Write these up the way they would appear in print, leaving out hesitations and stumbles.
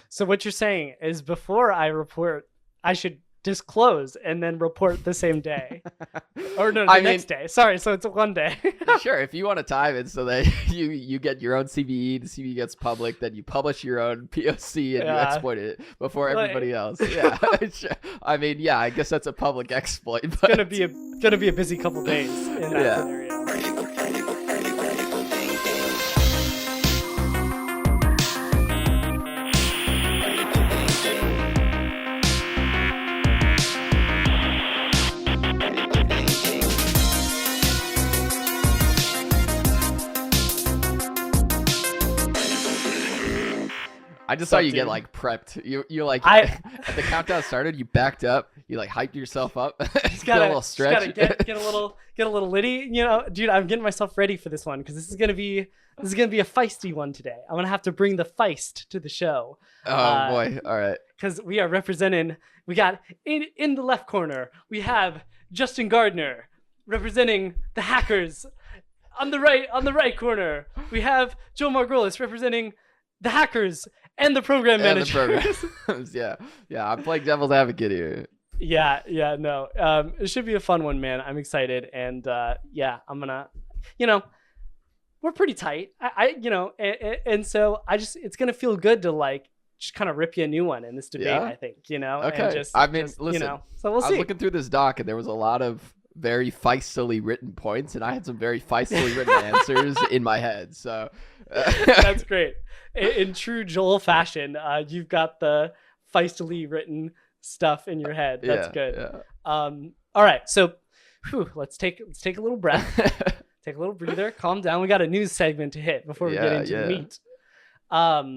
So what you're saying is before I report, I should disclose and then report the same day. Or no, the next day. Sorry, so it's one day. Sure, if you want to time it so that you get your own CVE, the CVE gets public, then you publish your own POC and you exploit it before everybody else. Yeah, I mean, yeah, I guess that's a public exploit. But... It's gonna be a busy couple days in that scenario. I just saw you get like prepped. You like at the countdown started, you backed up, you like hyped yourself up. Just get a little stretch. Get a little litty. You know, dude, I'm getting myself ready for this one because this is gonna be a feisty one today. I'm gonna have to bring the feist to the show. Oh boy, all right. Because we are representing. We got in the left corner. We have Justin Gardner representing the hackers. On the right corner, we have Joe Margolis representing the hackers and the program managers. yeah, I'm playing devil's advocate here. Yeah, no. It should be a fun one, man. I'm excited, and I'm gonna, we're pretty tight. And so it's gonna feel good to like just kind of rip you a new one in this debate. Yeah. I think, Okay. And listen. So we'll see. I was looking through this doc, and there was a lot of very feistily written points, and I had some very feistily written answers in my head. So that's great. In true Joel fashion, you've got the feistily written stuff in your head. That's good. Yeah. All right, so let's take a little breath, take a little breather, calm down. We got a news segment to hit before we get into the meat. All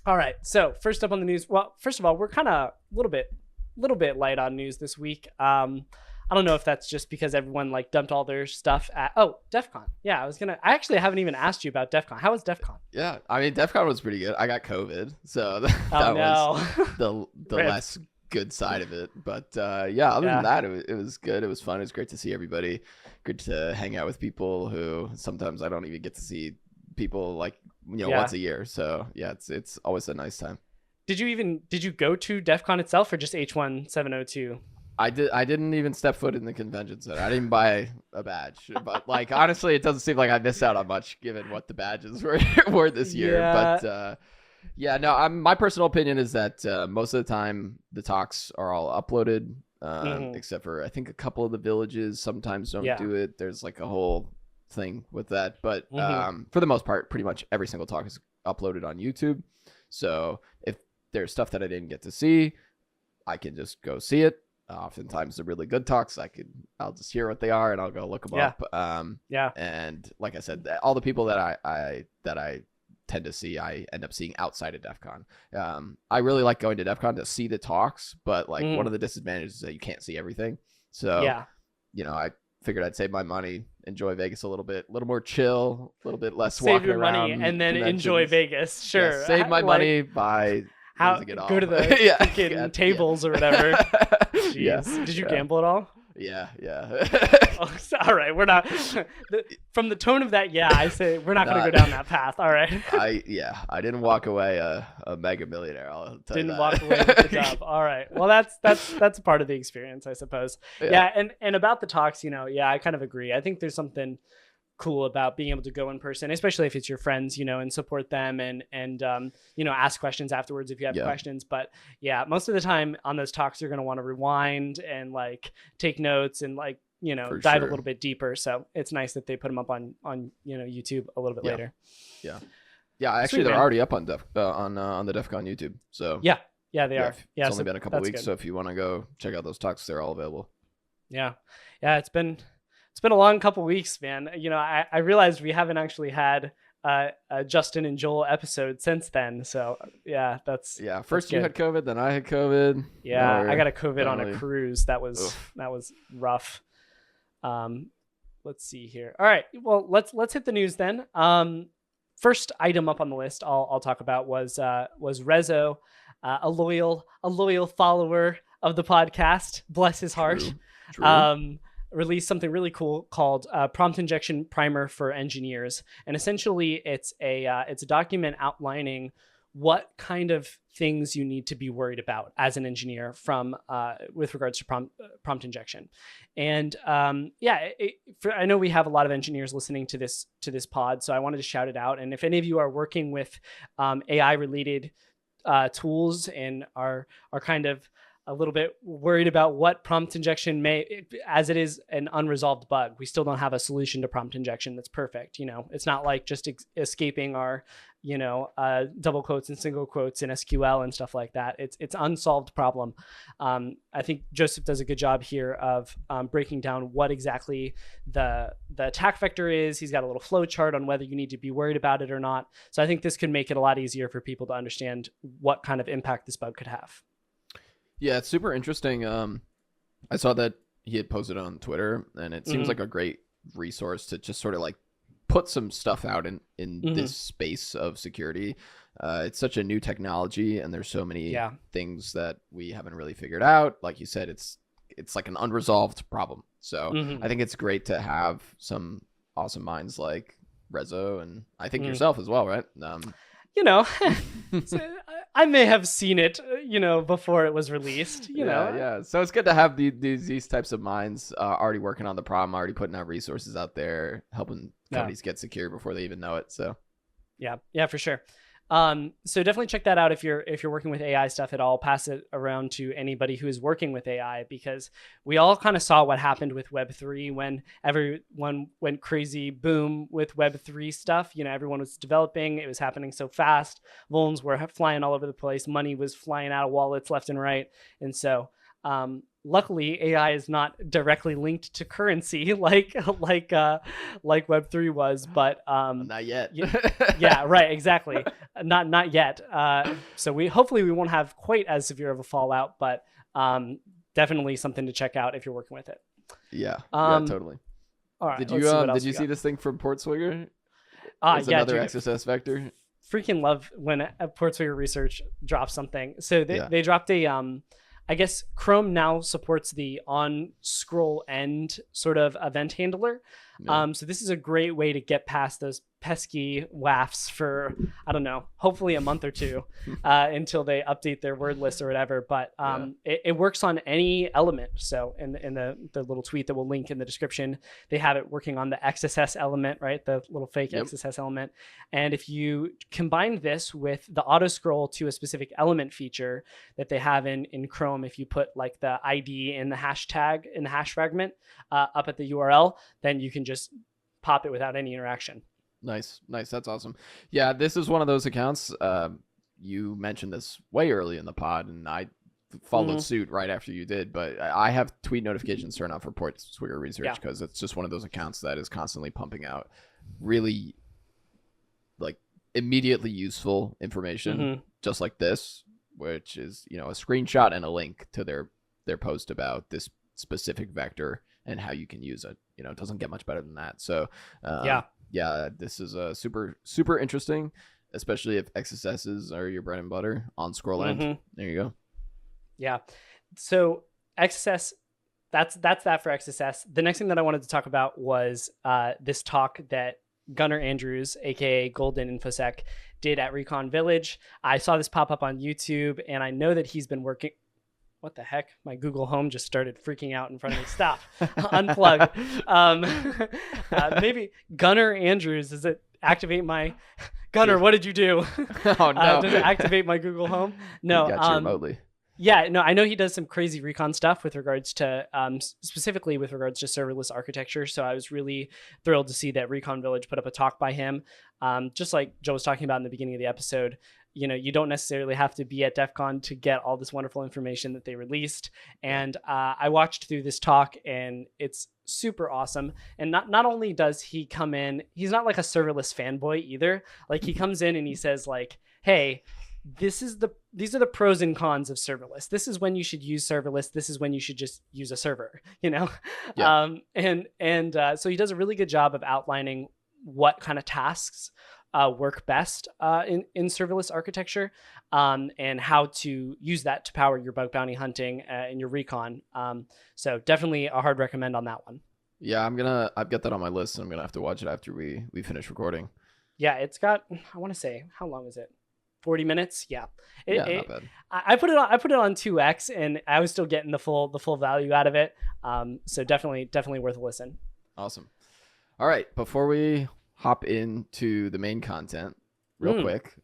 right, so first up on the news. Well, first of all, we're kind of a little bit light on news this week. I don't know if that's just because everyone like dumped all their stuff at DEFCON. Yeah, I actually haven't even asked you about DEFCON. How was DEFCON? Yeah, I mean DEFCON was pretty good. I got COVID, so that was the less good side of it. But other than that, it was good. It was fun. It was great to see everybody. Good to hang out with people who sometimes I don't even get to see people like once a year. So yeah, it's always a nice time. Did you go to DEFCON itself or just H1702? I didn't even step foot in the convention center. I didn't buy a badge, but like honestly, it doesn't seem like I missed out on much given what the badges were this year. Yeah. But my personal opinion is that most of the time the talks are all uploaded, except for I think a couple of the villages sometimes don't do it. There's like a whole thing with that, but for the most part, pretty much every single talk is uploaded on YouTube. So if there's stuff that I didn't get to see, I can just go see it. Oftentimes the really good talks I'll just hear what they are and I'll go look them up. And like I said, all the people that I tend to see, I end up seeing outside of DEFCON. I really like going to DEFCON to see the talks, but like one of the disadvantages is that you can't see everything. So I figured I'd save my money, enjoy Vegas a little more chill, a little bit less walking around. Save your money and then enjoy Vegas. Sure. Yeah, save my money by go to the tables or whatever. Jeez. Did you gamble at all? Yeah. All right, we're not from the tone of that. I say we're not going to go down that path. All right. I didn't walk away a mega millionaire. I'll tell you that. Walk away with the job. All right. Well, that's part of the experience, I suppose. Yeah. And about the talks, I kind of agree. I think there's something cool about being able to go in person, especially if it's your friends, and support them and ask questions afterwards if you have questions. But most of the time on those talks, you're going to want to rewind and like take notes and like, dive a little bit deeper. So it's nice that they put them up on YouTube a little bit later. Yeah. Actually, they're already up on the DEFCON YouTube. So yeah, they are. It's only been a couple weeks. Good. So if you want to go check out those talks, they're all available. Yeah. It's been a long couple weeks, man. I realized we haven't actually had a Justin and Joel episode since then. So first you had COVID, then I had COVID. I got a COVID on a cruise. That was rough. Let's see here. All right, well let's hit the news then. First item up on the list I'll talk about was Rezo, a loyal follower of the podcast. Bless his heart. True. Released something really cool called Prompt Injection Primer for Engineers, and essentially it's a document outlining what kind of things you need to be worried about as an engineer from with regards to prompt injection. And I know we have a lot of engineers listening to this pod, so I wanted to shout it out. And if any of you are working with AI related tools and are kind of a little bit worried about what prompt injection as it is an unresolved bug, we still don't have a solution to prompt injection that's perfect. It's not like just escaping our double quotes and single quotes in SQL and stuff like that. It's unsolved problem. I think Joseph does a good job here of breaking down what exactly the attack vector is. He's got a little flow chart on whether you need to be worried about it or not. So I think this could make it a lot easier for people to understand what kind of impact this bug could have. Yeah, it's super interesting. I saw that he had posted on Twitter, and it seems like a great resource to just sort of like put some stuff out in this space of security. It's such a new technology, and there's so many things that we haven't really figured out. Like you said, it's like an unresolved problem. So I think it's great to have some awesome minds like Rezo, and I think yourself as well, right? So I may have seen it, before it was released, Yeah. So it's good to have these types of minds already working on the problem, already putting out resources out there, helping companies get secure before they even know it. So yeah, for sure. So definitely check that out if you're working with AI stuff at all. Pass it around to anybody who is working with AI, because we all kind of saw what happened with Web3 when everyone went crazy boom with Web3 stuff. Everyone was developing. It was happening so fast. Vulns were flying all over the place. Money was flying out of wallets left and right. And so luckily, AI is not directly linked to currency like Web3 was, but not yet. Yeah, right, exactly. Not yet. So we won't have quite as severe of a fallout, but definitely something to check out if you're working with it. Yeah, totally. All right. Did you see this thing from Portswigger? It's another XSS vector. Freaking love when Portswigger Research drops something. So they dropped a I guess Chrome now supports the on scroll end sort of event handler. Yeah. So this is a great way to get past those pesky WAFs for, I don't know, hopefully a month or two until they update their word list or whatever. But it works on any element. So in the little tweet that we'll link in the description, they have it working on the XSS element, right? The little fake XSS element. And if you combine this with the auto scroll to a specific element feature that they have in Chrome, if you put like the ID in the hashtag in the hash fragment up at the URL, then you can just pop it without any interaction. Nice. That's awesome. Yeah, this is one of those accounts. You mentioned this way early in the pod, and I followed suit right after you did. But I have tweet notifications turned on for Portswigger Research because it's just one of those accounts that is constantly pumping out really like immediately useful information, just like this, which is a screenshot and a link to their post about this specific vector and how you can use it. It doesn't get much better than that. So yeah, this is super, super interesting, especially if XSSs are your bread and butter on scroll end. There you go. Yeah. So XSS, that's that for XSS. The next thing that I wanted to talk about was this talk that Gunnar Andrews, aka Golden InfoSec, did at Recon Village. I saw this pop up on YouTube, and I know that he's been working. What the heck? My Google Home just started freaking out in front of me. Stop. Unplug. Maybe Gunnar Andrews, does it activate my... Gunnar, what did you do? Oh, no. Does it activate my Google Home? No. Got you remotely. Yeah, no, I know he does some crazy recon stuff with regards to, specifically with regards to serverless architecture. So I was really thrilled to see that Recon Village put up a talk by him. Just like Joe was talking about in the beginning of the episode, you don't necessarily have to be at DEFCON to get all this wonderful information that they released. And I watched through this talk, and it's super awesome. And not only does he come in, he's not like a serverless fanboy either. Like he comes in and he says like, hey, these are the pros and cons of serverless. This is when you should use serverless. This is when you should just use a server, Yeah. So he does a really good job of outlining what kind of tasks work best in serverless architecture, and how to use that to power your bug bounty hunting and your recon. So definitely a hard recommend on that one. Yeah, I've got that on my list, and I'm gonna have to watch it after we finish recording. Yeah, it's got, I want to say, how long is it? 40 minutes. Yeah. Not bad. I put it on 2x, and I was still getting the full value out of it. So definitely worth a listen. Awesome. All right, before we hop into the main content, real quick,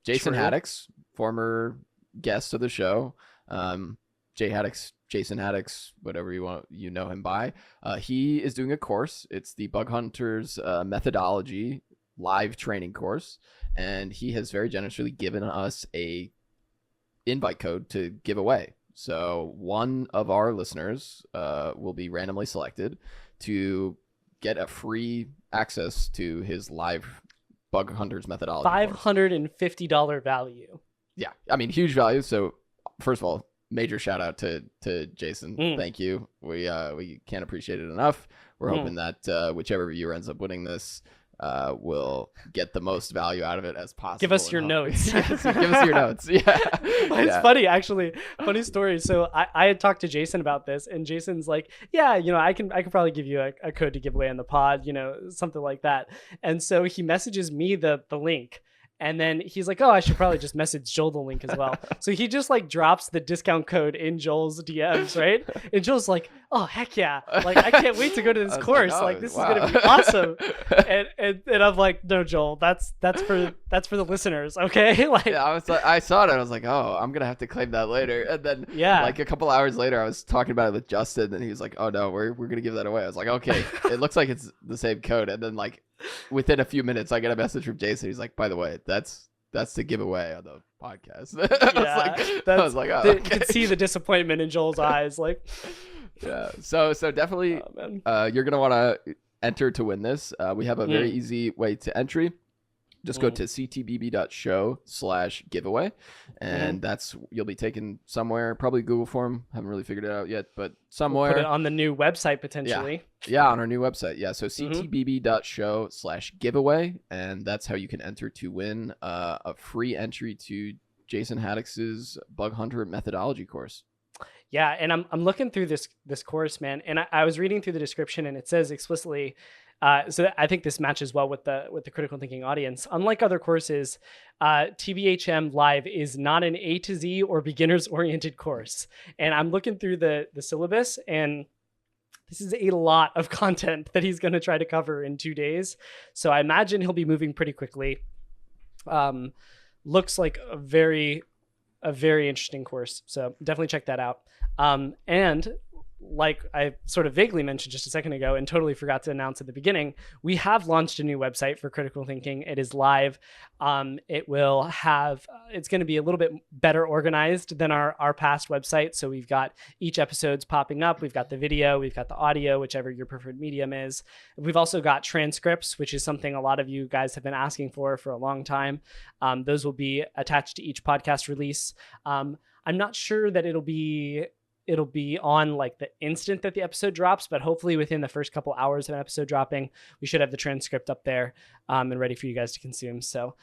Jason Jhaddix, former guest of the show, Jhaddix, Jason Jhaddix, whatever you know him by. He is doing a course. It's the Bug Hunters methodology live training course, and he has very generously given us a invite code to give away. So one of our listeners will be randomly selected to get a free access to his live Bug Hunters methodology. $550 value. Yeah, I mean, huge value. So first of all, major shout out to Jason. Thank you. We can't appreciate it enough. We're hoping that whichever viewer ends up winning this will get the most value out of it as possible. Give us your notes. Yes, give us your notes. Yeah. It's funny, actually. Funny story. So I had talked to Jason about this, and Jason's like, yeah, I can probably give you a code to give away on the pod, something like that. And so he messages me the link. And then he's like, oh, I should probably just message Joel the link as well. So he just drops the discount code in Joel's DMs, right? And Joel's like, oh, heck yeah. I can't wait to go to this course. This is going to be awesome. And I'm like, no, Joel, that's for the listeners. Okay. Yeah, I saw it. And I was like, oh, I'm going to have to claim that later. And then a couple hours later, I was talking about it with Justin, and he was like, oh no, we're going to give that away. I was like, okay, it looks like it's the same code. And then within a few minutes, I get a message from Jason. He's like, by the way, that's the giveaway on the podcast. I was like, oh, okay. You could see the disappointment in Joel's eyes. Yeah. So definitely, you're gonna want to enter to win this. We have a very easy way to entry. Just go to ctbb.show/giveaway, and you'll be taken somewhere, probably Google form. Haven't really figured it out yet, but somewhere. We'll put it on the new website potentially. Yeah, on our new website. Yeah, so ctbb.show/giveaway, and that's how you can enter to win a free entry to Jason Jhaddix's Bug Hunter methodology course. Yeah, and I'm looking through this course, man, and I was reading through the description, and it says explicitly. So I think this matches well with the critical thinking audience. Unlike other courses, TBHM Live is not an A to Z or beginners oriented course. And I'm looking through the syllabus, and this is a lot of content that he's going to try to cover in 2 days. So I imagine he'll be moving pretty quickly. Looks like a very interesting course. So definitely check that out. And like I sort of vaguely mentioned just a second ago and totally forgot to announce at the beginning, we have launched a new website for critical thinking. It is live. It's going to be a little bit better organized than our past website. So we've got each episode's popping up. We've got the video, we've got the audio, whichever your preferred medium is. We've also got transcripts, which is something a lot of you guys have been asking for a long time. Those will be attached to each podcast release. I'm not sure that it'll be on the instant that the episode drops, but hopefully within the first couple hours of an episode dropping, we should have the transcript up there and ready for you guys to consume. So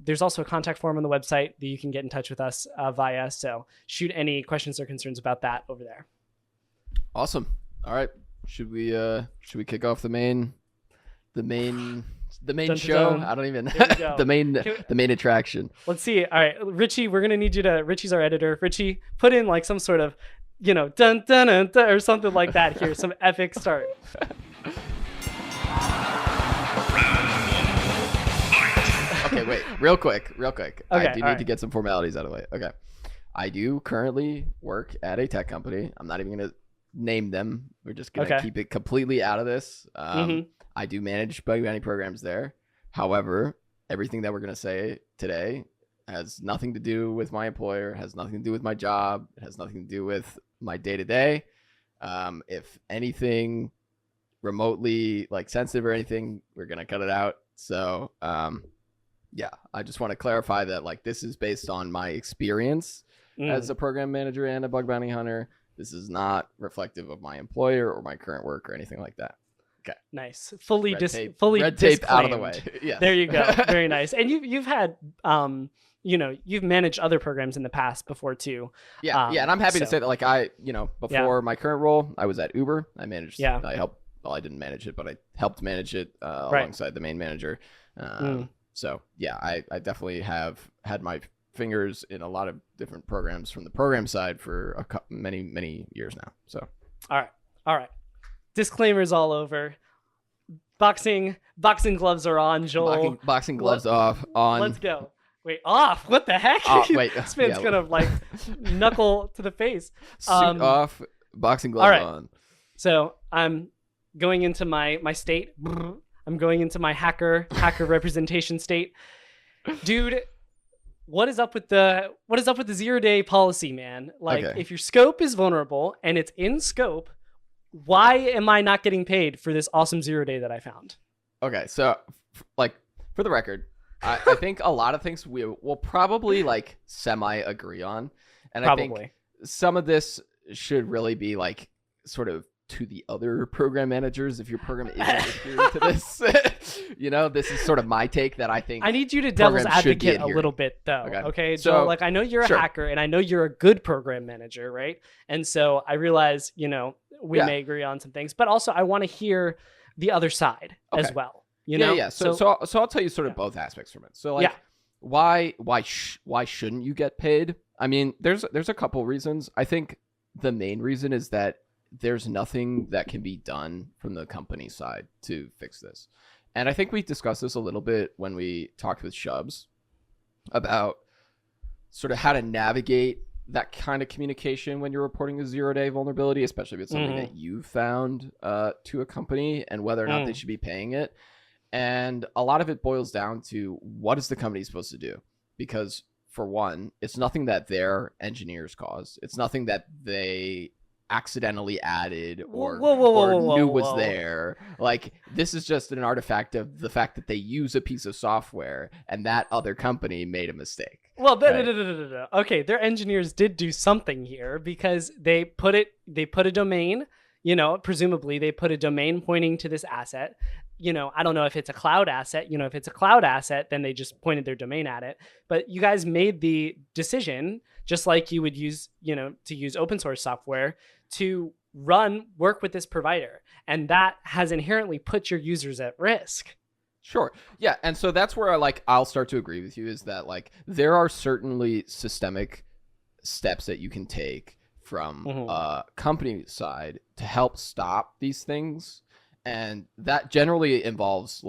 there's also a contact form on the website that you can get in touch with us via. So shoot any questions or concerns about that over there. Awesome. All right. Should we kick off the main show? I don't even the main attraction. Let's see. All right, Richie, we're gonna need you to. Richie's our editor. Richie, put in some sort of, dun dun dun, dun or something like that here. Some epic start. Okay, wait, real quick. Okay, I do need to get some formalities out of the way. Okay, I do currently work at a tech company. I'm not even gonna name them. We're just gonna keep it completely out of this. I do manage bug bounty programs there. However, everything that we're going to say today has nothing to do with my employer, has nothing to do with my job, it has nothing to do with my day-to-day. If anything remotely sensitive or anything, we're going to cut it out. So, yeah, I just want to clarify that this is based on my experience as a program manager and a bug bounty hunter. This is not reflective of my employer or my current work or anything like that. Okay. Nice. Fully red disclaimed. tape out of the way. Yeah. There you go. Very nice. And you've had you've managed other programs in the past before too. Yeah. And I'm happy to say that before my current role, I was at Uber. I managed I didn't manage it, but I helped manage it alongside the main manager. So yeah, I definitely have had my fingers in a lot of different programs from the program side for many years now. So all right. Disclaimers all over. Boxing gloves are on, Joel. Boxing gloves off. On. Let's go. Wait, off. What the heck? Wait. This man's gonna like knuckle to the face. Suit off. Boxing gloves on. So I'm going into my state. I'm going into my hacker representation state. Dude, what is up with the 0-day policy, man? Like, if your scope is vulnerable and it's in scope, why am I not getting paid for this awesome 0-day that I found? Okay, so like for the record, I think a lot of things we will probably like semi agree on, and I think some of this should really be like sort of to the other program managers if your program isn't adhering to this. This is sort of my take that I think I need you to devil's advocate a little bit though. Okay, Joel, like I know you're a hacker and I know you're a good program manager, right? And so I realize, we may agree on some things, but also I want to hear the other side as well. So I'll tell you sort of both aspects from it. So like why shouldn't you get paid? I mean, there's a couple reasons. I think the main reason is that there's nothing that can be done from the company side to fix this. And I think we discussed this a little bit when we talked with Shubs about sort of how to navigate that kind of communication when you're reporting a 0-day vulnerability, especially if it's something that you found to a company and whether or not they should be paying it. And a lot of it boils down to what is the company supposed to do? Because for one, it's nothing that their engineers caused. It's nothing that they accidentally added or knew was there. Like, this is just an artifact of the fact that they use a piece of software and that other company made a mistake. Well, okay, their engineers did do something here because they put a domain, presumably they put a domain pointing to this asset. I don't know if it's a cloud asset. If it's a cloud asset, then they just pointed their domain at it. But you guys made the decision, just like you would use, to use open source software to work with this provider. And that has inherently put your users at risk. Sure. Yeah. And so that's where I'll start to agree with you is that there are certainly systemic steps that you can take from a company side to help stop these things. And that generally involves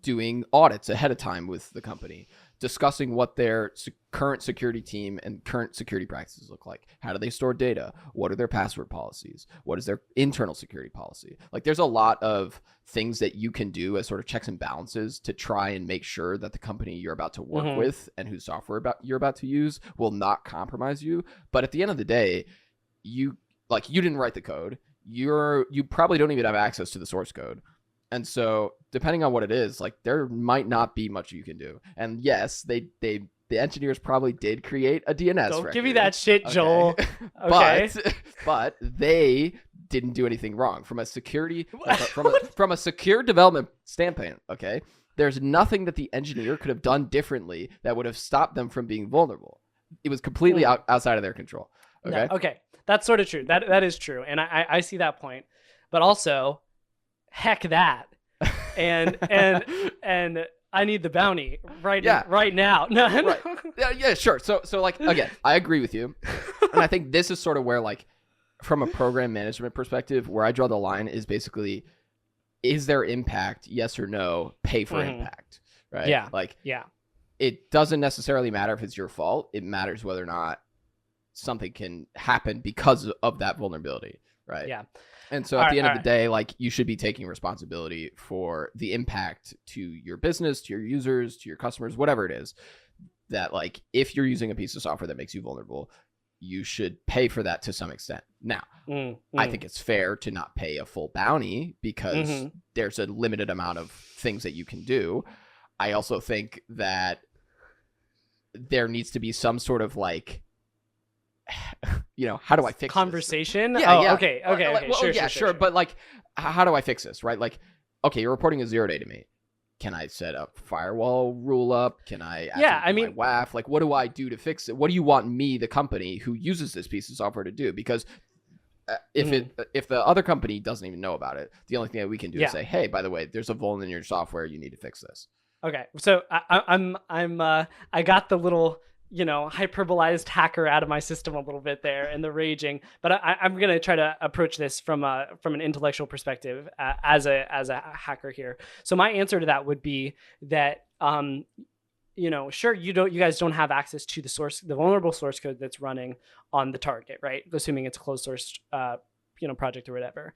doing audits ahead of time with the company, discussing what their current security team and current security practices look like. How do they store data? What are their password policies? What is their internal security policy? There's a lot of things that you can do as sort of checks and balances to try and make sure that the company you're about to work with and whose software you're about to use will not compromise you. But at the end of the day, you didn't write the code. You probably don't even have access to the source code. And so depending on what it is, there might not be much you can do. And yes, the engineers probably did create a DNS record. Don't give me that shit, Joel. Okay. But they didn't do anything wrong from a security from a secure development standpoint. Okay, there's nothing that the engineer could have done differently that would have stopped them from being vulnerable. It was completely outside of their control. Okay. No, okay, that's sort of true. That is true, and I see that point. But also, heck that, and I need the bounty right now. No. Right. Yeah, sure. So again, I agree with you, and I think this is sort of where from a program management perspective, where I draw the line is basically, is there impact? Yes or no? Pay for impact, right? Yeah. It doesn't necessarily matter if it's your fault. It matters whether or not something can happen because of that vulnerability, right? Yeah. And so at the end of the day, you should be taking responsibility for the impact to your business, to your users, to your customers, whatever it is. That if you're using a piece of software that makes you vulnerable, you should pay for that to some extent. Now, I think it's fair to not pay a full bounty because there's a limited amount of things that you can do. I also think that there needs to be some sort of how do I fix conversation? This? Yeah. Okay. Sure. But how do I fix this? Right. Okay, you're reporting a 0-day to me. Can I set up firewall rule up? Can I my WAF? What do I do to fix it? What do you want me, the company who uses this piece of software, to do? Because if the other company doesn't even know about it, the only thing that we can do is say, hey, by the way, there's a vuln in your software. You need to fix this. Okay, so I got the little, hyperbolized hacker out of my system a little bit there and the raging, but I'm gonna try to approach this from an intellectual perspective as a hacker here. So my answer to that would be that sure, you guys don't have access to the vulnerable source code that's running on the target, right? Assuming it's a closed source project or whatever.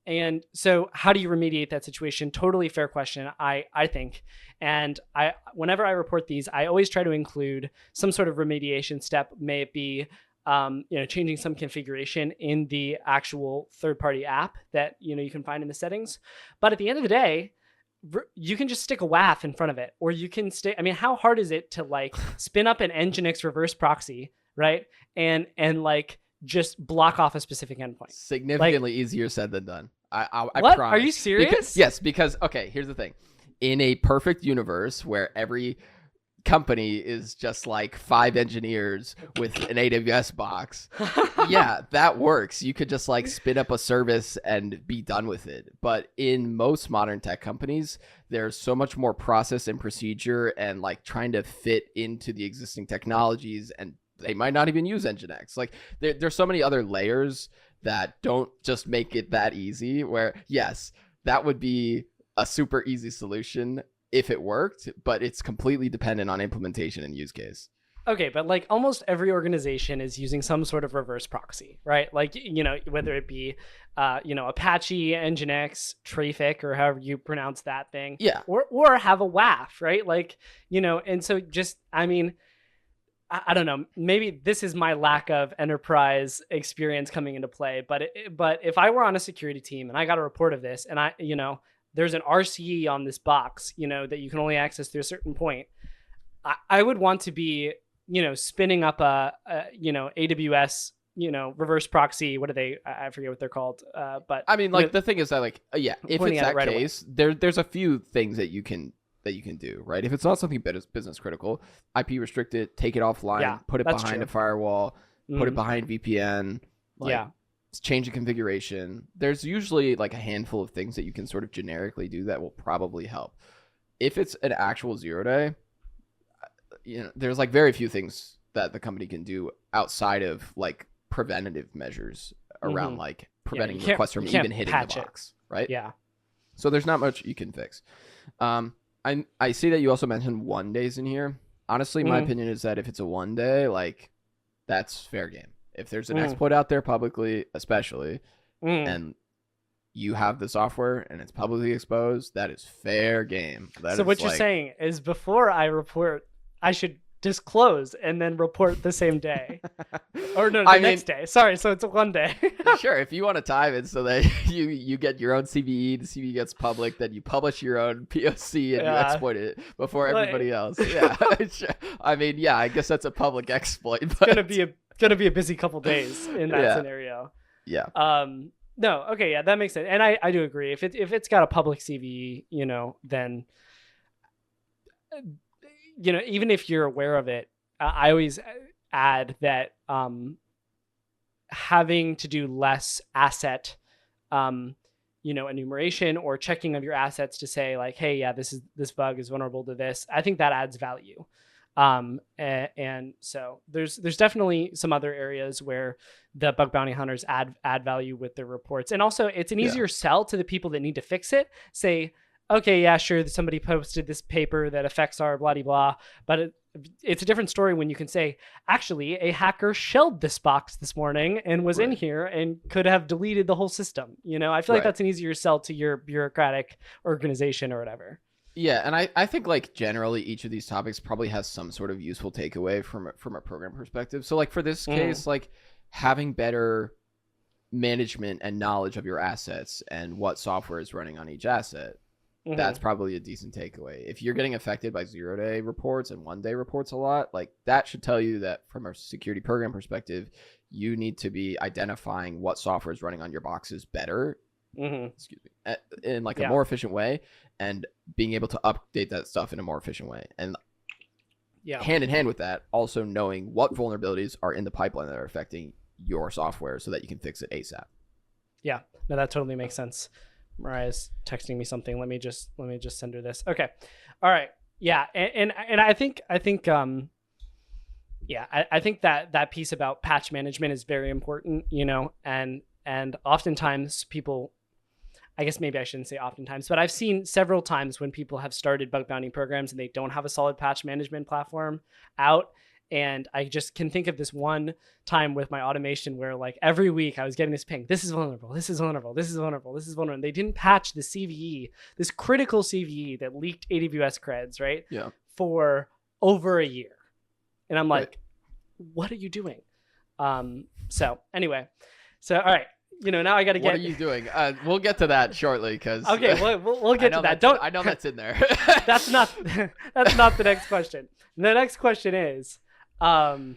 And so how do you remediate that situation? Totally fair question, I think. And whenever I report these, I always try to include some sort of remediation step. May it be changing some configuration in the actual third-party app that you can find in the settings. But at the end of the day, you can just stick a WAF in front of it, or you can how hard is it to like spin up an Nginx reverse proxy, right? And like just block off a specific endpoint. Significantly easier said than done. I what? promise. Are you serious? Yes, because okay, here's the thing. In a perfect universe where every company is just like 5 engineers with an AWS box, yeah, that works. You could just like spin up a service and be done with it. But in most modern tech companies, there's so much more process and procedure and like trying to fit into the existing technologies, and they might not even use Nginx. Like there's so many other layers that don't just make it that easy, where yes, that would be a super easy solution if it worked, but it's completely dependent on implementation and use case. Okay, but like almost every organization is using some sort of reverse proxy, right? Like, whether it be, Apache, Nginx, Trafic, or however you pronounce that thing. Yeah. Or have a WAF, right? Like, and so just, I don't know, maybe this is my lack of enterprise experience coming into play, but if I were on a security team and I got a report of this and there's an RCE on this box, that you can only access through a certain point, I would want to be, spinning up a AWS, reverse proxy. What are they? I forget what they're called. But the thing is that if it's that case, there's a few things that you can do, right? If it's not something business critical, IP restrict it, take it offline, put it behind a firewall, put it behind VPN, change the configuration. There's usually like a handful of things that you can sort of generically do that will probably help. If it's an actual 0-day, there's like very few things that the company can do outside of like preventative measures around like preventing requests from even hitting the box, right? Yeah. So there's not much you can fix. I see that you also mentioned 1 days in here. Honestly, my opinion is that if it's a 1 day, like that's fair game. If there's an exploit out there publicly, especially, and you have the software and it's publicly exposed, that is fair game. So what you're saying is before I report, I should disclose and then report the same day. Or no, next day. Sorry, so it's a 1 day. Sure, if you want to time it so that you get your own CVE, the CVE gets public, then you publish your own POC and you exploit it before everybody else. Yeah. I guess that's a public exploit. But it's gonna be a busy couple days in that scenario. Yeah. No, okay, yeah, that makes sense. And I do agree. If it's got a public CVE, then even if you're aware of it, I always add that having to do less asset enumeration or checking of your assets to say like, hey, yeah, this bug is vulnerable to this, I think that adds value. And so there's definitely some other areas where the bug bounty hunters add value with their reports. And also it's an easier sell to the people that need to fix it. Say, okay, yeah, sure, somebody posted this paper that affects our blah, blah, but it's a different story when you can say, actually, a hacker shelled this box this morning and was in here and could have deleted the whole system. I feel like that's an easier sell to your bureaucratic organization or whatever. Yeah, and I think like generally each of these topics probably has some sort of useful takeaway from a program perspective. So like for this case, like having better management and knowledge of your assets and what software is running on each asset, that's probably a decent takeaway. If you're getting affected by 0-day reports and 1 day reports a lot, like that should tell you that from a security program perspective, you need to be identifying what software is running on your boxes better, in like a more efficient way, and being able to update that stuff in a more efficient way. And hand in hand with that, also knowing what vulnerabilities are in the pipeline that are affecting your software so that you can fix it ASAP. Yeah, no, that totally makes sense. Mariah's texting me something. Let me just send her this. Okay. All right. Yeah. And I think I think that piece about patch management is very important, and oftentimes people, I guess maybe I shouldn't say oftentimes, but I've seen several times when people have started bug bounty programs and they don't have a solid patch management platform out. And I just can think of this one time with my automation where like every week I was getting this ping, this is vulnerable, this is vulnerable, this is vulnerable, this is vulnerable. And they didn't patch the CVE, this critical CVE that leaked AWS creds, right? Yeah. For over a year. And I'm like, what are you doing? So anyway, all right. Now I got to get. What are you doing? We'll get to that shortly because. Okay, we'll get to that. I know that's in there. That's not the next question. The next question is, okay,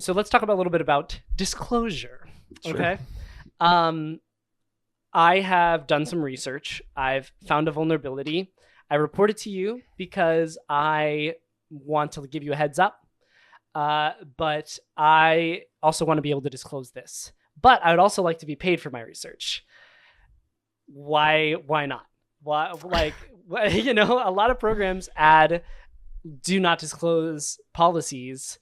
so let's talk about a little bit about disclosure. Sure. Okay. I have done some research. I've found a vulnerability. I report it to you because I want to give you a heads up. But I also want to be able to disclose this. But I would also like to be paid for my research. Why not? Why, like, a lot of programs add do not disclose policies.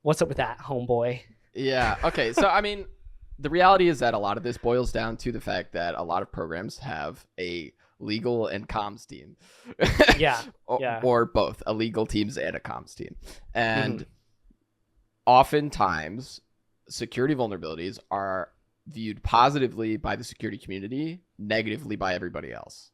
What's up with that, homeboy? Yeah. Okay. So, I mean, the reality is that a lot of this boils down to the fact that a lot of programs have a legal and comms team. Yeah. Or both, a legal teams and a comms team. And oftentimes security vulnerabilities are viewed positively by the security community, negatively by everybody else.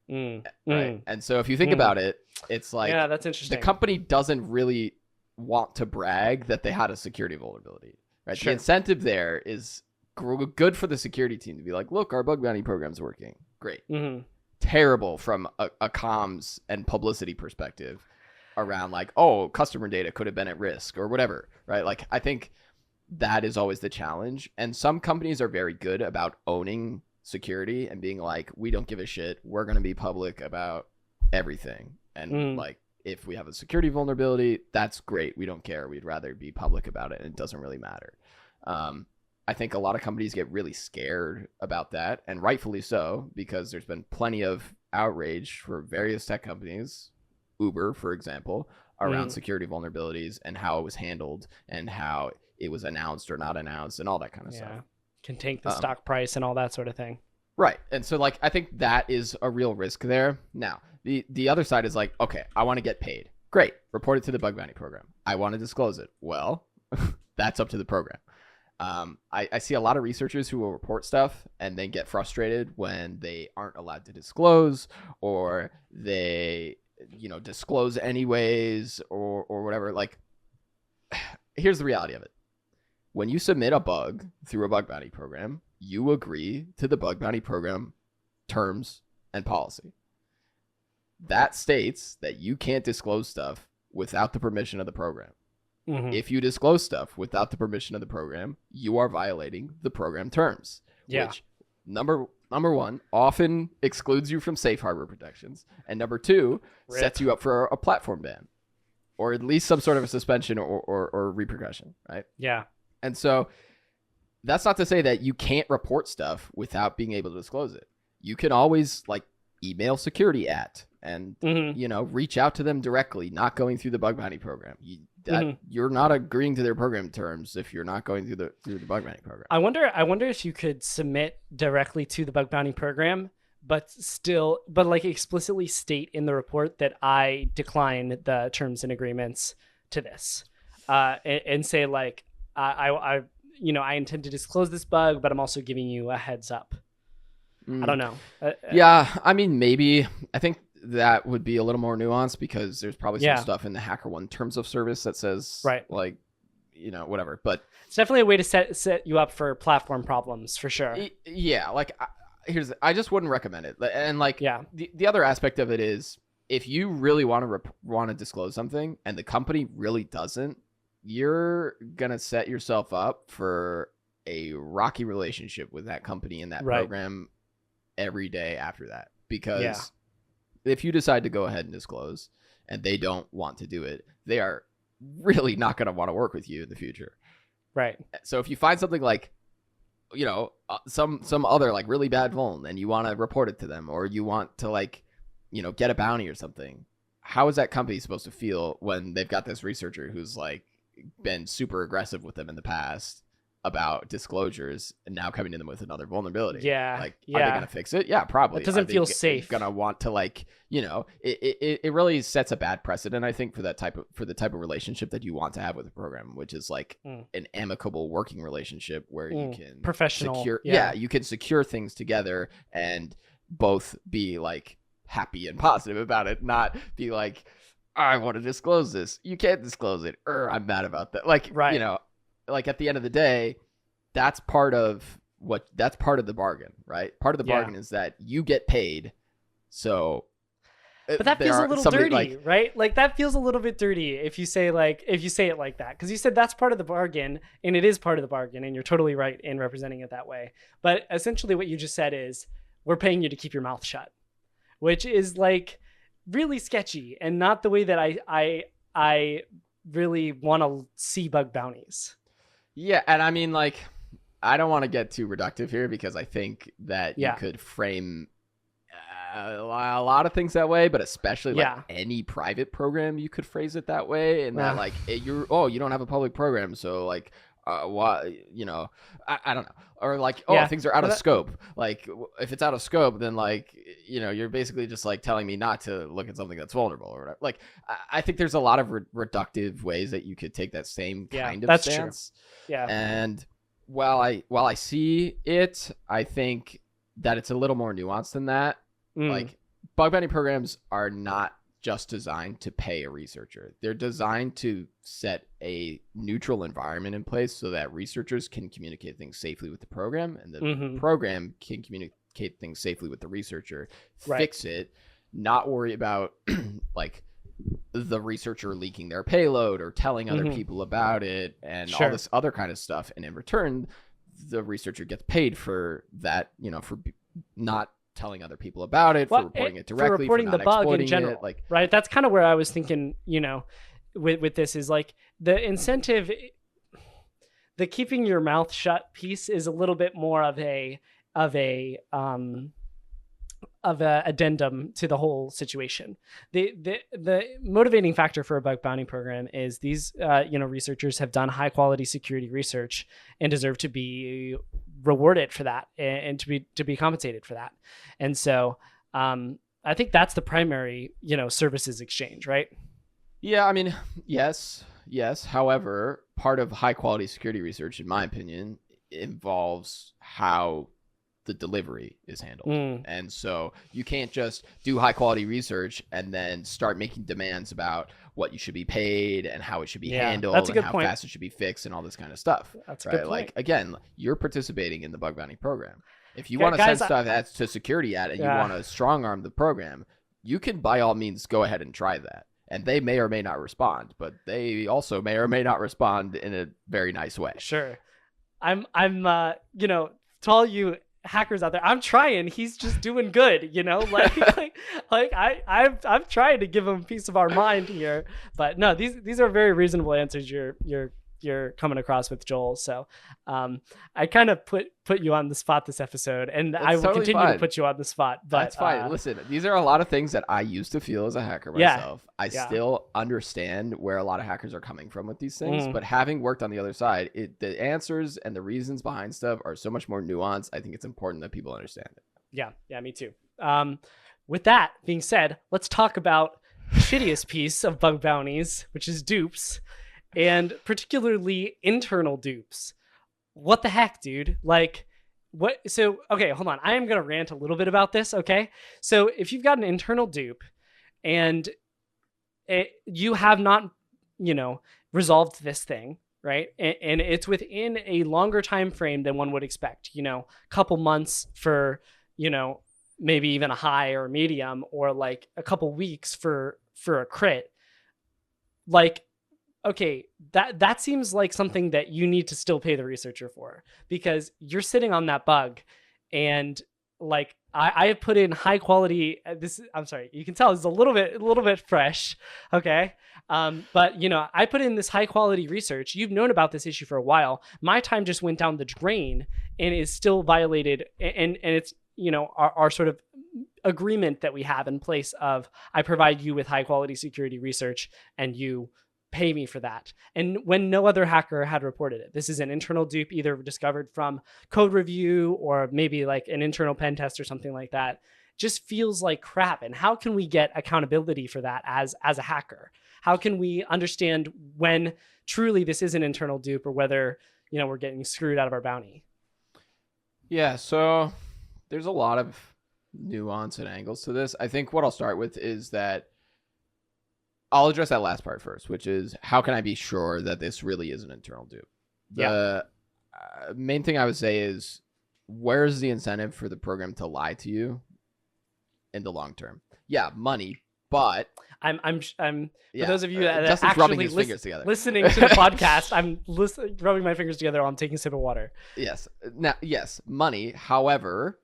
Right. And so if you think about it, it's like, yeah, that's interesting. The company doesn't really want to brag that they had a security vulnerability, right? Sure. The incentive there is good for the security team to be like, look, our bug bounty program's working. Great. Terrible from a comms and publicity perspective around like, oh, customer data could have been at risk or whatever, right? Like, I think that is always the challenge. And some companies are very good about owning security and being like, we don't give a shit. We're going to be public about everything. And like, if we have a security vulnerability, that's great. We don't care. We'd rather be public about it. And it doesn't really matter. I think a lot of companies get really scared about that, and rightfully so, because there's been plenty of outrage for various tech companies, Uber, for example, around security vulnerabilities and how it was handled and how it was announced or not announced and all that kind of stuff. Can tank the stock price and all that sort of thing. Right. And so, like, I think that is a real risk there. Now, the other side is like, okay, I want to get paid. Great. Report it to the bug bounty program. I want to disclose it. Well, that's up to the program. I see a lot of researchers who will report stuff and then get frustrated when they aren't allowed to disclose, or they, disclose anyways, or whatever. Like, here's the reality of it. When you submit a bug through a bug bounty program, you agree to the bug bounty program terms and policy. That states that you can't disclose stuff without the permission of the program. If you disclose stuff without the permission of the program, you are violating the program terms, which number one often excludes you from safe harbor protections, and number two sets you up for a platform ban, or at least some sort of a suspension or repercussion, right? Yeah. And so that's not to say that you can't report stuff without being able to disclose it. You can always like email security and reach out to them directly, not going through the bug bounty program. You're not agreeing to their program terms if you're not going through the bug bounty program. I wonder if you could submit directly to the bug bounty program, but like explicitly state in the report that I decline the terms and agreements to this, and say like I intend to disclose this bug, but I'm also giving you a heads up. I don't know. Yeah, I mean, maybe. I think that would be a little more nuanced because there's probably some stuff in the HackerOne terms of service that says, like, whatever. But it's definitely a way to set you up for platform problems for sure. Yeah, like I just wouldn't recommend it. And like, the other aspect of it is if you really want to disclose something and the company really doesn't, you're gonna set yourself up for a rocky relationship with that company and that program every day after that, because if you decide to go ahead and disclose and they don't want to do it, they are really not going to want to work with you in the future. Right. So if you find something like, some other like really bad vuln and you want to report it to them, or you want to like, get a bounty or something, how is that company supposed to feel when they've got this researcher who's like been super aggressive with them in the past about disclosures and now coming to them with another vulnerability? Yeah. Like, are they going to fix it? Yeah, probably. It doesn't feel safe. Going to want to it really sets a bad precedent, I think, for the type of relationship that you want to have with a program, which is like an amicable working relationship where you can professional secure, you can secure things together and both be like happy and positive about it, not be like, I want to disclose this, you can't disclose it, or I'm mad about that. Like, right. Like at the end of the day, that's part of the bargain, right? Part of the bargain is that you get paid. So, but that feels a little dirty, right? Like that feels a little bit dirty if you say it like that, because you said that's part of the bargain, and it is part of the bargain, and you're totally right in representing it that way. But essentially, what you just said is we're paying you to keep your mouth shut, which is like really sketchy and not the way that I really want to see bug bounties. Yeah, and I mean, like, I don't want to get too reductive here because I think that you could frame a lot of things that way, but especially like any private program, you could phrase it that way, and that like you don't have a public program, so like why, I don't know, or like things are out of scope. Like if it's out of scope, then like you're basically just like telling me not to look at something that's vulnerable or whatever. Like I think there's a lot of reductive ways that you could take that same kind of stance. True. Yeah. And while I see it, I think that it's a little more nuanced than that. Like bug bounty programs are not just designed to pay a researcher. They're designed to set a neutral environment in place so that researchers can communicate things safely with the program, and the program can communicate things safely with the researcher, fix it, not worry about like the researcher leaking their payload or telling other people about it and all this other kind of stuff. And in return, the researcher gets paid for that, for not telling other people about it, for reporting it directly, for reporting the bug in general, right? That's kind of where I was thinking, with this is like the incentive, the keeping your mouth shut piece is a little bit more of a addendum to the whole situation. The motivating factor for a bug bounty program is these researchers have done high quality security research and deserve to be rewarded for that and to be compensated for that. And so I think that's the primary services exchange, right? Yeah, I mean, yes. However, part of high quality security research, in my opinion, involves how the delivery is handled. And so you can't just do high quality research and then start making demands about what you should be paid and how it should be handled and how fast it should be fixed and all this kind of stuff. That's a good point. Like, again, you're participating in the bug bounty program. If you want to send stuff that's to security at and you want to strong arm the program, you can by all means go ahead and try that. And they may or may not respond, but they also may or may not respond in a very nice way. Sure. I'm to all you hackers out there, I'm trying. He's just doing good, I'm trying to give him a piece of our mind here. But no, these are very reasonable answers you're coming across with, Joel. So I kind of put you on the spot this episode, and I will totally continue to put you on the spot. But that's fine. Listen, these are a lot of things that I used to feel as a hacker myself. I still understand where a lot of hackers are coming from with these things, but having worked on the other side, the answers and the reasons behind stuff are so much more nuanced. I think it's important that people understand it. Yeah, me too. With that being said, let's talk about the shittiest piece of bug bounties, which is dupes. And particularly internal dupes. What the heck, dude? Like, what? So, okay, hold on. I am going to rant a little bit about this, okay? So, if you've got an internal dupe and you have not, resolved this thing, right? And it's within a longer time frame than one would expect, couple months for, maybe even a high or a medium, or like a couple weeks for a crit. Like, okay, that seems like something that you need to still pay the researcher for, because you're sitting on that bug, and like I have put in high quality. I'm sorry, you can tell it's a little bit fresh, okay. But I put in this high quality research. You've known about this issue for a while. My time just went down the drain and is still violated, and our sort of agreement that we have in place of, I provide you with high quality security research and you pay me for that. And when no other hacker had reported it, this is an internal dupe either discovered from code review or maybe like an internal pen test or something like that, just feels like crap. And how can we get accountability for that as a hacker? How can we understand when truly this is an internal dupe or whether, we're getting screwed out of our bounty? Yeah, so there's a lot of nuance and angles to this. I think what I'll start with is that I'll address that last part first, which is how can I be sure that this really is an internal dupe? The main thing I would say is, where's the incentive for the program to lie to you in the long term? Yeah, money, but I'm for those of you that are Justin's rubbing his fingers together. Listening to the podcast, I'm rubbing my fingers together while I'm taking a sip of water. Yes. Now, yes, money. However,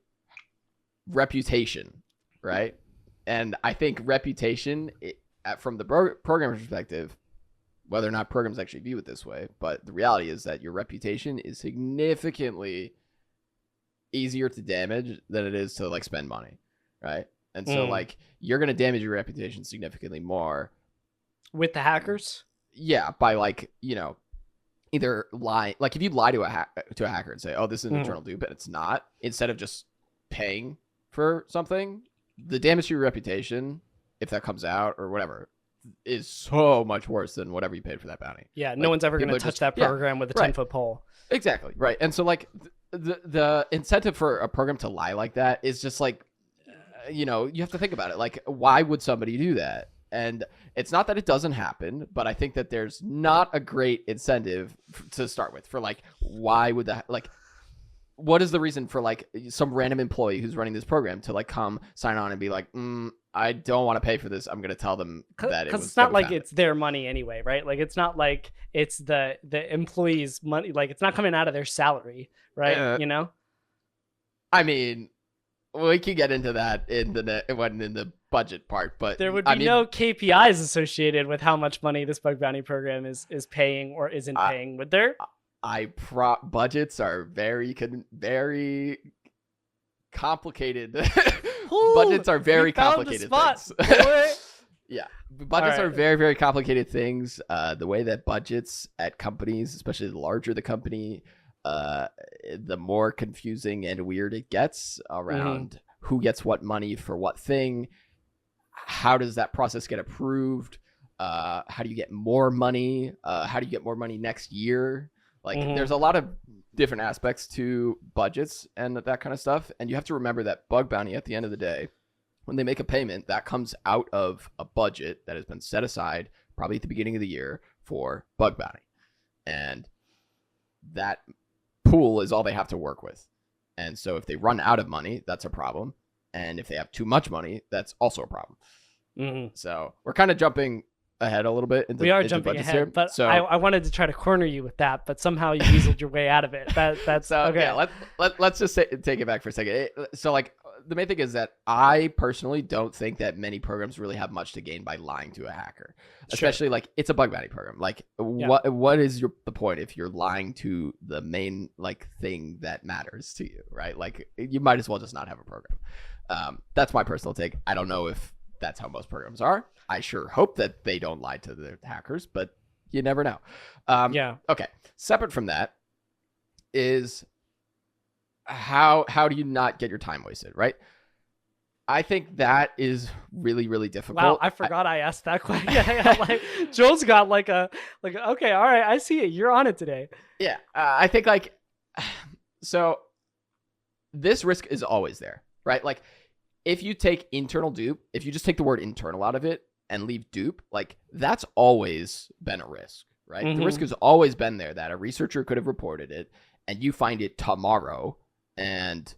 reputation, right? And I think reputation, from the programmer's perspective, whether or not programs actually view it this way, but the reality is that your reputation is significantly easier to damage than it is to like spend money, right? And so like you're going to damage your reputation significantly more with the hackers. Yeah, by like, either lie, like if you lie to a hacker and say, oh, this is an internal dupe, and it's not, instead of just paying for something, the damage to your reputation, if that comes out or whatever, is so much worse than whatever you paid for that bounty. Yeah, no one's ever going to touch that program with a 10-foot pole. Exactly, right. And so like the incentive for a program to lie like that is just like, you have to think about it. Like, why would somebody do that? And it's not that it doesn't happen, but I think that there's not a great incentive to start with for like, why would that, like, what is the reason for like some random employee who's running this program to like come sign on and be like, I don't want to pay for this. I'm going to tell them that because it's not like it's their money anyway, right? Like it's not like it's the employee's money. Like it's not coming out of their salary, right? I mean, we can get into that in the budget part, but there would be no KPIs associated with how much money this bug bounty program is paying or isn't paying, would there? Budgets are very complicated. Budgets are very complicated things. Yeah, budgets are very, very complicated things. The way that budgets at companies, especially the larger the company, the more confusing and weird it gets around who gets what money for what thing. How does that process get approved? How do you get more money? How do you get more money next year? Like there's a lot of different aspects to budgets and that kind of stuff. And you have to remember that bug bounty at the end of the day, when they make a payment, that comes out of a budget that has been set aside probably at the beginning of the year for bug bounty. And that pool is all they have to work with. And so if they run out of money, that's a problem. And if they have too much money, that's also a problem. So we're kind of jumping ahead a little bit. We are jumping ahead, here. But so, I wanted to try to corner you with that, but somehow you weaseled your way out of it. That's so, okay. Yeah, let's just take it back for a second. So like the main thing is that I personally don't think that many programs really have much to gain by lying to a hacker, especially like it's a bug bounty program. Like what is the point if you're lying to the main like thing that matters to you, right? Like you might as well just not have a program. That's my personal take. I don't know if that's how most programs are. I sure hope that they don't lie to the hackers, but you never know. Okay. Separate from that is how do you not get your time wasted, right? I think that is really, really difficult. Wow, I forgot I asked that question. Like, Joel's got like okay, all right, I see it. You're on it today. Yeah, I think like, so this risk is always there, right? Like if you take internal dupe, if you just take the word internal out of it and leave dupe, like that's always been a risk, right? The risk has always been there that a researcher could have reported it and you find it tomorrow and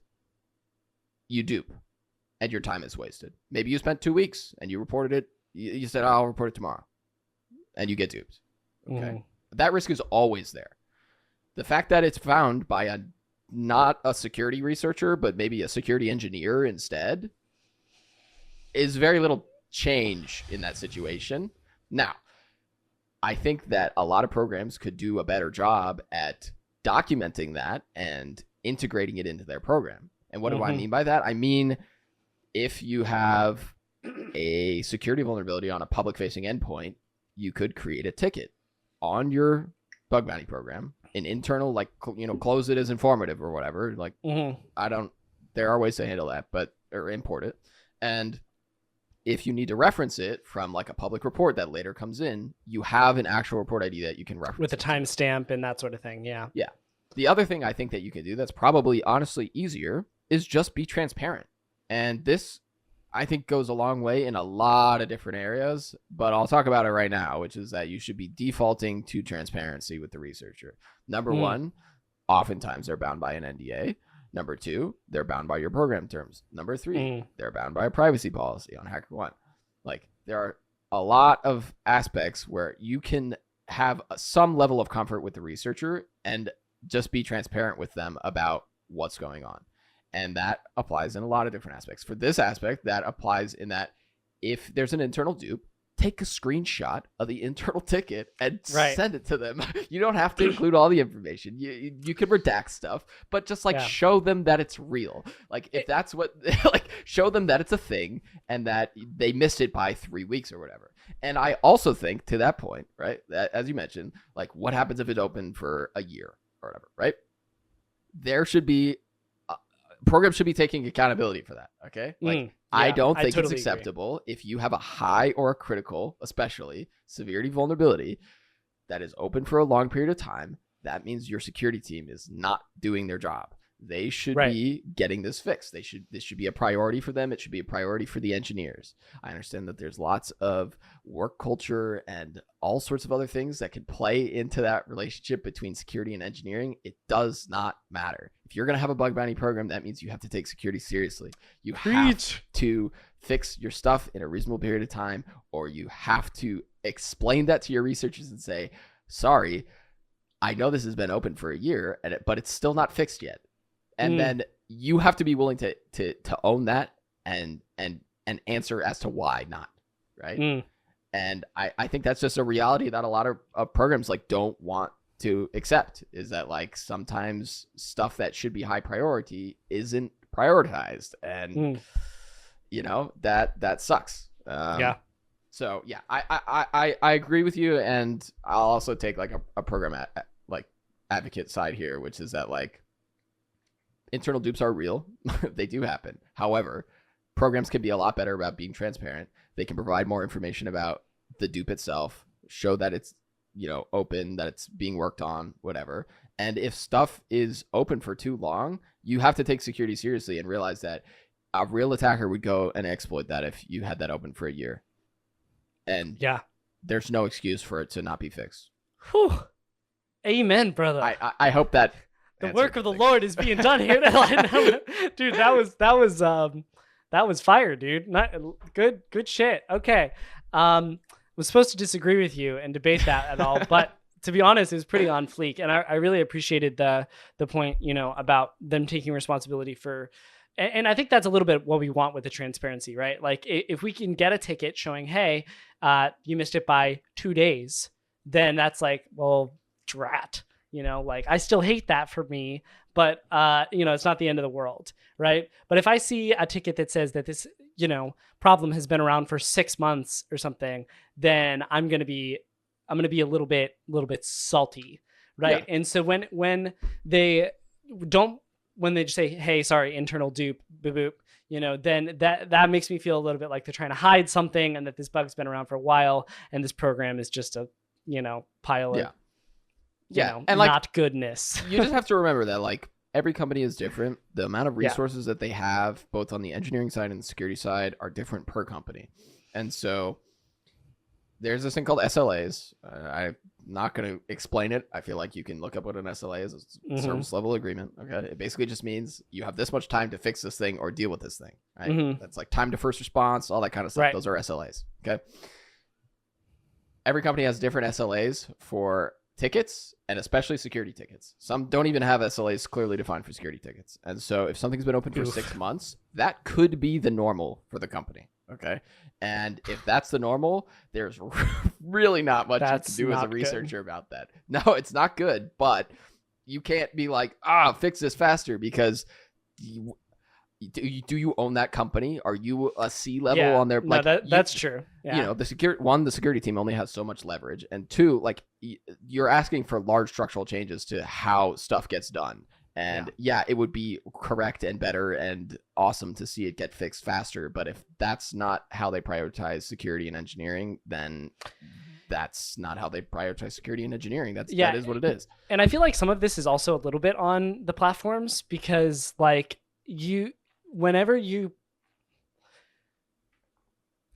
you dupe and your time is wasted. Maybe you spent 2 weeks and you reported it. You said, I'll report it tomorrow and you get duped. Okay. That risk is always there. The fact that it's found by not a security researcher, but maybe a security engineer instead is very little change in that situation. Now, I think that a lot of programs could do a better job at documenting that and integrating it into their program. And what do I mean by that? I mean, if you have a security vulnerability on a public-facing endpoint, you could create a ticket on your bug bounty program, an internal, like, close it as informative or whatever. Like, there are ways to handle that, or import it. And if you need to reference it from like a public report that later comes in, you have an actual report ID that you can reference. With a timestamp and that sort of thing. Yeah. Yeah. The other thing I think that you can do that's probably honestly easier is just be transparent. And this, I think, goes a long way in a lot of different areas, but I'll talk about it right now, which is that you should be defaulting to transparency with the researcher. Number one, oftentimes they're bound by an NDA. Number two, they're bound by your program terms. Number three, they're bound by a privacy policy on HackerOne. Like, there are a lot of aspects where you can have some level of comfort with the researcher and just be transparent with them about what's going on. And that applies in a lot of different aspects. For this aspect, that applies in that if there's an internal dupe, take a screenshot of the internal ticket and send it to them. You don't have to include all the information. You can redact stuff, but just like show them that it's real. Like, if that's what, like, show them that it's a thing and that they missed it by 3 weeks or whatever. And I also think, to that point, right, that, as you mentioned, like, what happens if it's open for a year or whatever, right? There should be, programs should be taking accountability for that. Okay. Like, I don't think it's acceptable if you have a high or a critical, especially severity vulnerability that is open for a long period of time. That means your security team is not doing their job. They should be getting this fixed. This should be a priority for them. It should be a priority for the engineers. I understand that there's lots of work culture and all sorts of other things that can play into that relationship between security and engineering. It does not matter. If you're going to have a bug bounty program, that means you have to take security seriously. You have to fix your stuff in a reasonable period of time, or you have to explain that to your researchers and say, sorry, I know this has been open for a year, but it's still not fixed yet. And then you have to be willing to own that and answer as to why not, right? And I think that's just a reality that a lot of programs like don't want to accept, is that like sometimes stuff that should be high priority isn't prioritized, and you know, that sucks. So yeah, I agree with you, and I'll also take like a program like advocate side here, which is that like internal dupes are real. They do happen. However, programs can be a lot better about being transparent. They can provide more information about the dupe itself, show that it's, you know, open, that it's being worked on, whatever. And if stuff is open for too long, you have to take security seriously and realize that a real attacker would go and exploit that if you had that open for a year. And there's no excuse for it to not be fixed. Whew. Amen, brother. I hope that the work of the Lord is being done here. Dude, that was fire, dude. Not good shit. Okay. Was supposed to disagree with you and debate that at all, but to be honest, it was pretty on fleek. And I really appreciated the point, you know, about them taking responsibility for, and I think that's a little bit what we want with the transparency, right? Like if we can get a ticket showing, hey, you missed it by 2 days, then that's like, well, drat. You know, like I still hate that for me, but, you know, it's not the end of the world, right? But if I see a ticket that says that this, you know, problem has been around for 6 months or something, then I'm going to be a little bit salty, right? Yeah. And so when they just say, hey, sorry, internal dupe, boop, boop, you know, then that makes me feel a little bit like they're trying to hide something, and that this bug's been around for a while, and this program is just a, you know, pile of you know, and like, not goodness. You just have to remember that like every company is different. The amount of resources that they have, both on the engineering side and the security side, are different per company. And so there's this thing called SLAs. I'm not going to explain it. I feel like you can look up what an SLA is. It's a service level agreement. Okay. It basically just means you have this much time to fix this thing or deal with this thing. Right. That's like time to first response, all that kind of stuff. Right. Those are SLAs. Okay. Every company has different SLAs for tickets, and especially security tickets. Some don't even have SLAs clearly defined for security tickets. And so if something's been open for 6 months, that could be the normal for the company. Okay. And if that's the normal, there's really not much you can do as a researcher about that. No, it's not good, but you can't be like, fix this faster, because do you own that company? Are you a C level on their? No, like that's true. Yeah. You know, the security team only has so much leverage, and two, like you're asking for large structural changes to how stuff gets done. And it would be correct and better and awesome to see it get fixed faster. But if that's not how they prioritize security and engineering, then that's not how they prioritize security and engineering. That is what it is. And I feel like some of this is also a little bit on the platforms, because like whenever you,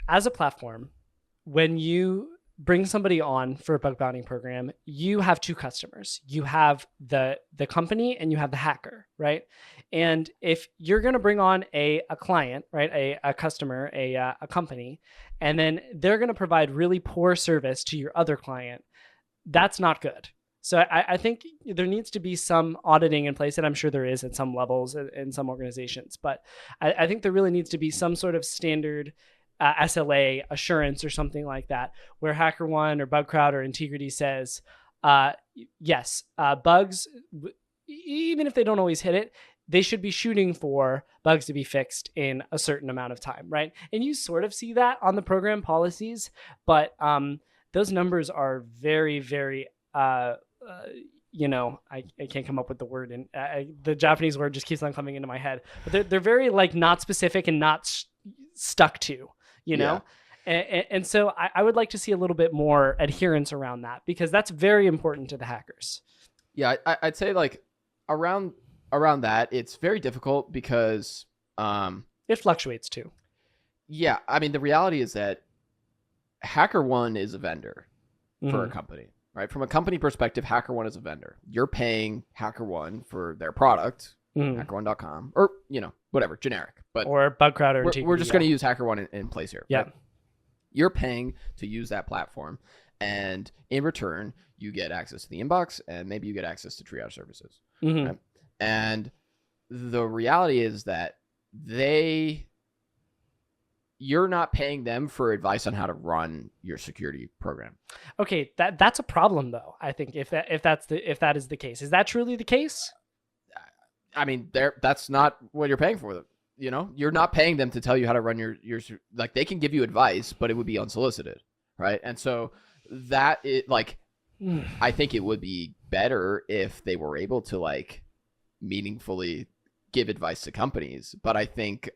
as a platform, when you bring somebody on for a bug bounty program, you have two customers. You have the company and you have the hacker, right? And if you're going to bring on a client, right, a customer, a company, and then they're going to provide really poor service to your other client, that's not good. So I think there needs to be some auditing in place, and I'm sure there is at some levels in some organizations, but I think there really needs to be some sort of standard SLA assurance or something like that, where HackerOne or BugCrowd or Integrity says, yes, bugs, even if they don't always hit it, they should be shooting for bugs to be fixed in a certain amount of time, right? And you sort of see that on the program policies, but those numbers are very, very, I can't come up with the word, and the Japanese word just keeps on coming into my head, but they're very like not specific and not stuck to. And so I would like to see a little bit more adherence around that, because that's very important to the hackers. Yeah, I'd say like around that, it's very difficult because it fluctuates too. Yeah, I mean, the reality is that HackerOne is a vendor for a company, right? From a company perspective, HackerOne is a vendor. You're paying HackerOne for their product, HackerOne.com, or whatever, generic, or BugCrowd or Integrity. We're just going to use HackerOne in place here. Yeah, right? You're paying to use that platform, and in return, you get access to the inbox, and maybe you get access to triage services. Right? And the reality is that you're not paying them for advice on how to run your security program. Okay, that's a problem though. I think if that is the case, is that truly the case? I mean, that's not what you're paying for them. You're not paying them to tell you how to run your like, they can give you advice, but it would be unsolicited, right? And so I think it would be better if they were able to like meaningfully give advice to companies, but I think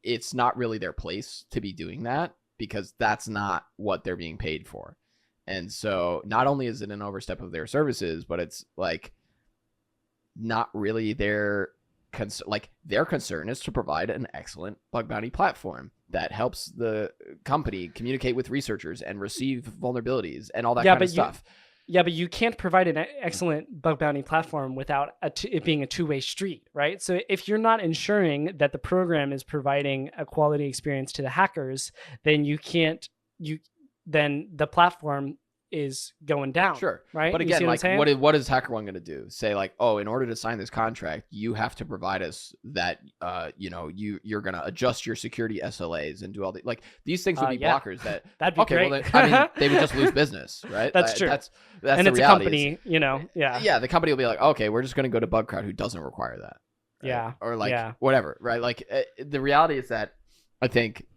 it's not really their place to be doing that, because that's not what they're being paid for. And so not only is it an overstep of their services, but it's like not really their concern is to provide an excellent bug bounty platform that helps the company communicate with researchers and receive vulnerabilities and all that kind of stuff. Yeah, but you can't provide an excellent bug bounty platform without it being a two-way street, right? So if you're not ensuring that the program is providing a quality experience to the hackers, then then the platform is going down. Sure. Right. But again, like what is HackerOne going to do? Say like, oh, in order to sign this contract, you have to provide us that, you're going to adjust your security SLAs and do all the, like, these things would be blockers that'd be great. Well, I mean, they would just lose business, right? That's true. That's and the it's reality. A company, Yeah. The company will be like, okay, we're just going to go to BugCrowd, who doesn't require that. Right? Yeah. Or like whatever, right? Like the reality is that I think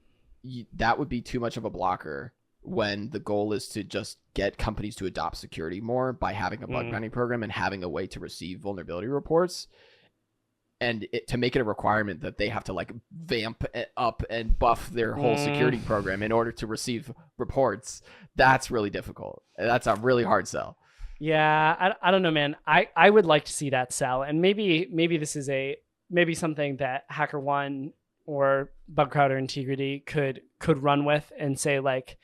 that would be too much of a blocker when the goal is to just get companies to adopt security more by having a bug bounty program and having a way to receive vulnerability reports, and to make it a requirement that they have to like vamp up and buff their whole security program in order to receive reports. That's really difficult. That's a really hard sell. Yeah, I don't know, man. I would like to see that sell, and maybe this is maybe something that HackerOne or BugCrowd or Integrity could run with and say like,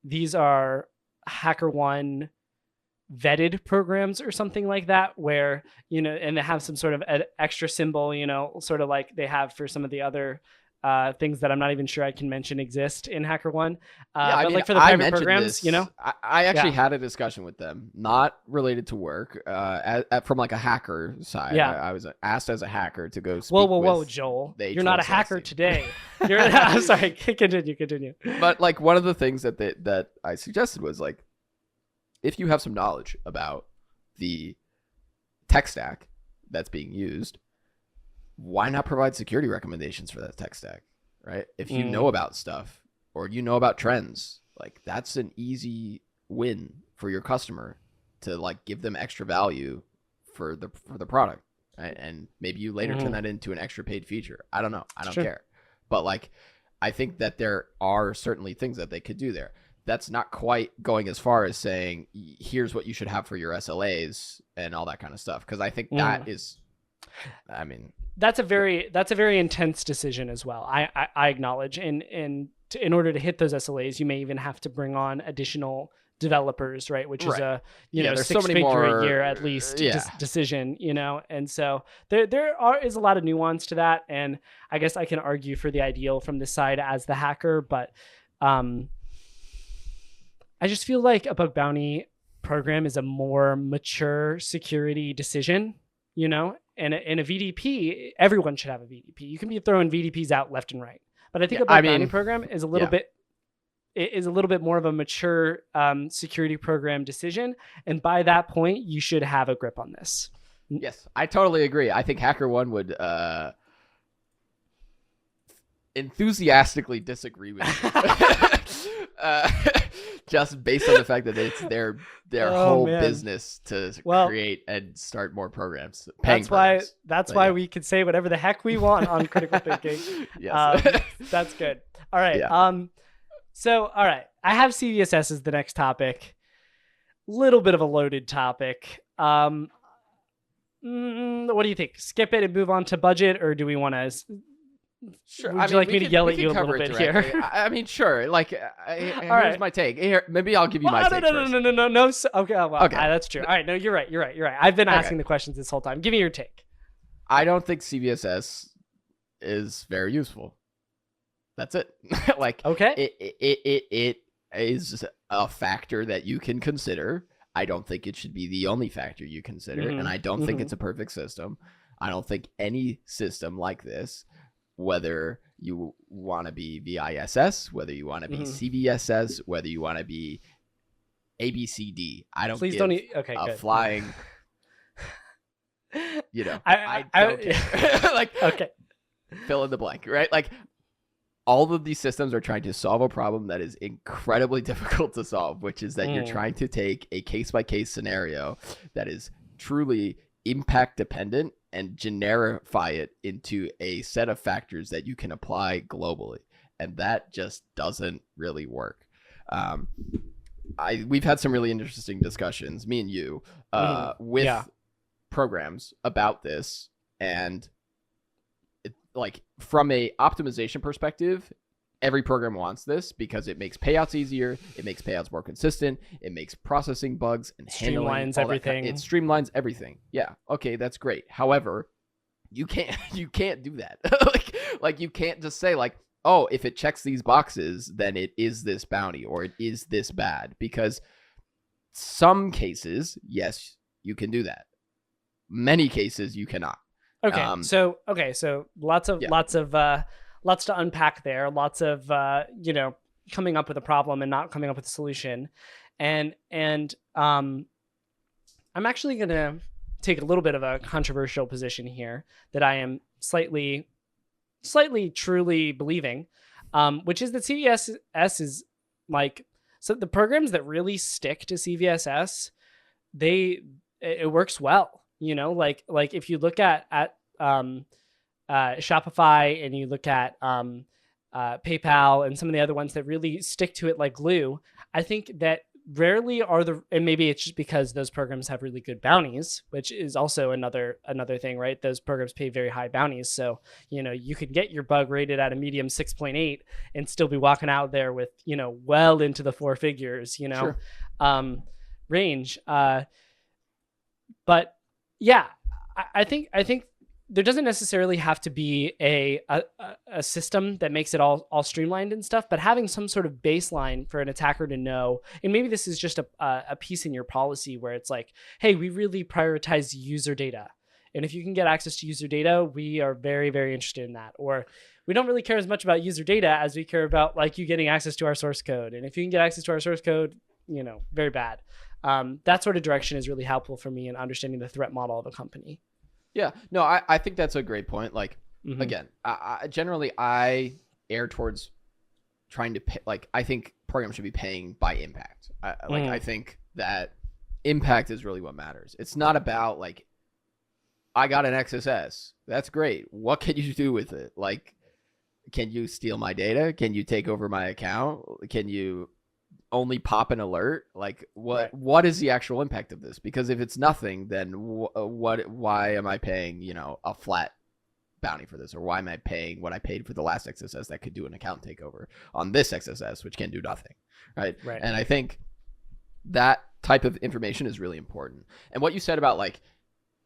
these are HackerOne vetted programs or something like that, where, and they have some sort of extra symbol, sort of like they have for some of the other things that I'm not even sure I can mention exist in HackerOne. But like for the private programs, I actually had a discussion with them, not related to work, from like a hacker side. Yeah. I was asked as a hacker to go speak whoa, Joel. You're not a hacker today. I'm sorry. Continue. But like one of the things that I suggested was like, if you have some knowledge about the tech stack that's being used, why not provide security recommendations for that tech stack, right? If you know about stuff or you know about trends, like that's an easy win for your customer to like give them extra value for the product, right? And maybe you later turn that into an extra paid feature. I don't know. I don't care. But like, I think that there are certainly things that they could do there. That's not quite going as far as saying, here's what you should have for your SLAs and all that kind of stuff. Cause I think that is, I mean, that's a very intense decision as well. I acknowledge, and in order to hit those SLAs, you may even have to bring on additional developers, right? Which is a six-figure a year at least decision, And so there is a lot of nuance to that, and I guess I can argue for the ideal from this side as the hacker, but I just feel like a bug bounty program is a more mature security decision, And in a VDP, everyone should have a VDP. You can be throwing VDPs out left and right, but I think a bug bounty program is a little bit more of a mature security program decision, and by that point, you should have a grip on this. Yes, I totally agree. I think HackerOne would enthusiastically disagree with you. Just based on the fact that it's their whole business to create and start more programs. That's why we can say whatever the heck we want on critical thinking. Yes. That's good. All right. Yeah. So, all right. I have CVSS as the next topic. Little bit of a loaded topic. What do you think? Skip it and move on to budget, or do we want to? Sure. Would you like me to yell at you a little bit here? I mean, sure. Like, here's my take. Here, maybe I'll give you my take first. No. Okay, that's true. All right, no, you're right. I've been asking the questions this whole time. Give me your take. I don't think CVSS is very useful. That's it. Like, okay, it is a factor that you can consider. I don't think it should be the only factor you consider, and I don't think it's a perfect system. I don't think any system like this, whether you want to be VISS, whether you want to be CVSS, whether you want to be ABCD, I don't give a flying. I don't care. Like, okay, fill in the blank, right? Like, all of these systems are trying to solve a problem that is incredibly difficult to solve, which is that you're trying to take a case-by-case scenario that is truly impact dependent and generify it into a set of factors that you can apply globally. And that just doesn't really work. We've had some really interesting discussions, me and you, with programs about this. And like, from a optimization perspective, every program wants this because it makes payouts easier, it makes payouts more consistent, it makes processing bugs and handling streamlines everything. It streamlines everything. Yeah, okay, that's great. However, you can't do that. like you can't just say like, oh, if it checks these boxes, then it is this bounty or it is this bad. Because some cases, yes, you can do that. Many cases you cannot. Okay, so lots to unpack there. Lots of coming up with a problem and not coming up with a solution, and I'm actually gonna take a little bit of a controversial position here that I am slightly truly believing, which is that CVSS is like, so the programs that really stick to CVSS, it works well. Like if you look at Shopify and you look at PayPal and some of the other ones that really stick to it like glue, I think that rarely and maybe it's just because those programs have really good bounties, which is also another thing, right? Those programs pay very high bounties. So, you could get your bug rated at a medium 6.8 and still be walking out there with, well into the four figures, Sure. Range. But yeah, I think there doesn't necessarily have to be a system that makes it all streamlined and stuff, but having some sort of baseline for an attacker to know, and maybe this is just a piece in your policy where it's like, hey, we really prioritize user data. And if you can get access to user data, we are very, very interested in that. Or we don't really care as much about user data as we care about like you getting access to our source code. And if you can get access to our source code, very bad. That sort of direction is really helpful for me in understanding the threat model of a company. Yeah, no, I think that's a great point. Like, again, generally I err towards trying to pay, like, I think programs should be paying by impact. I think that impact is really what matters. It's not about like, I got an XSS. That's great. What can you do with it? Like, can you steal my data? Can you take over my account? Can you only pop an alert? Like, what is the actual impact of this? Because if it's nothing, then why am I paying, a flat bounty for this? Or why am I paying what I paid for the last XSS that could do an account takeover on this XSS, which can do nothing, right? And I think that type of information is really important. And what you said about like,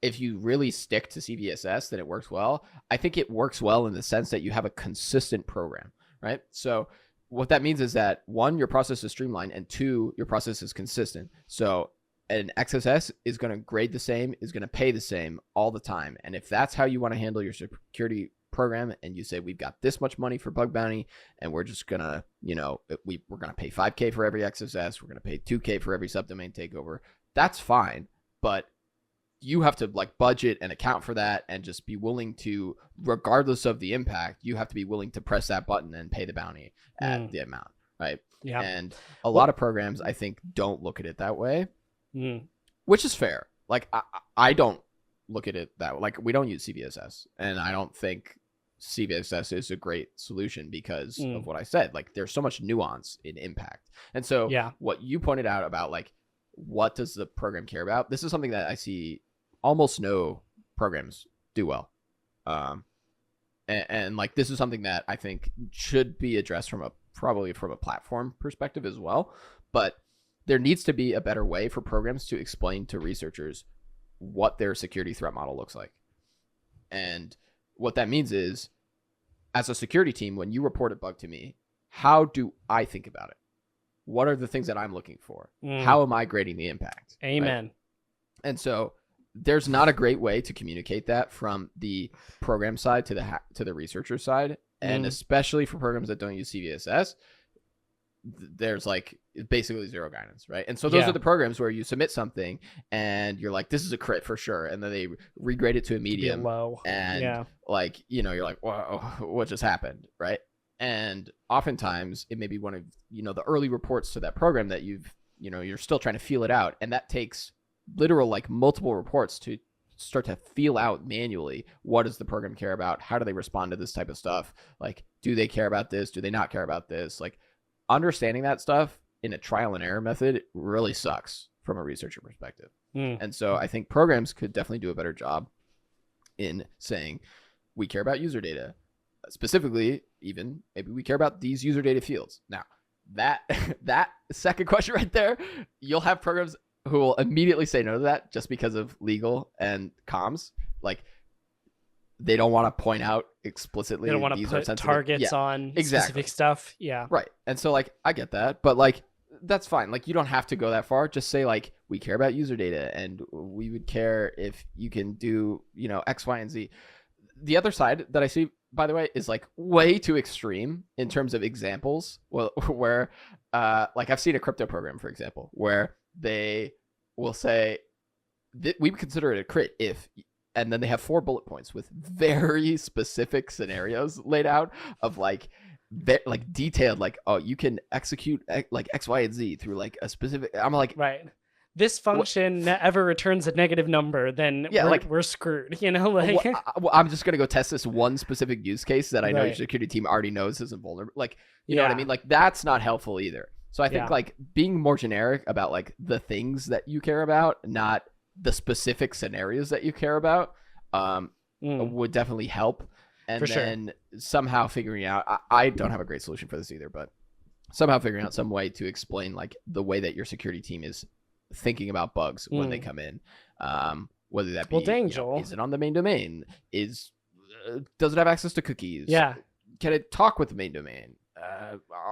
if you really stick to CVSS, then it works well. I think it works well in the sense that you have a consistent program, right? So what that means is that, one, your process is streamlined, and two, your process is consistent. So an XSS is going to grade the same, is going to pay the same all the time. And if that's how you want to handle your security program, and you say, we've got this much money for bug bounty, and we're just going to, we're going to pay $5K for every XSS, we're going to pay $2K for every subdomain takeover, that's fine. But you have to like budget and account for that, and just be willing to, regardless of the impact, you have to be willing to press that button and pay the bounty at the amount, right? Yeah. And a lot of programs, I think, don't look at it that way, which is fair. Like, I don't look at it that way. Like, we don't use CVSS, and I don't think CVSS is a great solution because of what I said. Like, there's so much nuance in impact. And so what you pointed out about like, what does the program care about? This is something that I see almost no programs do well. And like, this is something that I think should be addressed probably from a platform perspective as well. But there needs to be a better way for programs to explain to researchers what their security threat model looks like. And what that means is, as a security team, when you report a bug to me, how do I think about it? What are the things that I'm looking for? How am I grading the impact? Amen. Right? And so there's not a great way to communicate that from the program side to the researcher side. And especially for programs that don't use CVSS, there's like basically zero guidance, right? And so those are the programs where you submit something and you're like, this is a crit for sure. And then they regrade it to a medium. Low. And like, you're like, whoa, what just happened, right? And oftentimes it may be one of, the early reports to that program that you're still trying to feel it out. And that takes literal, like, multiple reports to start to feel out manually. What does the program care about? How do they respond to this type of stuff? Like, do they care about this? Do they not care about this? Like, understanding that stuff in a trial and error method really sucks from a researcher perspective. And so I think programs could definitely do a better job in saying, we care about user data. Specifically, even maybe we care about these user data fields. Now, that second question right there, you'll have programs who will immediately say no to that just because of legal and comms. Like, they don't want to point out explicitly. They don't want to put targets on specific stuff. Yeah. Right. And so, like, I get that, but like, that's fine. Like, you don't have to go that far. Just say like, we care about user data, and we would care if you can do, X, Y, and Z. The other side that I see, by the way, is like way too extreme in terms of examples. Well, where like, I've seen a crypto program, for example, where they will say we would consider it a crit if, and then they have 4 bullet points with very specific scenarios laid out of like detailed, like, oh, you can execute like X, Y, and Z through like a specific. I'm like, right. This function ever returns a negative number, then we're screwed, like. I'm just going to go test this one specific use case that I know your security team already knows isn't vulnerable. Like, you know what I mean? Like, that's not helpful either. So I think like being more generic about like the things that you care about, not the specific scenarios that you care about, would definitely help. And then somehow figuring out, I don't have a great solution for this either, but somehow figuring out some way to explain like the way that your security team is thinking about bugs when they come in, whether that be, is it on the main domain? Does it have access to cookies? Yeah. Can it talk with the main domain?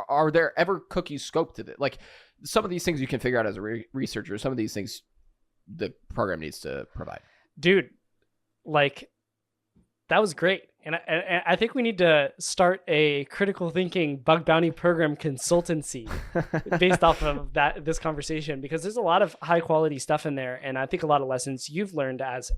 Are there ever cookies scoped to it? Like, some of these things you can figure out as a researcher. Some of these things the program needs to provide. Dude, like, That was great. And I think we need to start a critical thinking bug bounty program consultancy based off of this conversation, because there's a lot of high quality stuff in there. And I think a lot of lessons you've learned as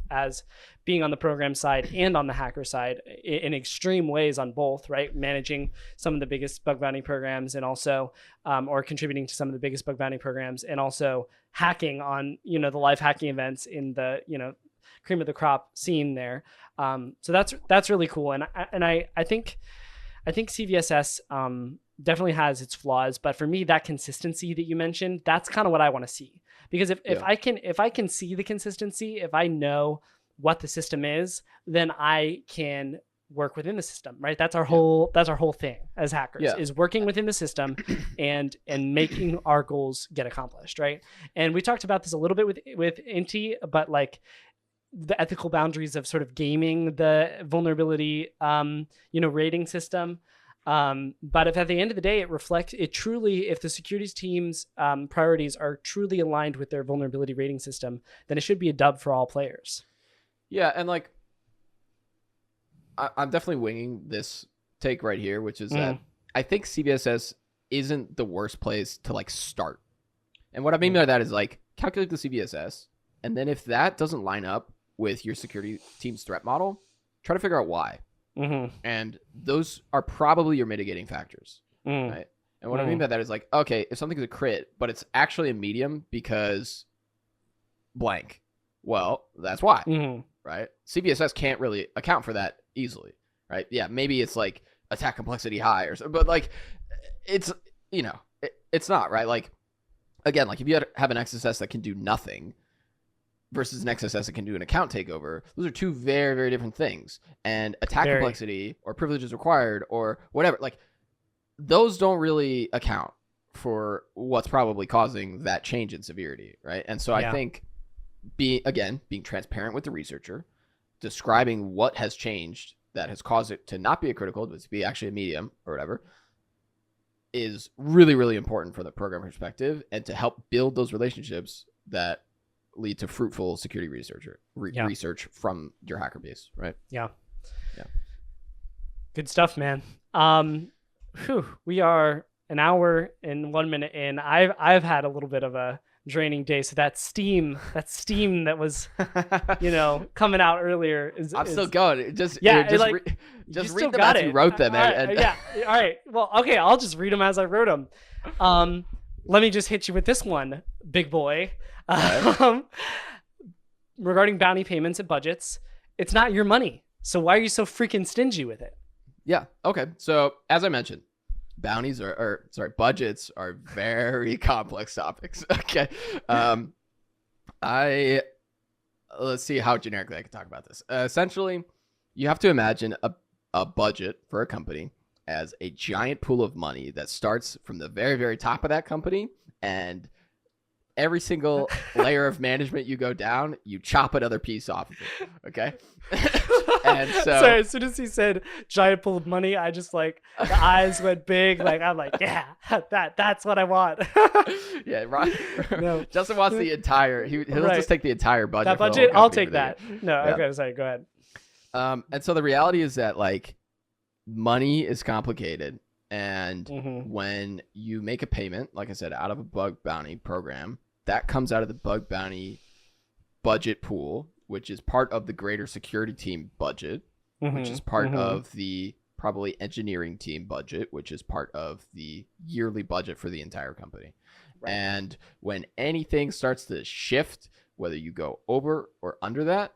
being on the program side and on the hacker side in extreme ways on both, right? Managing some of the biggest bug bounty programs and also, or contributing to some of the biggest bug bounty programs, and also hacking on, the live hacking events in the, cream of the crop scene there. So that's really cool. And I think CVSS definitely has its flaws, but for me, that consistency that you mentioned, that's kind of what I want to see. Because if I can see the consistency, if I know what the system is, then I can work within the system, right? That's our whole thing as hackers, is working within the system and making our goals get accomplished, right? And we talked about this a little bit with Inti, but like the ethical boundaries of sort of gaming the vulnerability, rating system. But if at the end of the day, if the securities team's priorities are truly aligned with their vulnerability rating system, then it should be a dub for all players. Yeah. And like, I'm definitely winging this take right here, which is that I think CVSS isn't the worst place to like start. And what I mean by that is like calculate the CVSS. And then if that doesn't line up with your security team's threat model, try to figure out why. And those are probably your mitigating factors, right? And what I mean by that is like, okay, if something's a crit, but it's actually a medium because blank, well, that's why, right? CVSS can't really account for that easily, right? Yeah, maybe it's like attack complexity high or something, but like it's, it's not, right? Like, again, like if you have an XSS that can do nothing versus an XSS that can do an account takeover, those are two very, very different things. And attack complexity or privileges required or whatever, like those don't really account for what's probably causing that change in severity, right? And so I think being transparent with the researcher, describing what has changed that has caused it to not be a critical, but to be actually a medium or whatever, is really, really important for the program perspective and to help build those relationships that lead to fruitful security research from your hacker base, right? Yeah. Good stuff, man. We are an hour and 1 minute in. I've had a little bit of a draining day, so that steam that was coming out earlier is still going. Just read them as you wrote them. All right. Well, okay, I'll just read them as I wrote them. Let me just hit you with this one, big boy. Regarding bounty payments and budgets, it's not your money. So why are you so freaking stingy with it? Yeah. Okay. So as I mentioned, budgets are very complex topics. Okay. Let's see how generically I can talk about this. Essentially, you have to imagine a budget for a company as a giant pool of money that starts from the very, very top of that company, and every single layer of management you go down, you chop another piece off of it. Okay. And so, sorry, as soon as he said giant pool of money, I just like the eyes went big. Like I'm like, yeah, that's what I want. Yeah, right. No. Justin wants the entire. He'll just take the entire budget. That budget, I'll take that. No, okay, sorry, go ahead. And so the reality is that like money is complicated, and when you make a payment, like I said, out of a bug bounty program, that comes out of the bug bounty budget pool, which is part of the greater security team budget, which is part of the probably engineering team budget, which is part of the yearly budget for the entire company. Right. And when anything starts to shift, whether you go over or under that,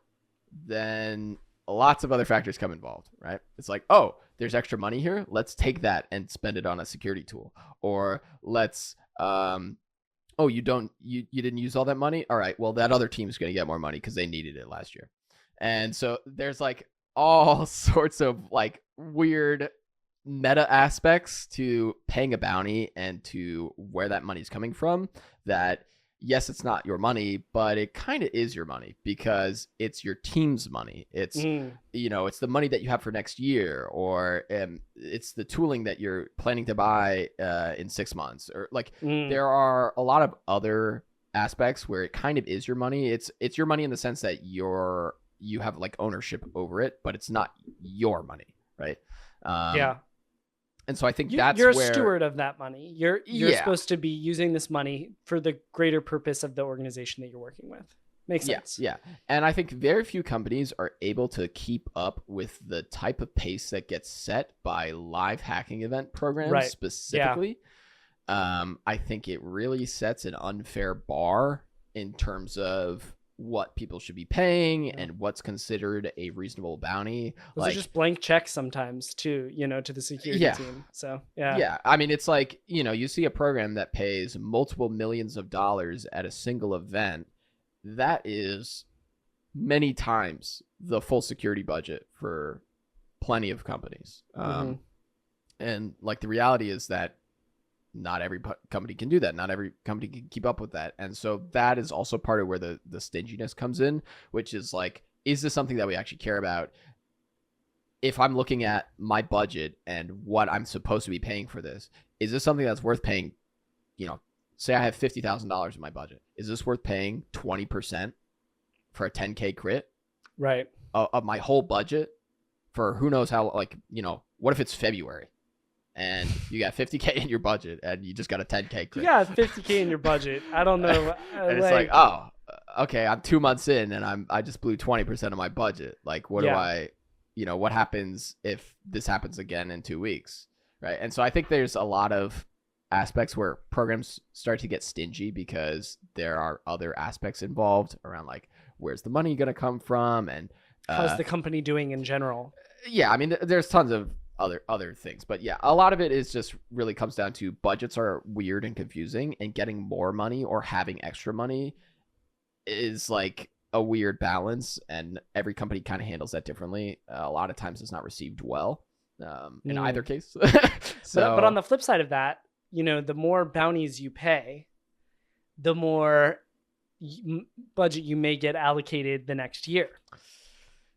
then lots of other factors come involved, right? It's like, oh, there's extra money here. Let's take that and spend it on a security tool. Or let's, oh, you didn't use all that money? All right, well, that other team is going to get more money because they needed it last year. And so there's like all sorts of like weird meta aspects to paying a bounty and to where that money is coming from that, yes, it's not your money, but it kind of is your money because it's your team's money. It's, it's the money that you have for next year, or it's the tooling that you're planning to buy in 6 months, or like there are a lot of other aspects where it kind of is your money. It's your money in the sense that you're you have like ownership over it, but it's not your money, right? Yeah. And so I think you're where a steward of that money. You're Yeah. supposed to be using this money for the greater purpose of the organization that you're working with. Makes sense. Yeah. And I think very few companies are able to keep up with the type of pace that gets set by live hacking event programs specifically. I think it really sets an unfair bar in terms of what people should be paying and what's considered a reasonable bounty. Those are just blank checks sometimes too, to the security team. So yeah. I mean, it's like, you see a program that pays multiple millions of dollars at a single event. That is many times the full security budget for plenty of companies. And like the reality is that not every company can do that. Not every company can keep up with that. And so that is also part of where the stinginess comes in, which is like, is this something that we actually care about? If I'm looking at my budget and what I'm supposed to be paying for this, is this something that's worth paying? Say I have $50,000 in my budget. Is this worth paying 20% for a 10K crit? Right. Of my whole budget for who knows how, what if it's February? And you got 50K in your budget and you just got a 10K crit. You got 50K in your budget. I don't know. And it's like, oh, okay, I'm 2 months in and I just blew 20% of my budget. Like, what do I, what happens if this happens again in 2 weeks? Right. And so I think there's a lot of aspects where programs start to get stingy because there are other aspects involved around like, where's the money going to come from? And how's the company doing in general? Yeah. I mean, there's tons of other things, but yeah, a lot of it is just really comes down to budgets are weird and confusing, and getting more money or having extra money is like a weird balance, and every company kind of handles that differently. A lot of times it's not received well in either case. But on the flip side of that, the more bounties you pay, the more budget you may get allocated the next year.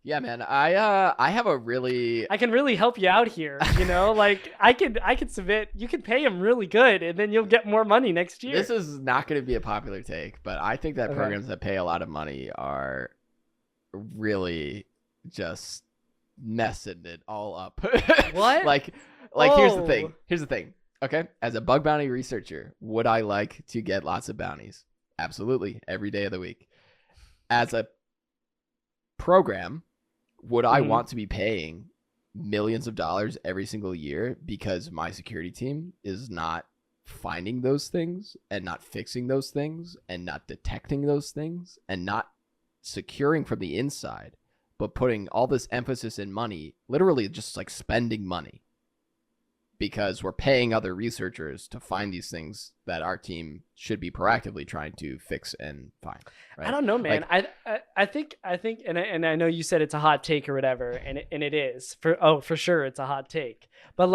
Yeah, man. I have a really... I can really help you out here. Like I could submit. You can pay him really good, and then you'll get more money next year. This is not going to be a popular take, but I think that programs that pay a lot of money are really just messing it all up. What? Like here's the thing. Okay, as a bug bounty researcher, would I like to get lots of bounties? Absolutely, every day of the week. As a program, would I want to be paying millions of dollars every single year because my security team is not finding those things and not fixing those things and not detecting those things and not securing from the inside, but putting all this emphasis in money, literally just like spending money because we're paying other researchers to find these things that our team should be proactively trying to fix and find. Right? I don't know, man. I think, and I know you said it's a hot take or whatever, and it is for sure it's a hot take. But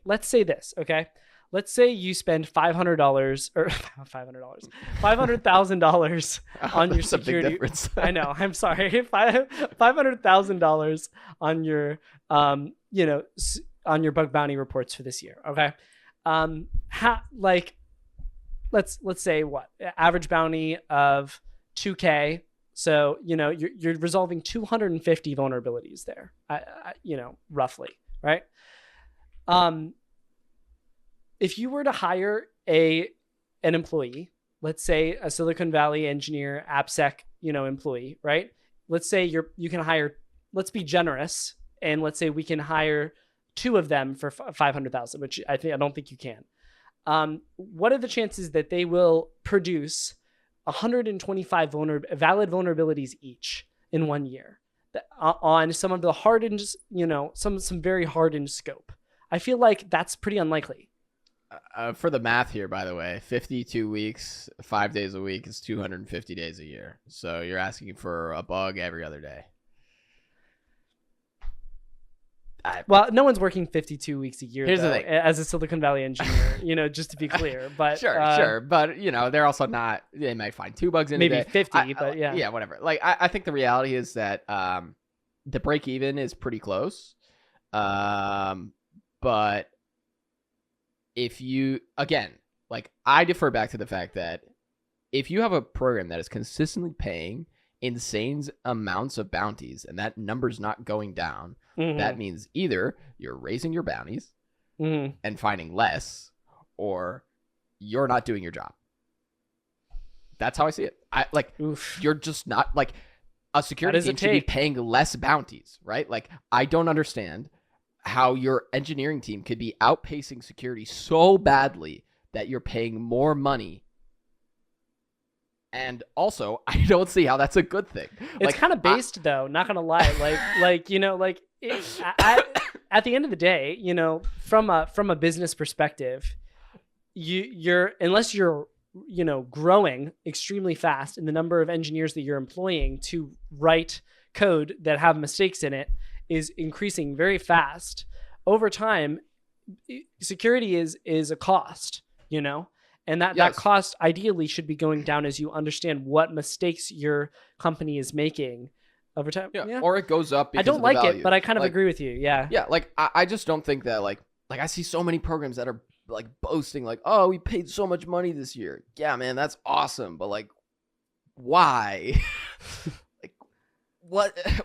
let's say this, okay? Let's say you spend $500 or $500,000 on your security. Big difference. I know. I'm sorry. $500,000 on your on your bug bounty reports for this year. Okay. Let's say what average bounty of 2K. So, you're resolving 250 vulnerabilities there, roughly. Right. If you were to hire an employee, let's say a Silicon Valley engineer, AppSec, employee, right? Let's say you can hire, let's be generous. And let's say we can hire 2 of them for 500,000, which I don't think you can. What are the chances that they will produce 125 valid vulnerabilities each in 1 year on some of the hardened, some very hardened scope? I feel like that's pretty unlikely. For the math here, by the way, 52 weeks, 5 days a week is 250 days a year. So you're asking for a bug every other day. Well, no one's working 52 weeks a year. Here's the thing. As a Silicon Valley engineer, just to be clear. But sure, but they're also not. They might find 2 bugs in a day. Maybe 50, but yeah, yeah, whatever. Like I think the reality is that the break even is pretty close. But if you I defer back to the fact that if you have a program that is consistently paying insane amounts of bounties and that number's not going down, that means either you're raising your bounties and finding less, or you're not doing your job. That's how I see it. You're just not like a security team should be paying less bounties, right? Like, I don't understand how your engineering team could be outpacing security so badly that you're paying more money. And also, I don't see how that's a good thing. It's kind of based, though, not gonna lie. At the end of the day, from a business perspective, you're unless you're growing extremely fast in the number of engineers that you're employing to write code that have mistakes in it is increasing very fast. Over time, security is a cost, and that cost ideally should be going down as you understand what mistakes your company is making over time. Yeah. Or it goes up. I don't like it, but I kind of agree with you. Yeah. Yeah. I just don't think that like I see so many programs that are like boasting like, oh, we paid so much money this year. Yeah, man, that's awesome. But like, why? Like,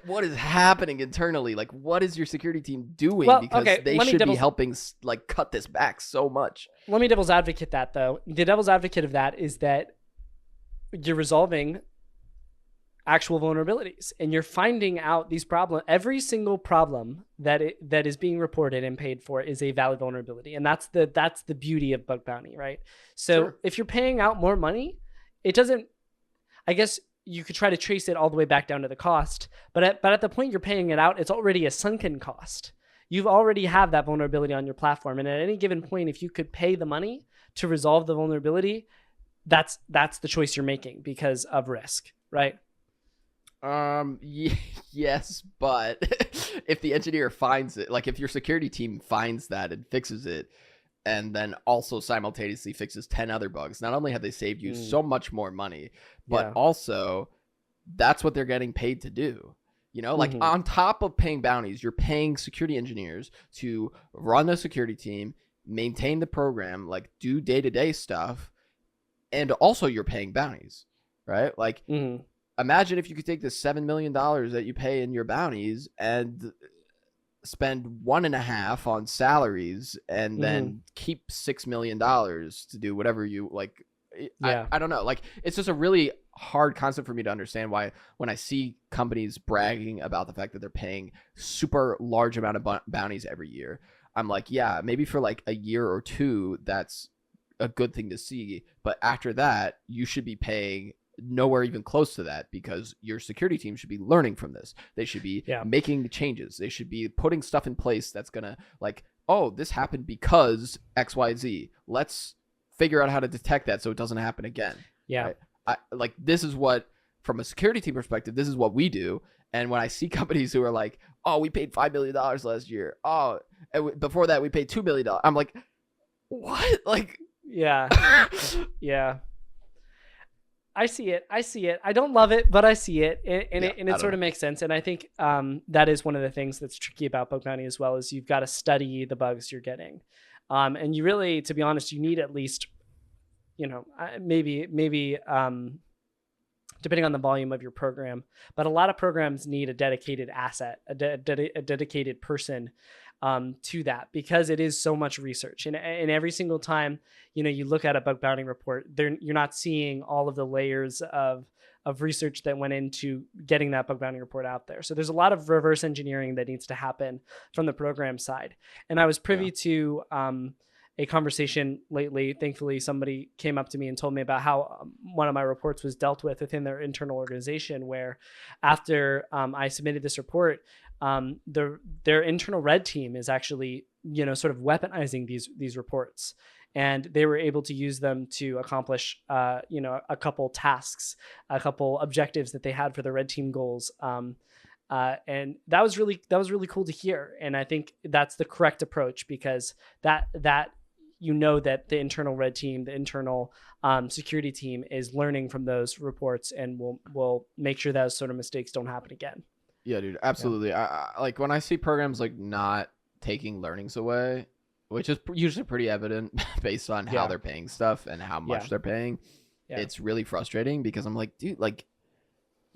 what is happening internally? Like, what is your security team doing? Because they should be helping like cut this back so much. Let me devil's advocate that, though. The devil's advocate of that is that you're resolving actual vulnerabilities and you're finding out these problems. Every single problem that is being reported and paid for is a valid vulnerability, and that's the beauty of bug bounty, right? So if you're paying out more money, it doesn't, I guess you could try to trace it all the way back down to the cost, but at the point you're paying it out, it's already a sunken cost. You've already have that vulnerability on your platform, and at any given point, if you could pay the money to resolve the vulnerability, that's the choice you're making because of risk, right? Yes, but if the engineer finds it, like if your security team finds that and fixes it, and then also simultaneously fixes 10 other bugs, not only have they saved you so much more money, but also that's what they're getting paid to do. Like on top of paying bounties, you're paying security engineers to run the security team, maintain the program, like do day-to-day stuff, and also you're paying bounties, right? Like, imagine if you could take the $7 million that you pay in your bounties and spend 1.5 on salaries and then keep $6 million to do whatever you like. I don't know. Like, it's just a really hard concept for me to understand why when I see companies bragging about the fact that they're paying super large amount of bounties every year, I'm like, yeah, maybe for like a year or two, that's a good thing to see. But after that, you should be paying nowhere even close to that, because your security team should be learning from this. They should be making changes. They should be putting stuff in place that's gonna like, oh, this happened because XYZ. Let's figure out how to detect that so it doesn't happen again. Yeah. Right? This is what, from a security team perspective, this is what we do. And when I see companies who are like, oh, we paid $5 million last year. Oh, and before that we paid $2 million. I'm like, what? Like, yeah. Yeah. I see it. I don't love it, but I see it, and it sort of makes sense. And I think that is one of the things that's tricky about bug bounty as well, is you've got to study the bugs you're getting, and you really, to be honest, you need at least, maybe depending on the volume of your program, but a lot of programs need a dedicated asset, a dedicated person to that, because it is so much research, and every single time you look at a bug bounty report, you're not seeing all of the layers of research that went into getting that bug bounty report out there. So there's a lot of reverse engineering that needs to happen from the program side. And I was privy to a conversation lately. Thankfully, somebody came up to me and told me about how one of my reports was dealt with within their internal organization, where after I submitted this report, their internal red team is actually, sort of weaponizing these reports, and they were able to use them to accomplish, a couple tasks, a couple objectives that they had for the red team goals. And that was really cool to hear. And I think that's the correct approach, because that that the internal red team, the internal security team is learning from those reports, and will make sure those sort of mistakes don't happen again. Yeah, dude, absolutely. Yeah. I like when I see programs like not taking learnings away, which is usually pretty evident based on how they're paying stuff and how much they're paying. Yeah. It's really frustrating, because I'm like, dude, like,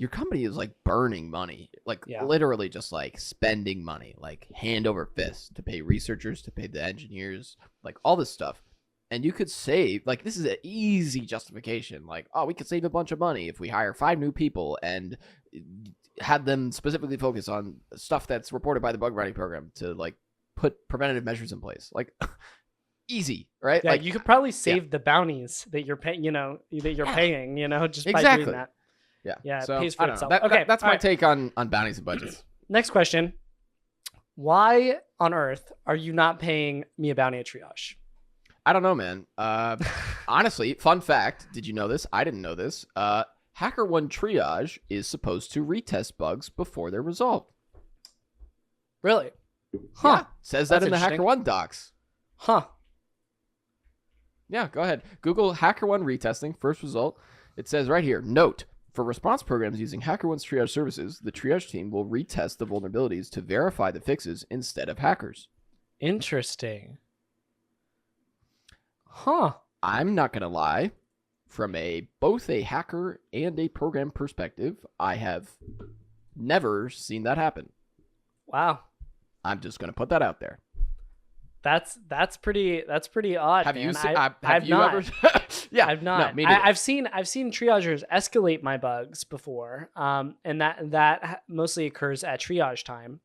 your company is like burning money, like literally just like spending money, like hand over fist to pay researchers, to pay the engineers, like all this stuff. And you could save, like, this is an easy justification. Like, oh, we could save a bunch of money if we hire 5 new people and had them specifically focus on stuff that's reported by the bug bounty program to like put preventative measures in place. Like, easy, right? Yeah, like, you could probably save the bounties that you're paying, paying, just by doing that. Yeah, so, it pays for itself. That's my take on bounties and budgets. Next question. Why on earth are you not paying me a bounty at Triage? I don't know, man. Honestly, fun fact. Did you know this? I didn't know this. HackerOne Triage is supposed to retest bugs before they're resolved. Really? Huh. Yeah, says that in the HackerOne docs. Huh. Yeah, go ahead. Google HackerOne retesting. First result. It says right here, note, for response programs using HackerOne's triage services, the triage team will retest the vulnerabilities to verify the fixes instead of hackers. Interesting. Huh. I'm not going to lie. From both a hacker and a program perspective, I have never seen that happen. Wow. I'm just going to put that out there. That's pretty odd. Have man. you seen? I've you not. Ever? Yeah, I've not. No, I've seen triagers escalate my bugs before, and that mostly occurs at triage time.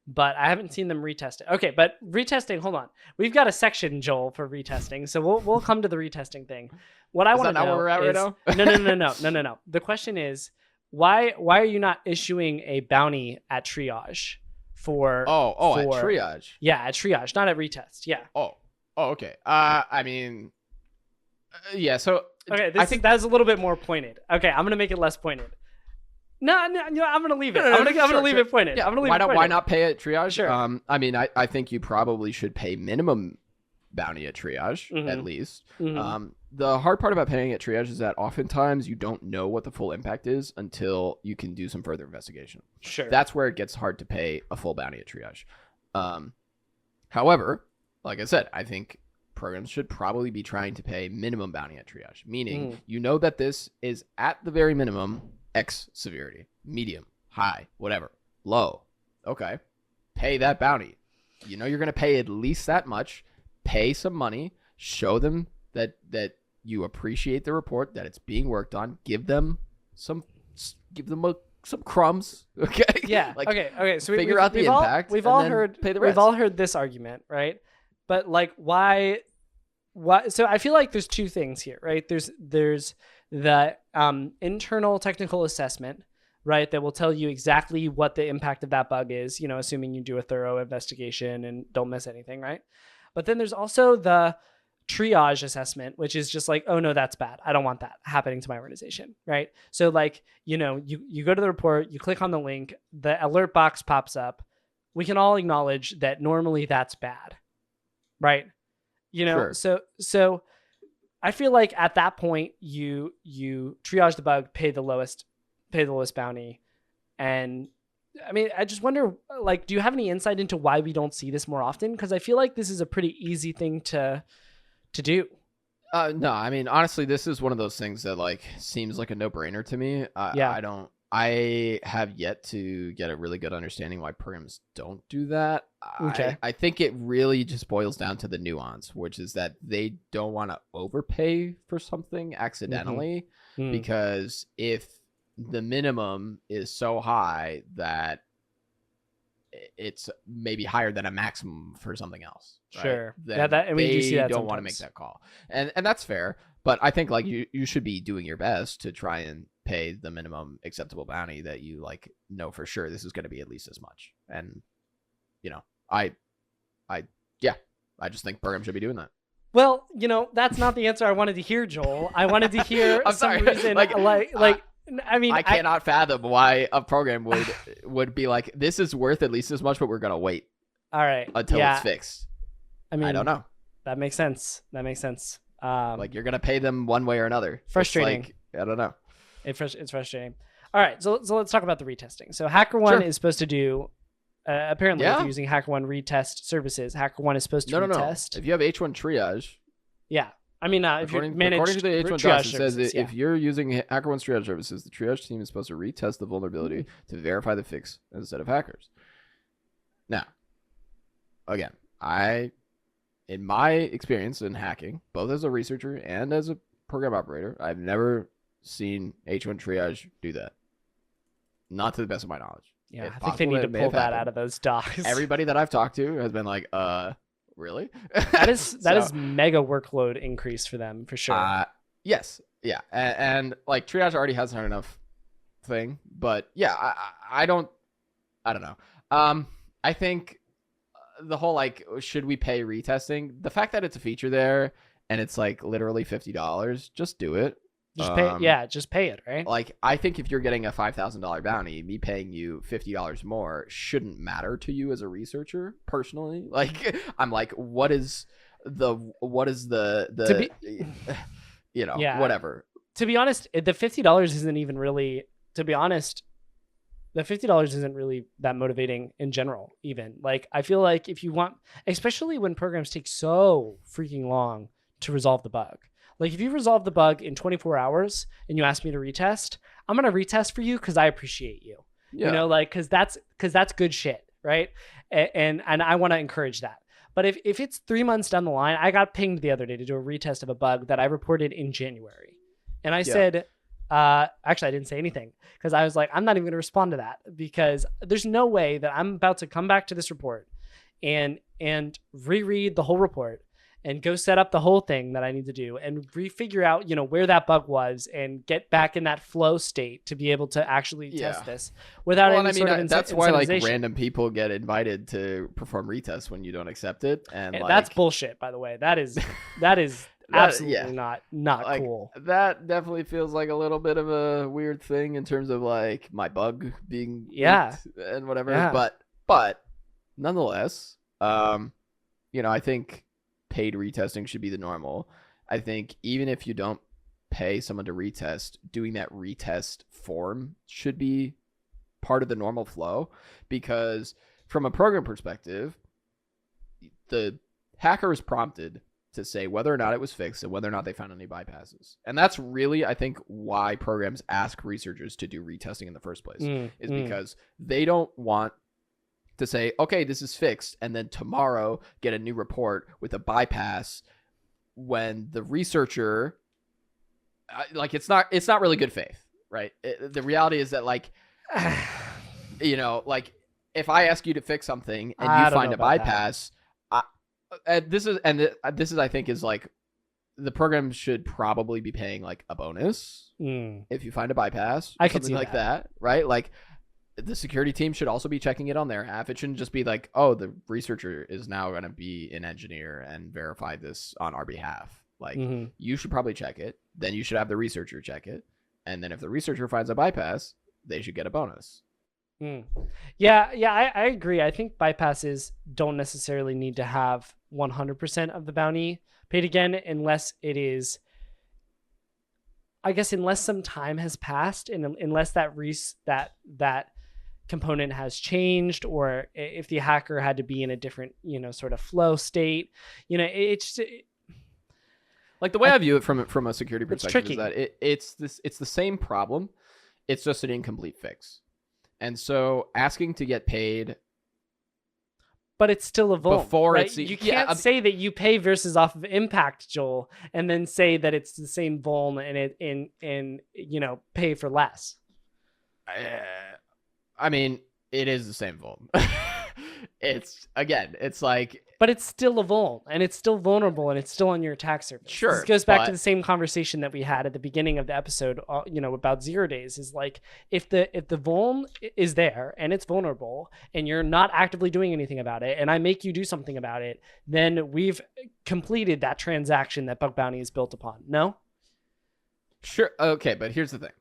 But I haven't seen them retest it. Okay, but retesting, hold on. We've got a section, Joel, for retesting. So we'll come to the retesting thing. What I want to know where we're at is, right now? No. The question is, why are you not issuing a bounty at triage for at triage? Yeah, at triage, not at retest. Yeah. Oh, okay. I mean, yeah, so okay, I think that's a little bit more pointed. Okay, I'm going to make it less pointed. No, I'm gonna leave it. I'm gonna leave it pointed. Yeah, I'm gonna leave it pointed. Why not pay at triage? Sure. I mean, I think you probably should pay minimum bounty at triage at least. Mm-hmm. The hard part about paying at triage is that oftentimes you don't know what the full impact is until you can do some further investigation. Sure. That's where it gets hard to pay a full bounty at triage. However, like I said, I think programs should probably be trying to pay minimum bounty at triage, meaning you know that this is at the very minimum X severity, medium, high, whatever, low. Okay. Pay that bounty. You know you're going to pay at least that much. Pay some money. Show them that you appreciate the report, that it's being worked on. Give them some crumbs. Okay. Yeah. Like, okay. So figure out the impact. We've all heard this argument, right? But like, why? So I feel like there's two things here, right? There's the internal technical assessment, right, that will tell you exactly what the impact of that bug is, assuming you do a thorough investigation and don't miss anything, right? But then there's also the triage assessment, which is just like, oh no, that's bad. I don't want that happening to my organization, right? So like, you go to the report, you click on the link, the alert box pops up. We can all acknowledge that normally that's bad, right? Sure. So I feel like at that point you triage the bug, pay the lowest bounty. And I mean, I just wonder, like, do you have any insight into why we don't see this more often? Because I feel like this is a pretty easy thing to do. No, I mean, honestly, this is one of those things that like seems like a no-brainer to me. I have yet to get a really good understanding why programs don't do that. Okay. I think it really just boils down to the nuance, which is that they don't want to overpay for something accidentally, because if the minimum is so high that it's maybe higher than a maximum for something else. Right? Sure. Then and we do see that don't want to make that call. And that's fair. But I think like you should be doing your best to try and pay the minimum acceptable bounty that you like know for sure this is going to be at least as much. And I just think programs should be doing that. Well, that's not the answer I wanted to hear, Joel. I wanted to hear some reason I mean, I cannot fathom why a program would be like, this is worth at least as much, but we're going to wait. All right. Until it's fixed. I mean, I don't know. That makes sense. Like you're going to pay them one way or another. Frustrating. Like, I don't know. It's frustrating. All right. So let's talk about the retesting. So HackerOne is supposed to do, apparently if you're using HackerOne retest services, HackerOne is supposed to retest. If you have H1 triage. Yeah. I mean, if you manage according to the H1 triage docs, it says services, if you're using HackerOne's triage services, the triage team is supposed to retest the vulnerability to verify the fix instead of hackers. Now, again, in my experience in hacking, both as a researcher and as a program operator, I've never seen H1 triage do that. Not to the best of my knowledge. Yeah, I think they need to pull that out of those docs. Everybody that I've talked to has been like, really? That is mega workload increase for them for sure. Yes, yeah, and like triage already has an enough thing, but yeah, I don't know. I think the whole like, should we pay retesting? The fact that it's a feature there and it's like literally $50, just do it. Just pay it. Yeah, just pay it, right? Like, I think if you're getting a $5,000 bounty, me paying you $50 more shouldn't matter to you as a researcher personally. Like, I'm like, what is the you know, whatever. To be honest, the $50 isn't even really, to be honest, the $50 isn't really that motivating in general, even. Like, I feel like if you want, especially when programs take so freaking long to resolve the bug. Like, if you resolve the bug in 24 hours and you ask me to retest, I'm going to retest for you because I appreciate you. Yeah. You know, like, because that's good shit, right? And I want to encourage that. But if it's 3 months down the line, I got pinged the other day to do a retest of a bug that I reported in January. And I said, actually, I didn't say anything because I was like, I'm not even going to respond to that because there's no way that I'm about to come back to this report and reread the whole report and go set up the whole thing that I need to do and refigure out, you know, where that bug was and get back in that flow state to be able to actually test this without any sort of that's why like random people get invited to perform retests when you don't accept it. And like, that's bullshit, by the way. That is absolutely not like, cool. That definitely feels like a little bit of a weird thing in terms of like my bug being and whatever. Yeah. But nonetheless, you know, I think paid retesting should be the normal. I think even if you don't pay someone to retest, doing that retest form should be part of the normal flow, because from a program perspective, the hacker is prompted to say whether or not it was fixed and whether or not they found any bypasses. And that's really, I think, why programs ask researchers to do retesting in the first place, is because they don't want to say, okay, this is fixed, and then tomorrow get a new report with a bypass when the researcher, like, it's not really good faith, right? The reality is that, like, you know, like, if I ask you to fix something and you find a bypass, this is, I think, is like, the program should probably be paying like a bonus if you find a bypass, I could see like that, right? Like, the security team should also be checking it on their half. It shouldn't just be like, oh, the researcher is now going to be an engineer and verify this on our behalf. Like, you should probably check it. Then you should have the researcher check it. And then if the researcher finds a bypass, they should get a bonus. Yeah, I agree. I think bypasses don't necessarily need to have 100% of the bounty paid again, unless it is, I guess, unless some time has passed and unless that component has changed, or if the hacker had to be in a different, you know, sort of flow state. You know, it's like, the way I view it from a security perspective is that it's the same problem. It's just an incomplete fix. And so asking to get paid, but it's still a vuln. Before right? it's you can't say that you pay versus off of impact, Joel, and then say that it's the same vuln and you know, pay for less. I mean, it is the same vuln. It's like, but it's still a vuln, and it's still vulnerable, and it's still on your attack surface. Sure, this goes back to the same conversation that we had at the beginning of the episode, you know, about 0 days. Is like, if the vuln is there and it's vulnerable, and you're not actively doing anything about it, and I make you do something about it, then we've completed that transaction that bug bounty is built upon. No? Sure. Okay, but here's the thing: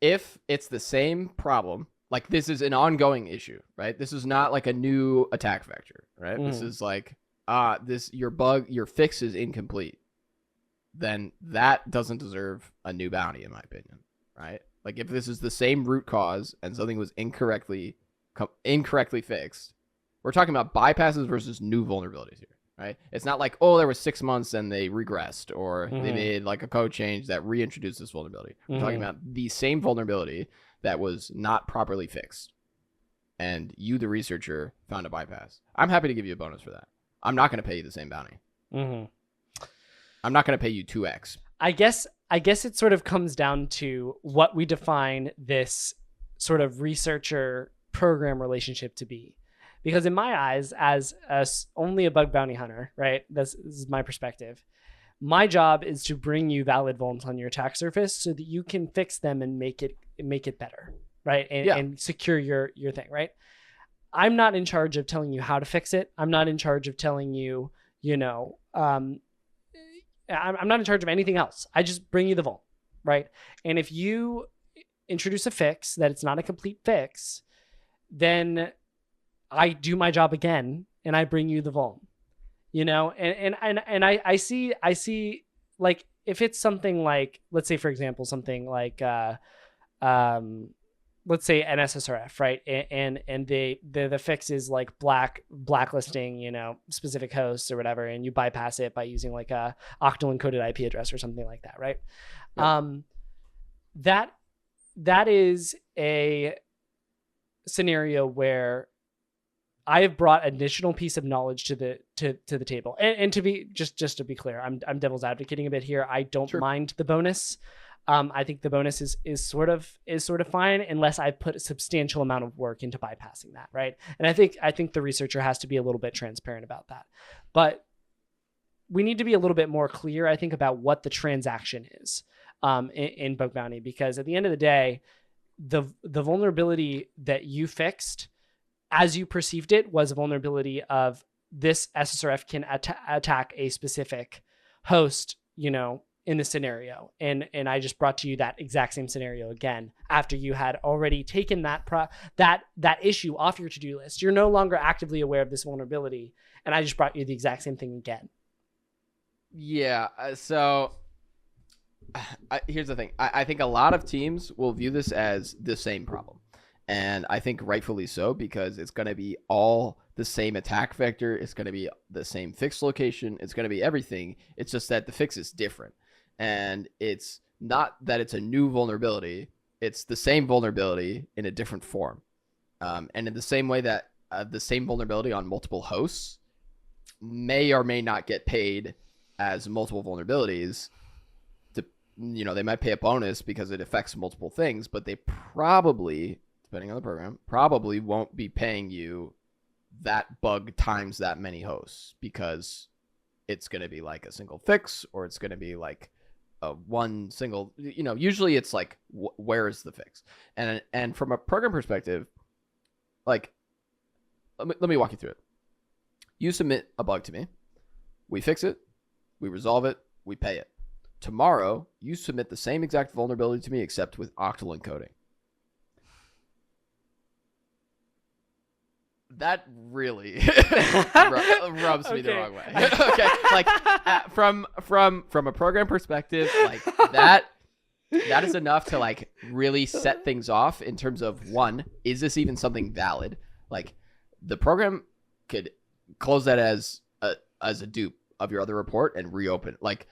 if it's the same problem. Like, this is an ongoing issue, right? This is not like a new attack vector, right? This is like, your fix is incomplete. Then that doesn't deserve a new bounty, in my opinion, right? Like, if this is the same root cause and something was incorrectly fixed, we're talking about bypasses versus new vulnerabilities here. right? It's not like, oh, there was 6 months and they regressed, or they made like a code change that reintroduced this vulnerability. We're talking about the same vulnerability that was not properly fixed, and you, the researcher, found a bypass. I'm happy to give you a bonus for that. I'm not going to pay you the same bounty. I'm not going to pay you 2x. I guess it sort of comes down to what we define this sort of researcher program relationship to be. Because in my eyes, as only a bug bounty hunter, right, this is my perspective, my job is to bring you valid vulns on your attack surface so that you can fix them and make it better, right, and secure your thing, right? I'm not in charge of telling you how to fix it. I'm not in charge of telling you, I'm not in charge of anything else. I just bring you the vuln, right? And if you introduce a fix that it's not a complete fix, then I do my job again and I bring you the vuln, and I see like, if it's something like, let's say, for example, something like, let's say an SSRF, right? And the fix is like blacklisting, specific hosts or whatever, and you bypass it by using like a octal encoded IP address or something like that, right? Yep. That is a scenario where I have brought additional piece of knowledge to the table, and to be just to be clear, I'm devil's advocating a bit here. I don't mind the bonus. I think the bonus is sort of fine unless I put a substantial amount of work into bypassing that, right? And I think the researcher has to be a little bit transparent about that. But we need to be a little bit more clear, I think, about what the transaction is in bug bounty, because at the end of the day, the vulnerability that you fixed, as you perceived it, was a vulnerability of this SSRF can attack a specific host, in the scenario. And I just brought to you that exact same scenario again, after you had already taken that issue off your to-do list. You're no longer actively aware of this vulnerability. And I just brought you the exact same thing again. Yeah. So here's the thing. I think a lot of teams will view this as the same problem. And I think rightfully so, because it's going to be all the same attack vector. It's going to be the same fix location. It's going to be everything. It's just that the fix is different. And it's not that it's a new vulnerability. It's the same vulnerability in a different form. And in the same way that the same vulnerability on multiple hosts may or may not get paid as multiple vulnerabilities. They might pay a bonus because it affects multiple things, but they probably, depending on the program, probably won't be paying you that bug times that many hosts, because it's going to be like a single fix, or it's going to be like a one single, usually it's like, where is the fix? And from a program perspective, like, let me walk you through it. You submit a bug to me. We fix it. We resolve it. We pay it. Tomorrow, you submit the same exact vulnerability to me, except with octal encoding. That really rubs me the wrong way. Okay, like from a program perspective, like that is enough to like really set things off in terms of, one, is this even something valid? Like, the program could close that as a dupe of your other report and reopen. Like,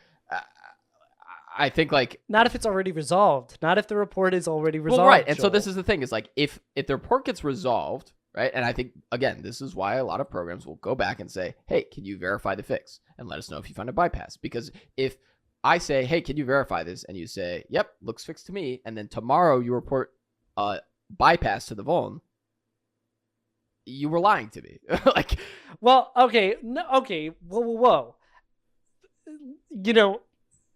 I think, like, not if it's already resolved. Not if the report is already resolved. Well, right, and Joel. so this is the thing: is like, if the report gets resolved, right? And I think, again, this is why a lot of programs will go back and say, "Hey, can you verify the fix and let us know if you find a bypass?" Because if I say, "Hey, can you verify this?" and you say, "Yep, looks fixed to me," and then tomorrow you report bypass to the vuln, you were lying to me. Like, well, okay, no, okay, whoa.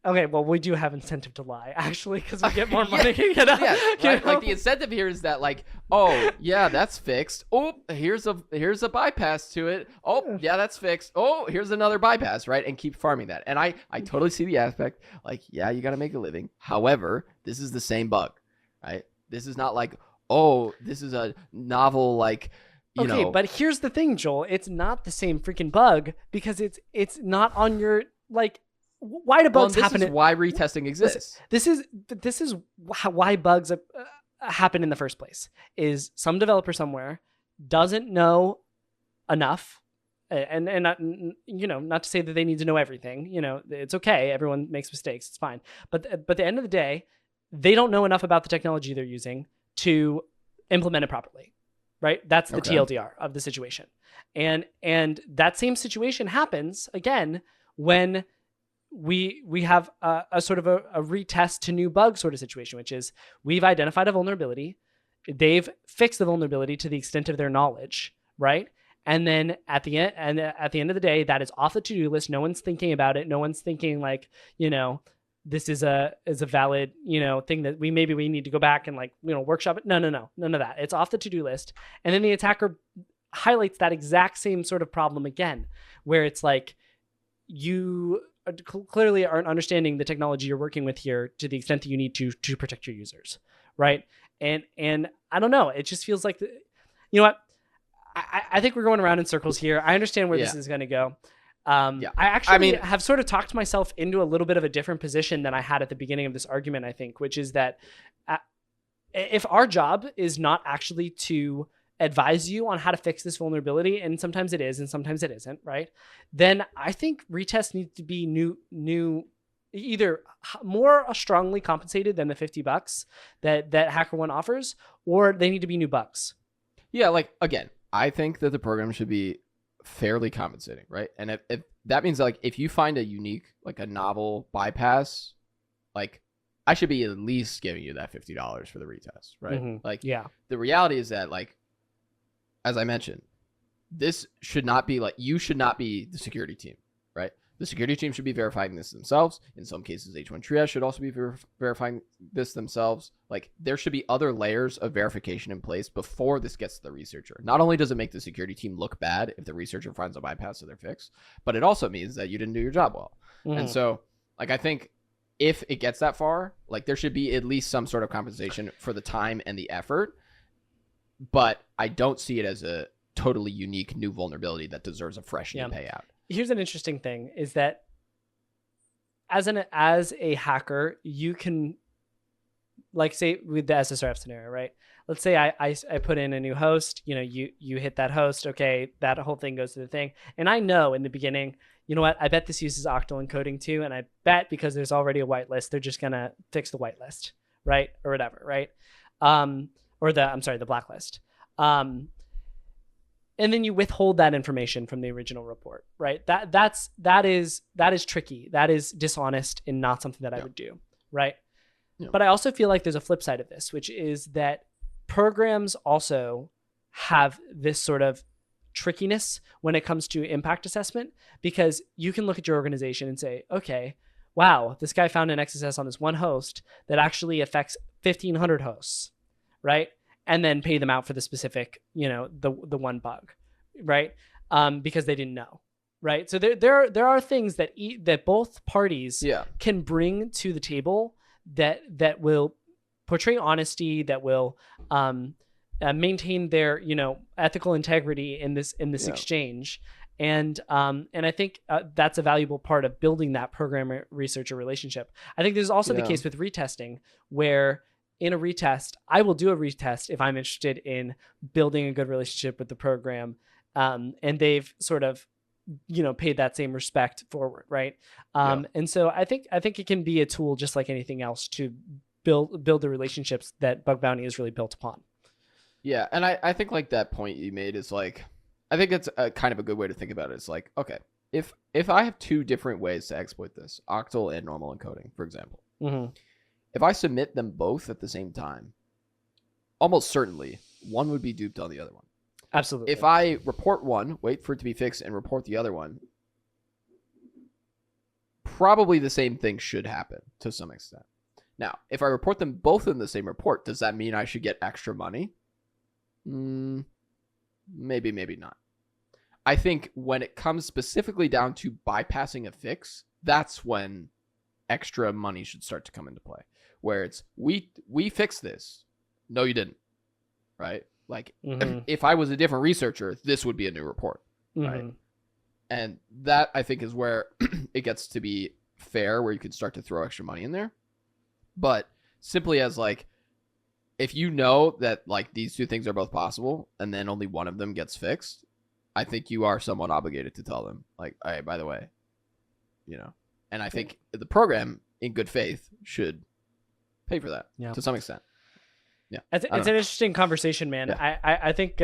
Okay, well, we do have incentive to lie, actually, because we get more money. Yeah, right? Like, the incentive here is that, like, oh, yeah, that's fixed. Oh, here's a bypass to it. Oh, yeah, that's fixed. Oh, here's another bypass, right? And keep farming that. And I totally see the aspect, like, yeah, you got to make a living. However, this is the same bug, right? This is not like, oh, this is a novel, like, you know. Okay, but here's the thing, Joel. It's not the same freaking bug, because it's not on your, like, why do bugs happen? This is why retesting exists. This is why bugs happen in the first place. Is some developer somewhere doesn't know enough and not, not to say that they need to know everything. It's okay. Everyone makes mistakes. It's fine. But at the end of the day, they don't know enough about the technology they're using to implement it properly, right? That's the TLDR of the situation. And that same situation happens again when we have a sort of a retest to new bug sort of situation, which is we've identified a vulnerability. They've fixed the vulnerability to the extent of their knowledge, right? And then at the end of the day, that is off the to-do list. No one's thinking about it. No one's thinking like, this is a valid, thing that we need to go back and workshop it. No, none of that. It's off the to-do list. And then the attacker highlights that exact same sort of problem again, where it's like you clearly aren't understanding the technology you're working with here to the extent that you need to protect your users, right? And I don't know. It just feels like, you know what? I think we're going around in circles here. I understand where this is going to go. I actually have sort of talked myself into a little bit of a different position than I had at the beginning of this argument, I think, which is that if our job is not actually to advise you on how to fix this vulnerability, and sometimes it is and sometimes it isn't, right? Then I think retests need to be new either more strongly compensated than the $50 that HackerOne offers, or they need to be new bugs. Yeah, again, I think that the program should be fairly compensating, right? And if that means if you find a unique, a novel bypass, I should be at least giving you that $50 for the retest, right? Mm-hmm. The reality is that as I mentioned, this should not be you should not be the security team, right? The security team should be verifying this themselves. In some cases, H1 Triage should also be verifying this themselves. There should be other layers of verification in place before this gets to the researcher. Not only does it make the security team look bad if the researcher finds a bypass of their fix, but it also means that you didn't do your job well. Mm-hmm. And so, I think if it gets that far, there should be at least some sort of compensation for the time and the effort. But I don't see it as a totally unique new vulnerability that deserves a fresh new payout. Here's an interesting thing is that as a hacker, you can, say with the SSRF scenario, right? Let's say I put in a new host, you hit that host. Okay. That whole thing goes to the thing. And I know in the beginning, you know what? I bet this uses octal encoding too. And I bet because there's already a whitelist, they're just going to fix the whitelist, right? Or whatever, right? The blacklist. And then you withhold that information from the original report, right? That is tricky. That is dishonest and not something that I would do, right? Yeah. But I also feel like there's a flip side of this, which is that programs also have this sort of trickiness when it comes to impact assessment, because you can look at your organization and say, okay, wow, this guy found an XSS on this one host that actually affects 1,500 hosts, right? And then pay them out for the specific, the one bug, right? Because they didn't know, right? So there are things that both parties can bring to the table that will portray honesty, that will maintain their ethical integrity in this exchange, and I think that's a valuable part of building that programmer researcher relationship. I think there's also the case with retesting where, in a retest, I will do a retest if I'm interested in building a good relationship with the program, and they've sort of, paid that same respect forward, right? And so I think it can be a tool just like anything else to build the relationships that bug bounty is really built upon. Yeah, and I think that point you made is I think it's a kind of a good way to think about it. It's okay, if I have two different ways to exploit this, octal and normal encoding, for example. Mm-hmm. If I submit them both at the same time, almost certainly one would be duped on the other one. Absolutely. If I report one, wait for it to be fixed, and report the other one, probably the same thing should happen to some extent. Now, if I report them both in the same report, does that mean I should get extra money? Maybe, maybe not. I think when it comes specifically down to bypassing a fix, that's when extra money should start to come into play. Where it's, we fixed this. No, you didn't. Right? If I was a different researcher, this would be a new report. Right? Mm-hmm. And that, I think, is where it gets to be fair, where you can start to throw extra money in there. But simply as if you know that these two things are both possible and then only one of them gets fixed, I think you are somewhat obligated to tell them, like, hey, by the way, and I think the program in good faith should pay for that to some extent. Yeah. It's an interesting conversation, man. Yeah. I think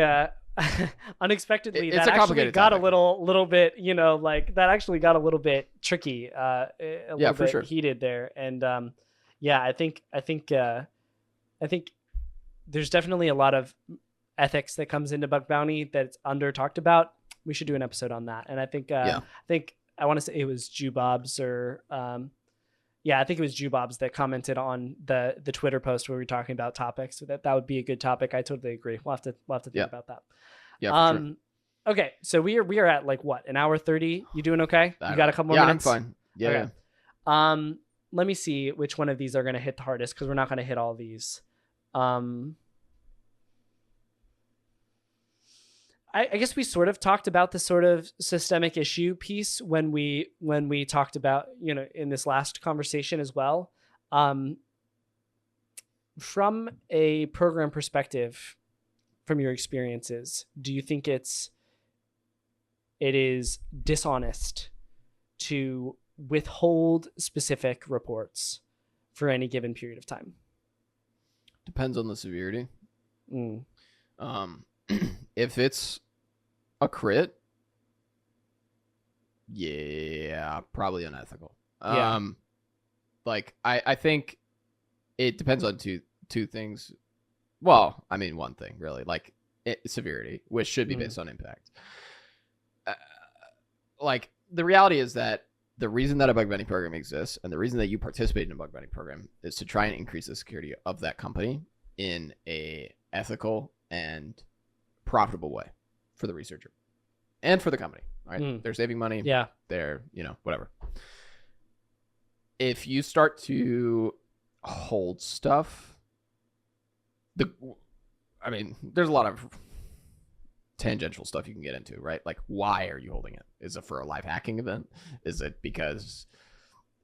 unexpectedly it's that actually got topic. a little bit, that actually got a little bit tricky, a little bit heated there. And I think there's definitely a lot of ethics that comes into bug bounty that's under talked about. We should do an episode on that. And I think I want to say it was Jubobs or I think it was Jubobs that commented on the Twitter post where we were talking about topics. So that would be a good topic. I totally agree. We'll have to think about that. Yeah. For sure. Okay. So we are at like what, an hour 30? You doing okay? You got a couple more minutes? Yeah, I'm fine. Yeah. Okay. Let me see which one of these are going to hit the hardest, because we're not going to hit all these. I guess we sort of talked about the sort of systemic issue piece when we talked about, in this last conversation as well. From a program perspective, from your experiences, do you think it is dishonest to withhold specific reports for any given period of time? Depends on the severity. If it's a crit, probably unethical. I think it depends on two things. Well, I mean, one thing really, like severity, which should be based on impact. The reality is that the reason that a bug bounty program exists and the reason that you participate in a bug bounty program is to try and increase the security of that company in a ethical and profitable way for the researcher and for the company, right? They're saving money. Yeah. They're, whatever. If you start to hold stuff, there's a lot of tangential stuff you can get into, right? Like, why are you holding it? Is it for a live hacking event? Is it because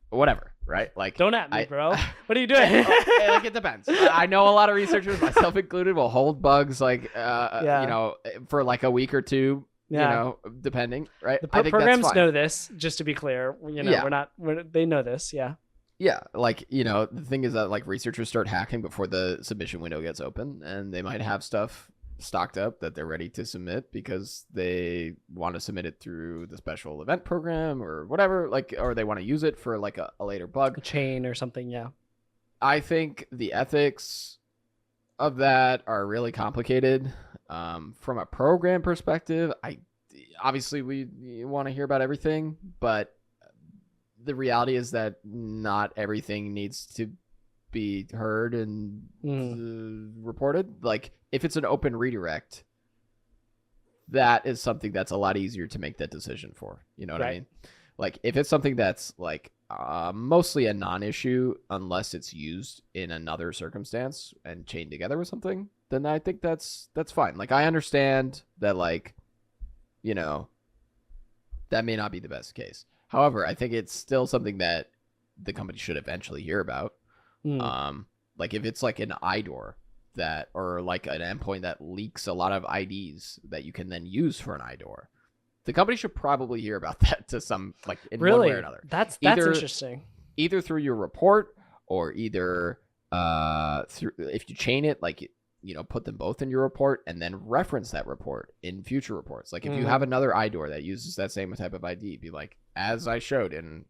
whatever, right? Like, don't at me, bro. What are you doing? It depends. I know a lot of researchers, myself included, will hold bugs for like a week or two, depending, right? The programs know this, just to be clear. They know this, yeah. Yeah, the thing is that researchers start hacking before the submission window gets open, and they might have stuff stocked up that they're ready to submit because they want to submit it through the special event program or whatever, or they want to use it for a later bug, a chain or something. Yeah, I think the ethics of that are really complicated. From a program perspective, obviously we want to hear about everything, but the reality is that not everything needs to be heard and reported. If it's an open redirect, that is something that's a lot easier to make that decision for. You know what I mean? If it's something that's mostly a non-issue unless it's used in another circumstance and chained together with something, then I think that's fine. I understand that that may not be the best case. However, I think it's still something that the company should eventually hear about. If it's an IDOR that, or an endpoint that leaks a lot of IDs that you can then use for an IDOR, the company should probably hear about that to some in one way or another. That's interesting. Either through your report or either through, if you chain it, put them both in your report and then reference that report in future reports. If you have another IDOR that uses that same type of ID, be as I showed in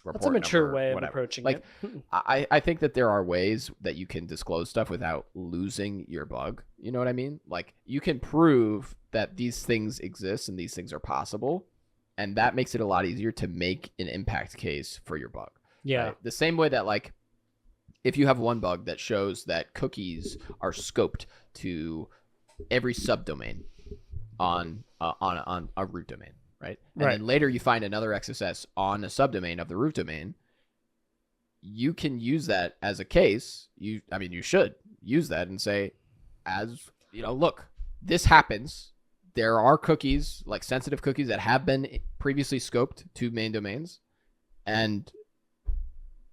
report. That's a mature number, way whatever. of approaching it. I think that there are ways that you can disclose stuff without losing your bug. You know what I mean? You can prove that these things exist and these things are possible, and that makes it a lot easier to make an impact case for your bug. Yeah. Right? The same way that if you have one bug that shows that cookies are scoped to every subdomain on a root domain, right? And then later you find another XSS on a subdomain of the root domain, you can use that as a case. You should use that and say, look, this happens. There are cookies, sensitive cookies that have been previously scoped to main domains, and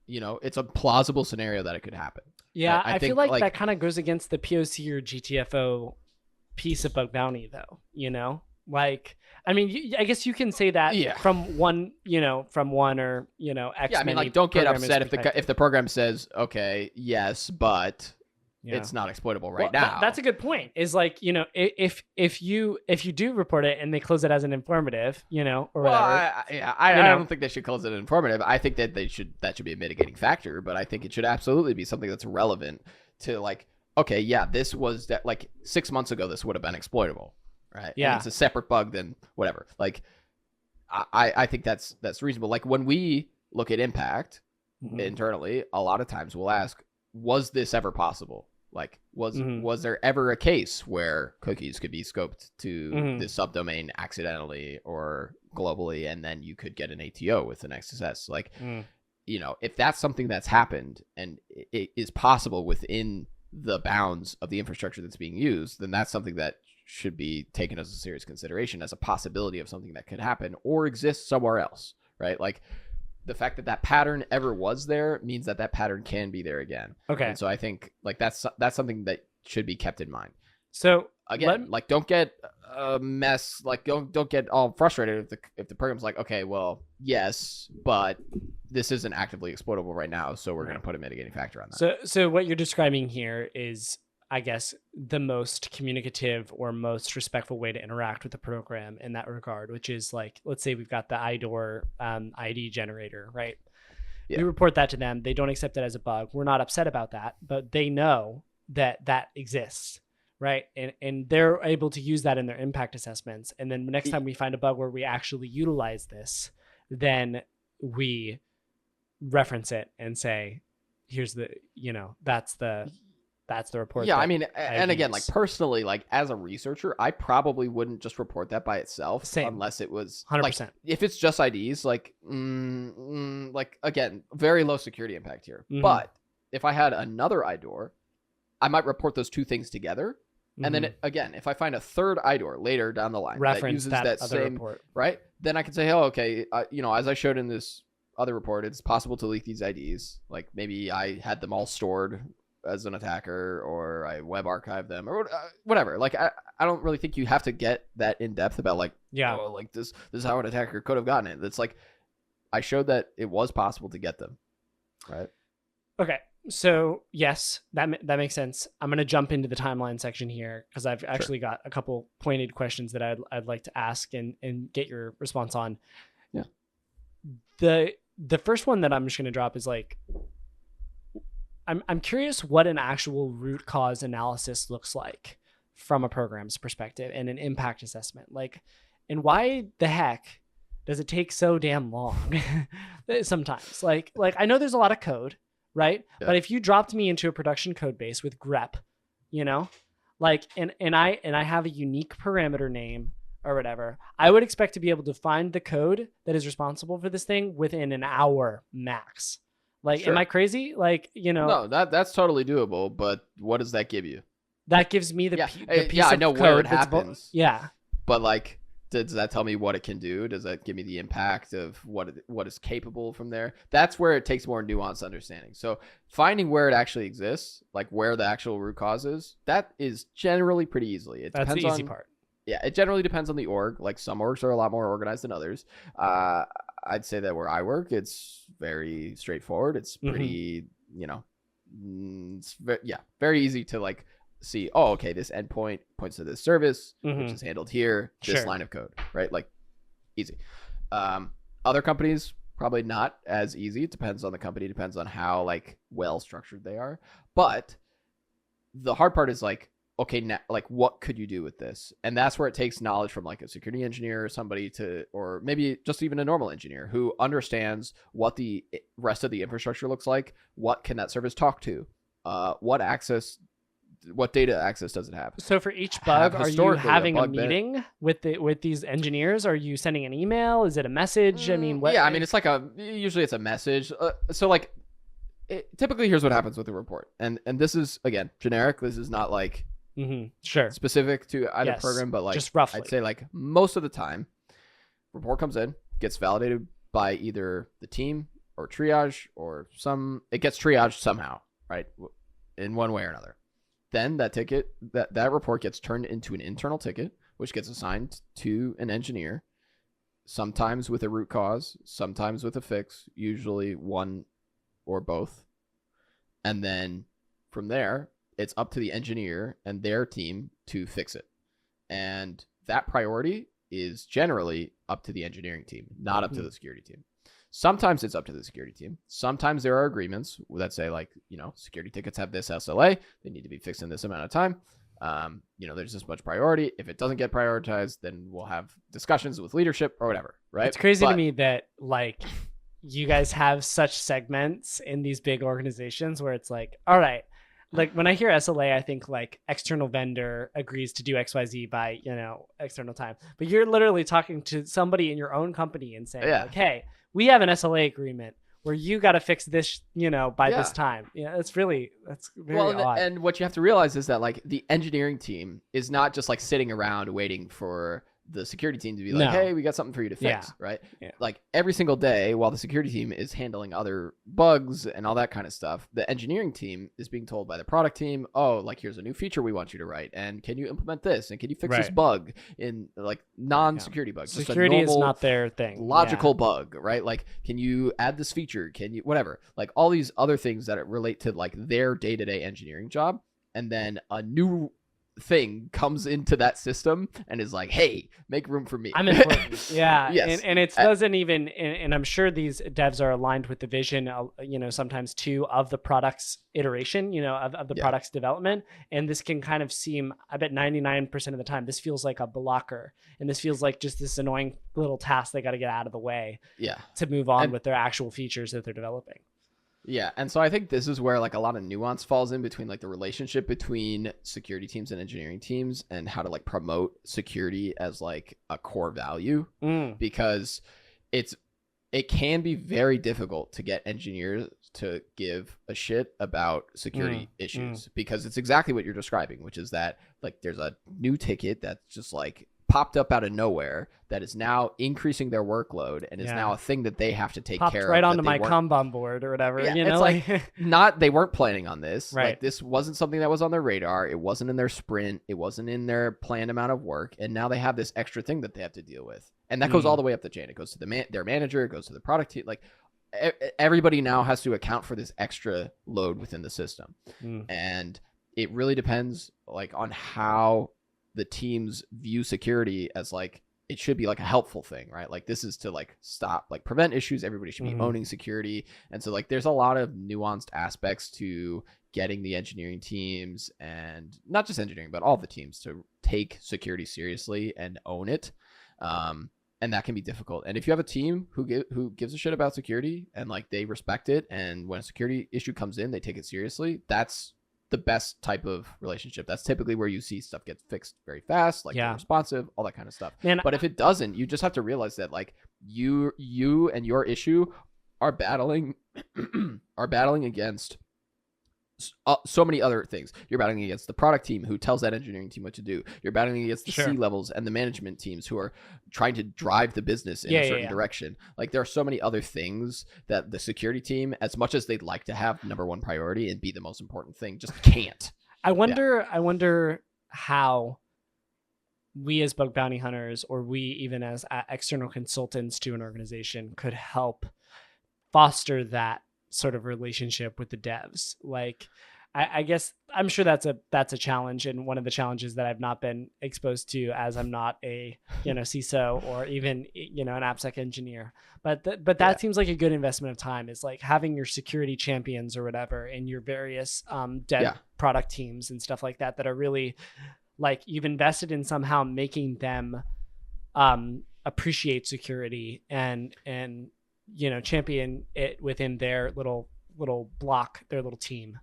it's a plausible scenario that it could happen. Yeah, I feel like that kind of goes against the POC or GTFO piece of bug bounty, though. Like, I mean, I guess you can say that from one, or, X. Yeah, I mean, like, don't get upset if the program says, okay, yes, but it's not exploitable now. That's a good point. Is like, if you do report it and they close it as an informative, or whatever. I don't think they should close it as informative. I think that that should be a mitigating factor, but I think it should absolutely be something that's relevant to, like, okay, yeah, this was that, like 6 months ago, this would have been exploitable. Right. Yeah. And it's a separate bug than whatever. Like, I think that's reasonable. Like, when we look at impact internally, a lot of times we'll ask, was this ever possible? Like, was there ever a case where cookies could be scoped to this subdomain accidentally or globally, and then you could get an ATO with an XSS? Like, if that's something that's happened and it is possible within the bounds of the infrastructure that's being used, then that's something that should be taken as a serious consideration as a possibility of something that could happen or exist somewhere else, right? Like, the fact that pattern ever was there means that pattern can be there again. Okay. And so I think, like, that's something that should be kept in mind. So again, like, don't get a mess. Like, don't get all frustrated if the program's like, okay, well, yes, but this isn't actively exploitable right now, so we're going to put a mitigating factor on that. So what you're describing here is, I guess, the most communicative or most respectful way to interact with the program in that regard, which is, like, let's say we've got the IDOR ID generator, right? Yeah. We report that to them. They don't accept it as a bug. We're not upset about that, but they know that exists, right? And they're able to use that in their impact assessments. And then next time we find a bug where we actually utilize this, then we reference it and say, here's the, that's the report. Yeah, I mean, and again, like, personally, like, as a researcher, I probably wouldn't just report that by itself. Same. Unless it was 100%. Like, if it's just IDs, like, like, again, very low security impact here. But if I had another IDOR, I might report those two things together. And then again, if I find a third IDOR later down the line that uses that that other same report, right, then I can say, oh, okay, as I showed in this other report, it's possible to leak these IDs. Like, maybe I had them all stored as an attacker, or I web archive them, or whatever. Like, I don't really think you have to get that in depth about, like, oh, like, this is how an attacker could have gotten it. It's like, I showed that it was possible to get them, right? Okay, so yes, that makes sense. I'm going to jump into the timeline section here because I've actually got a couple pointed questions that I'd like to ask and get your response on. Yeah. The first one that I'm just going to drop is, like, I'm curious what an actual root cause analysis looks like from a program's perspective and an impact assessment. Like, and why the heck does it take so damn long sometimes? Like I know there's a lot of code, right? Yeah. But if you dropped me into a production code base with grep, like, and I have a unique parameter name or whatever, I would expect to be able to find the code that is responsible for this thing within an hour max. Like, sure. Am I crazy? Like, No, that's totally doable, but what does that give you? That gives me the piece I know of where code it happens. Yeah. But, like, does that tell me what it can do? Does that give me the impact of what is capable from there? That's where it takes more nuanced understanding. So finding where it actually exists, like where the actual root cause is, that is generally pretty easily. That's the easy part. Yeah, it generally depends on the org. Like, some orgs are a lot more organized than others. I'd say that where I work, it's very straightforward. It's pretty, it's very easy to, like, see, oh, okay, this endpoint points to this service, which is handled here, this line of code, right? Like, easy. Other companies, probably not as easy. It depends on the company, depends on how, like, well structured they are. But the hard part is, like, okay, now, like, what could you do with this? And that's where it takes knowledge from, like, a security engineer or somebody or maybe just even a normal engineer who understands what the rest of the infrastructure looks like. What can that service talk to? What data access does it have? So for each bug, are you having a meeting with these engineers? Are you sending an email? Is it a message? I mean, what? Yeah, I mean, it's like usually it's a message. So, like, typically here's what happens with the report. And this is, again, generic. This is not, like, specific to either program, but, like, just roughly, I'd say, like, most of the time, report comes in, gets validated by either the team or triage or it gets triaged somehow, right, in one way or another. Then that ticket, that report gets turned into an internal ticket which gets assigned to an engineer, sometimes with a root cause, sometimes with a fix, usually one or both. And then from there, it's up to the engineer and their team to fix it. And that priority is generally up to the engineering team, not up to the security team. Sometimes it's up to the security team. Sometimes there are agreements that say, like, security tickets have this SLA. They need to be fixed in this amount of time. There's this much priority. If it doesn't get prioritized, then we'll have discussions with leadership or whatever, right? It's crazy to me that, like, you guys have such segments in these big organizations where it's like, all right, like when I hear SLA, I think like external vendor agrees to do XYZ by, external time. But you're literally talking to somebody in your own company and saying, like, hey, we have an SLA agreement where you got to fix this, by this time. That's very odd. And what you have to realize is that, like, the engineering team is not just like sitting around waiting for the security team to be like, hey, we got something for you to fix, right? Yeah. Like every single day while the security team is handling other bugs and all that kind of stuff, the engineering team is being told by the product team, oh, like, here's a new feature we want you to write. And can you implement this? And can you fix this bug in, like, non-security bugs? Security is not their thing. Logical bug, right? Like, can you add this feature? Can you, whatever, like all these other things that relate to like their day-to-day engineering job. And then a new thing comes into that system and is like, hey, make room for me. I'm important. Yeah. Yes. And it doesn't even, and I'm sure these devs are aligned with the vision, sometimes too, of the product's iteration, of the product's development. And this can kind of seem, I bet 99% of the time, this feels like a blocker. And this feels like just this annoying little task they got to get out of the way to move on with their actual features that they're developing. Yeah, and so I think this is where, like, a lot of nuance falls in between, like, the relationship between security teams and engineering teams and how to, like, promote security as, like, a core value, because it can be very difficult to get engineers to give a shit about security issues, because it's exactly what you're describing, which is that, like, there's a new ticket that's just, like, popped up out of nowhere that is now increasing their workload and is now a thing that they have to take care of. Right onto my Kanban board or whatever. It's like they weren't planning on this. Right. Like, this wasn't something that was on their radar. It wasn't in their sprint. It wasn't in their planned amount of work. And now they have this extra thing that they have to deal with. And that goes all the way up the chain. It goes to their manager. It goes to the product team. Like, everybody now has to account for this extra load within the system. And it really depends, like, on how the teams view security as, like, it should be like a helpful thing, right? Like, this is to, like, stop, like, prevent issues. Everybody should be owning security. And so, like, there's a lot of nuanced aspects to getting the engineering teams, and not just engineering, but all the teams, to take security seriously and own it. And that can be difficult. And if you have a team who gives a shit about security and, like, they respect it, and when a security issue comes in, they take it seriously, that's the best type of relationship. That's typically where you see stuff get fixed very fast, like, responsive, all that kind of stuff. But if it doesn't, you just have to realize that, like, you and your issue are battling against so many other things. You're battling against the product team who tells that engineering team what to do. You're battling against the C-levels and the management teams who are trying to drive the business in a certain direction. Like, there are so many other things that the security team, as much as they'd like to have number one priority and be the most important thing, just can't. I wonder how we as bug bounty hunters, or we even as external consultants to an organization, could help foster that sort of relationship with the devs. Like, I guess I'm sure that's a challenge, and one of the challenges that I've not been exposed to, as I'm not a CISO or even an AppSec engineer. But that seems like a good investment of time, is like having your security champions or whatever in your various dev product teams and stuff like that are really, like, you've invested in somehow making them appreciate security and champion it within their little block, their little team.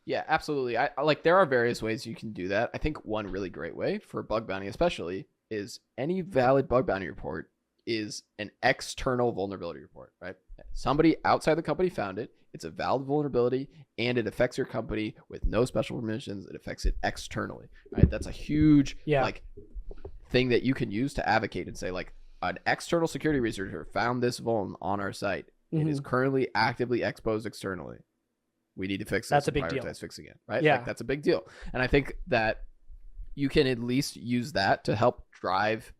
Yeah, absolutely. I like, there are various ways you can do that. I think one really great way for bug bounty especially is any valid bug bounty report is an external vulnerability report, right? Somebody outside the company found it. It's a valid vulnerability, and it affects your company with no special permissions. It affects it externally, right? That's a huge like thing that you can use to advocate and say, like, an external security researcher found this vuln on our site. It is currently actively exposed externally. We need to fix this. That's a big deal. Fixing it, right? Yeah. Like, that's a big deal. And I think that you can at least use that to help drive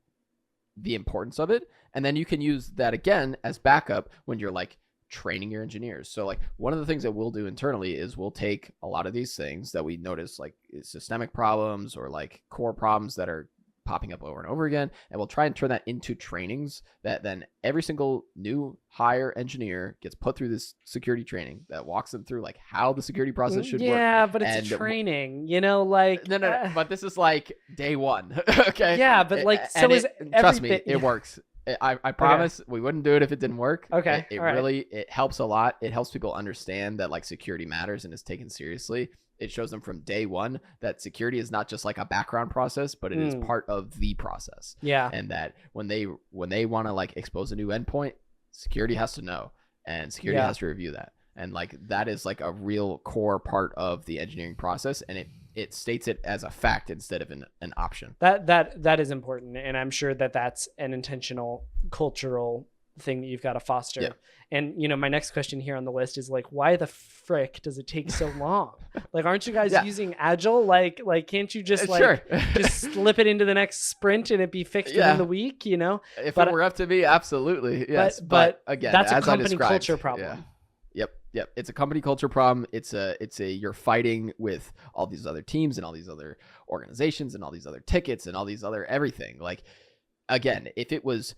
the importance of it. And then you can use that again as backup when you're like training your engineers. So like one of the things that we'll do internally is we'll take a lot of these things that we notice like systemic problems or like core problems that are popping up over and over again, and we'll try and turn that into trainings that then every single new hire engineer gets put through this security training that walks them through like how the security process should work. Yeah, but it's a training, like no, but this is like day one. Okay. Yeah, but like so is everything. Trust me, it works. I promise we wouldn't do it if it didn't work. Okay. It really it helps a lot. It helps people understand that like security matters and is taken seriously. It shows them from day one that security is not just like a background process, but it is part of the process. Yeah. And that when they want to like expose a new endpoint, security has to know, and security has to review that. And like that is like a real core part of the engineering process, and it states it as a fact instead of an option. That is important, and I'm sure that that's an intentional cultural thing that you've got to foster. Yeah. And my next question here on the list is like, why the frick does it take so long? Like, aren't you guys using Agile? Like can't you just just slip it into the next sprint and it be fixed within the week? If it were up to me, absolutely, yes. But again, that's a company culture problem. Yeah. Yep. It's a company culture problem. It's a you're fighting with all these other teams and all these other organizations and all these other tickets and all these other everything. Like, again, if it was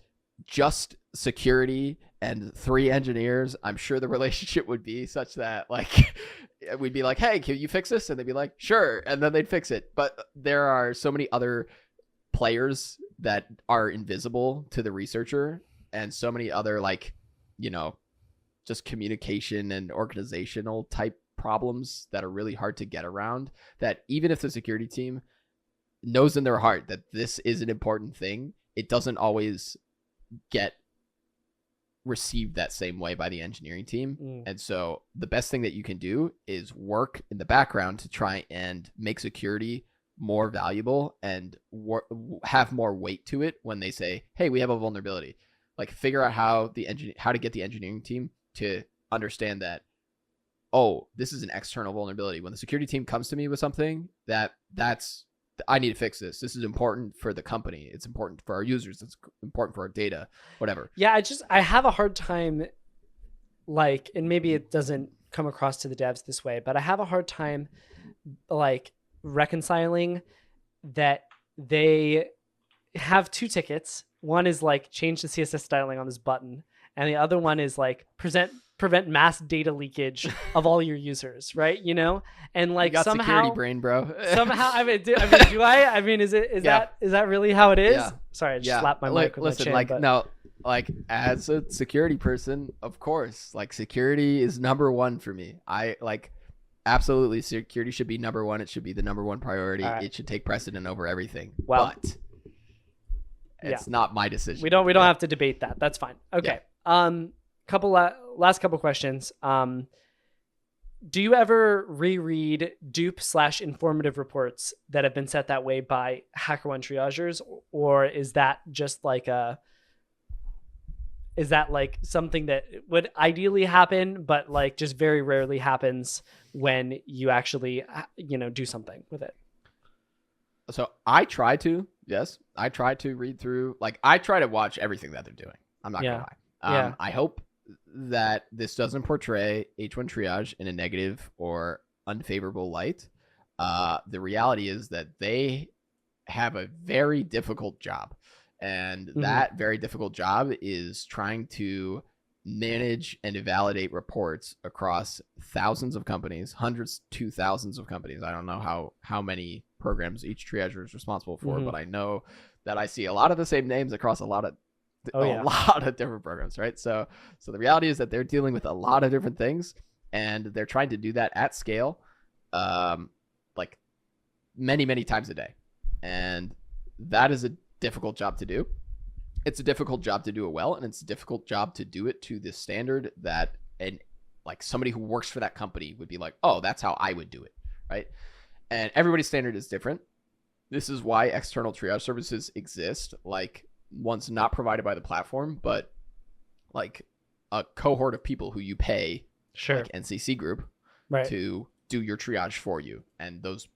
just security and 3 engineers, I'm sure the relationship would be such that like we'd be like, hey, can you fix this? And they'd be like, sure. And then they'd fix it. But there are so many other players that are invisible to the researcher, and so many other like, just communication and organizational type problems that are really hard to get around, that even if the security team knows in their heart that this is an important thing, it doesn't always get received that same way by the engineering team. And so the best thing that you can do is work in the background to try and make security more valuable and have more weight to it when they say, hey, we have a vulnerability. Like, figure out how to get the engineering team to understand that, oh, this is an external vulnerability. When the security team comes to me with something that's I need to fix this. This is important for the company. It's important for our users. It's important for our data, whatever. Yeah, I have a hard time, like, and maybe it doesn't come across to the devs this way, but I have a hard time, like, reconciling that they have 2 tickets. One is like change the CSS styling on this button, and the other one is like prevent mass data leakage of all your users, right? And like, you got somehow security brain, bro. Somehow, do I? I mean, is that really how it is? Yeah. Sorry, I just slapped my mic with my chin. Like, no, like, as a security person, of course, like, security is number one for me. I like, absolutely, security should be number one. It should be the number one priority. Right. It should take precedent over everything. Well, but it's not my decision. We don't have to debate that. That's fine. Okay. Yeah. Last couple questions. Do you ever reread Dupe/informative reports that have been set that way by HackerOne triagers, or is that just like something that would ideally happen, but like just very rarely happens when you actually, do something with it? So I try to read through, like, I try to watch everything that they're doing. I'm not gonna lie. I hope that this doesn't portray H1 triage in a negative or unfavorable light. The reality is that they have a very difficult job, and that very difficult job is trying to manage and validate reports across thousands of companies, hundreds to thousands of companies. I don't know how many programs each triager is responsible for, but I know that I see a lot of the same names across a lot of different programs, right? So the reality is that they're dealing with a lot of different things, and they're trying to do that at scale, like many times a day. And that is a difficult job to do. It's a difficult job to do it well, and it's a difficult job to do it to the standard that like somebody who works for that company would be like, oh, that's how I would do it, right? And everybody's standard is different. This is why external triage services exist, like ones not provided by the platform, but like a cohort of people who you pay, like NCC Group, right, to do your triage for you. And those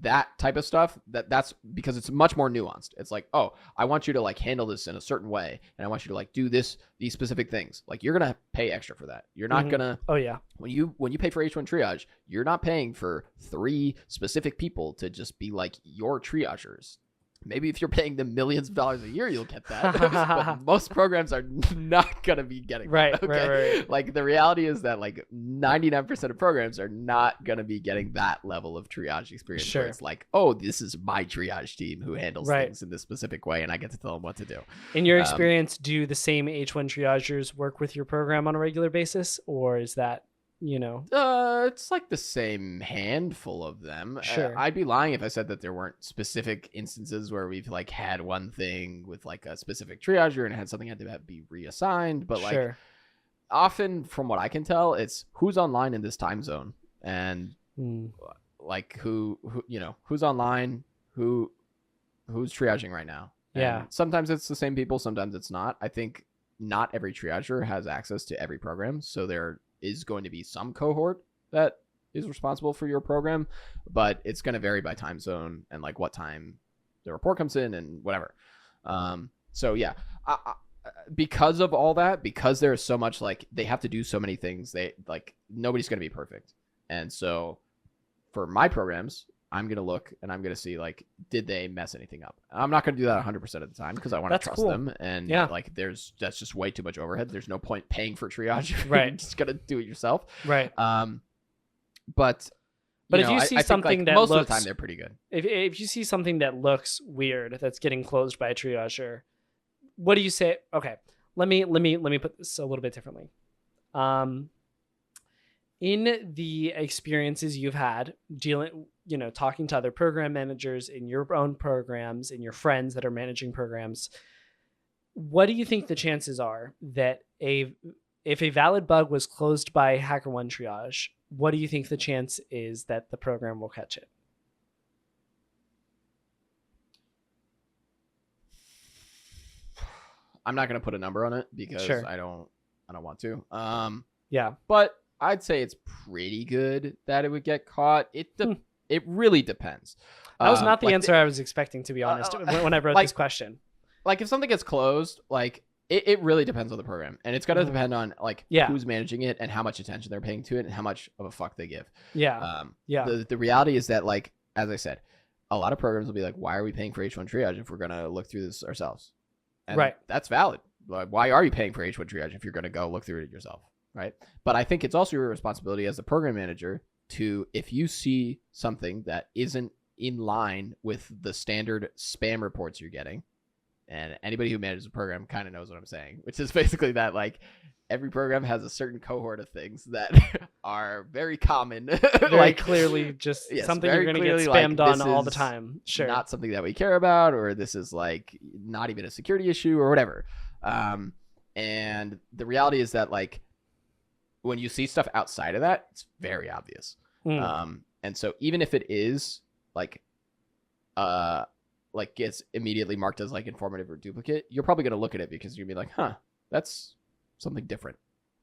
that type of stuff, that's because it's much more nuanced. It's like, oh, I want you to like handle this in a certain way, and I want you to like do these specific things. Like you're gonna pay extra for that. You're not gonna. Oh yeah. When you pay for H1 triage, you're not paying for 3 specific people to just be like your triagers. Maybe if you're paying them millions of dollars a year, you'll get that. But most programs are not going to be getting that. Okay? Right. Like the reality is that like 99% of programs are not going to be getting that level of triage experience. Sure. Where it's like, oh, this is my triage team who handles things in this specific way, and I get to tell them what to do. In your experience, do the same H1 triagers work with your program on a regular basis, or is that, it's like the same handful of them. Sure. I'd be lying if I said that there weren't specific instances where we've like had one thing with like a specific triager and had something had to be reassigned. But like often from what I can tell, it's who's online in this time zone and like who who's online, who's triaging right now. And sometimes it's the same people. Sometimes it's not. I think not every triager has access to every program. So there is going to be some cohort that is responsible for your program, but it's going to vary by time zone and like what time the report comes in and whatever. So yeah, because of all that, because there's so much, like they have to do so many things, they like nobody's going to be perfect. And so for my programs, I'm going to look and I'm going to see like, did they mess anything up? I'm not going to do that 100% of the time because I want to trust them. And like, that's just way too much overhead. There's no point paying for triage. Right. You're just going to do it yourself. Right. But if you see something that most looks, of the time they're pretty good. If you see something that looks weird, that's getting closed by a triager, what do you say? Okay. Let me put this a little bit differently. In the experiences you've had talking to other program managers in your own programs, in your friends that are managing programs, what do you think the chances are that if a valid bug was closed by HackerOne triage, what do you think the chance is that the program will catch it? I'm not going to put a number on it because I don't want to. Yeah. But I'd say it's pretty good that it would get caught. It really depends. That was not the answer I was expecting, to be honest, when I wrote this question. Like if something gets closed, like it really depends on the program, and it's got to depend on like who's managing it and how much attention they're paying to it and how much of a fuck they give. Yeah. The reality is that, like, as I said, a lot of programs will be like, why are we paying for H1 triage if we're going to look through this ourselves? And that's valid. Like, why are you paying for H1 triage if you're going to go look through it yourself? Right. But I think it's also your responsibility as a program manager to, if you see something that isn't in line with the standard spam reports you're getting, and anybody who manages a program kind of knows what I'm saying, which is basically that like every program has a certain cohort of things that are very common. Very clearly just something you're going to get spammed on all the time. Sure. Not something that we care about, or this is like not even a security issue or whatever. And the reality is that like when you see stuff outside of that, it's very obvious. And so even if it is like gets immediately marked as like informative or duplicate, you're probably going to look at it because you're going to be like, that's something different.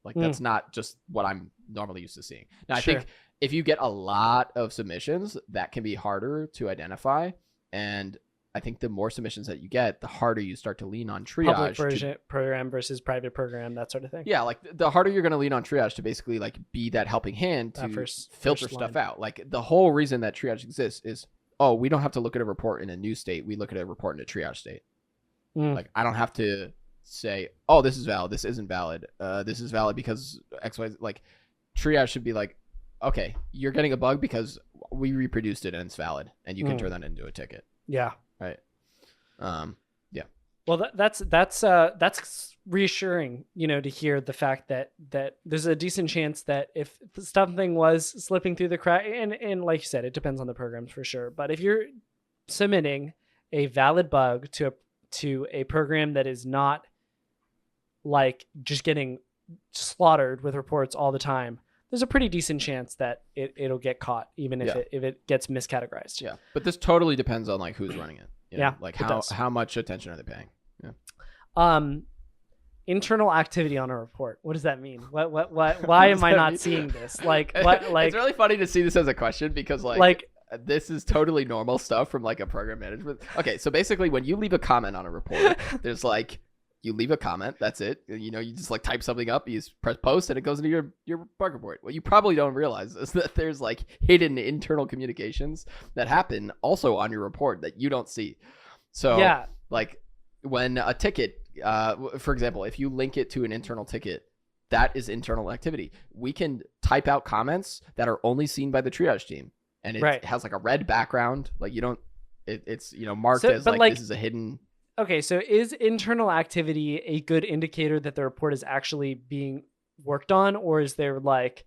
Like that's not just what I'm normally used to seeing. Now, I think if you get a lot of submissions, that can be harder to identify. And I think the more submissions that you get, the harder you start to lean on triage. Public program versus private program, that sort of thing. Yeah, like the harder you're going to lean on triage to basically like be that helping hand to filter stuff out. Like the whole reason that triage exists is, we don't have to look at a report in a new state. We look at a report in a triage state. Like I don't have to say, this is valid, this isn't valid. This is valid because X, Y, like triage should be like, okay, you're getting a bug because we reproduced it and it's valid, and you can turn that into a ticket. Yeah. Right. Well, that's reassuring, to hear the fact that there's a decent chance that if something was slipping through the crack, and like you said, it depends on the programs for sure. But if you're submitting a valid bug to a program that is not like just getting slaughtered with reports all the time, there's a pretty decent chance that it'll get caught, even if it gets miscategorized. Yeah, but this totally depends on like who's running it. Like how much attention are they paying? Yeah. Internal activity on a report. What does that mean? Why am I not seeing this? Like what? Like it's really funny to see this as a question because like this is totally normal stuff from like a program management. Okay, so basically when you leave a comment on a report, there's like, you leave a comment, that's it. You know, you just like type something up, you just press post, and it goes into your bug report. What you probably don't realize is that there's like hidden internal communications that happen also on your report that you don't see. So yeah, like when a ticket, for example, if you link it to an internal ticket, that is internal activity. We can type out comments that are only seen by the triage team, and it has like a red background. Like you don't, it's you know marked as like this is a hidden. Okay, so is internal activity a good indicator that the report is actually being worked on, or is there like,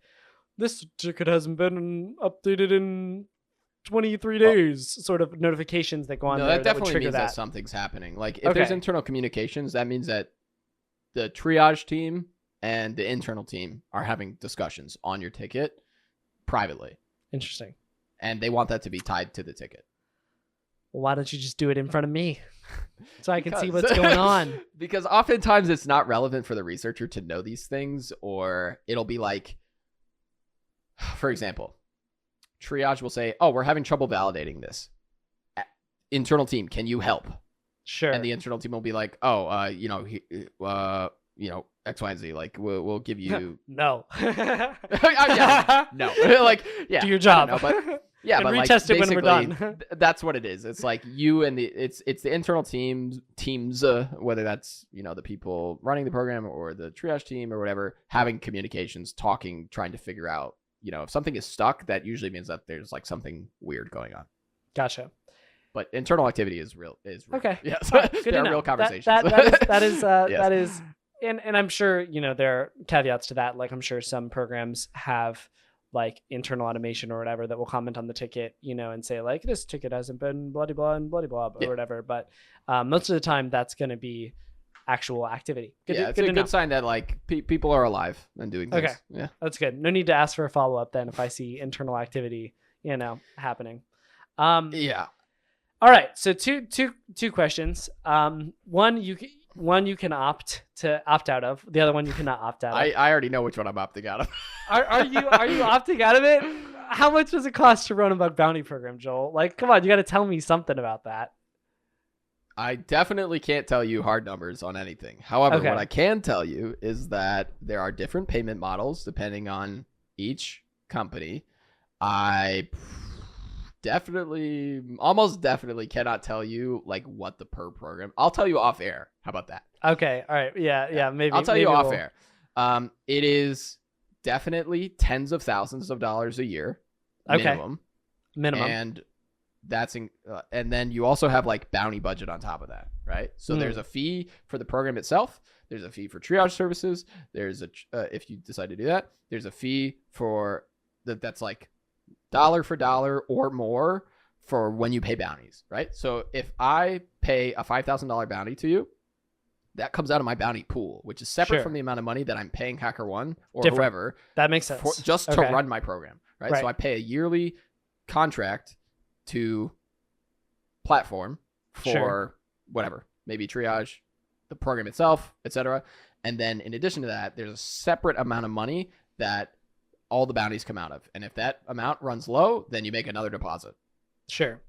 this ticket hasn't been updated in 23 days, sort of notifications that go on? No, there that definitely would trigger means that something's happening. Like if there's internal communications, that means that the triage team and the internal team are having discussions on your ticket privately. Interesting. And they want that to be tied to the ticket. Well, why don't you just do it in front of me so I can see what's going on? Because oftentimes it's not relevant for the researcher to know these things, or it'll be like, for example, triage will say, oh, we're having trouble validating this. Internal team, can you help? Sure. And the internal team will be like, oh, you know, X, Y, and Z. Like, we'll give you no. Yeah, no. Like, yeah, do your job. Know, but yeah, but retest like, it when we're done. That's what it is. It's like you and it's the internal teams, whether that's you know the people running the program or the triage team or whatever, having communications, talking, trying to figure out. You know, if something is stuck, that usually means that there's like something weird going on. Gotcha. But internal activity is real. Okay. Yes. Right, good there to are know. real conversations. That is Yes. that is, and I'm sure you know there are caveats to that. Like I'm sure some programs have like internal automation or whatever that will comment on the ticket, you know, and say like this ticket hasn't been bloody blah and bloody blah or whatever. But most of the time that's going to be actual activity. It's a good sign that like people are alive and doing things. Okay. Yeah, that's good. No need to ask for a follow up then if I see internal activity, you know, happening. Yeah. All right. So two questions. One you can opt out of. The other one you cannot opt out of. I already know which one I'm opting out of. Are you opting out of it? How much does it cost to run a bug bounty program, Joel? Like, come on, you got to tell me something about that. I definitely can't tell you hard numbers on anything. However, what I can tell you is that there are different payment models depending on each company. I almost definitely cannot tell you like what the per program. I'll tell you off air. How about that? Okay. All right. Yeah. Maybe I'll tell you off air. It is definitely tens of thousands of dollars a year minimum. And that's and then you also have like bounty budget on top of that, right? So there's a fee for the program itself. There's a fee for triage services. There's if you decide to do that, there's a fee for that's like dollar for dollar or more for when you pay bounties, right? So if I pay a $5,000 bounty to you, that comes out of my bounty pool, which is separate from the amount of money that I'm paying HackerOne or whoever. That makes sense. Just to run my program, right? So I pay a yearly contract to platform for whatever, maybe triage, the program itself, etc. And then in addition to that, there's a separate amount of money that all the bounties come out of. And if that amount runs low, then you make another deposit. Sure.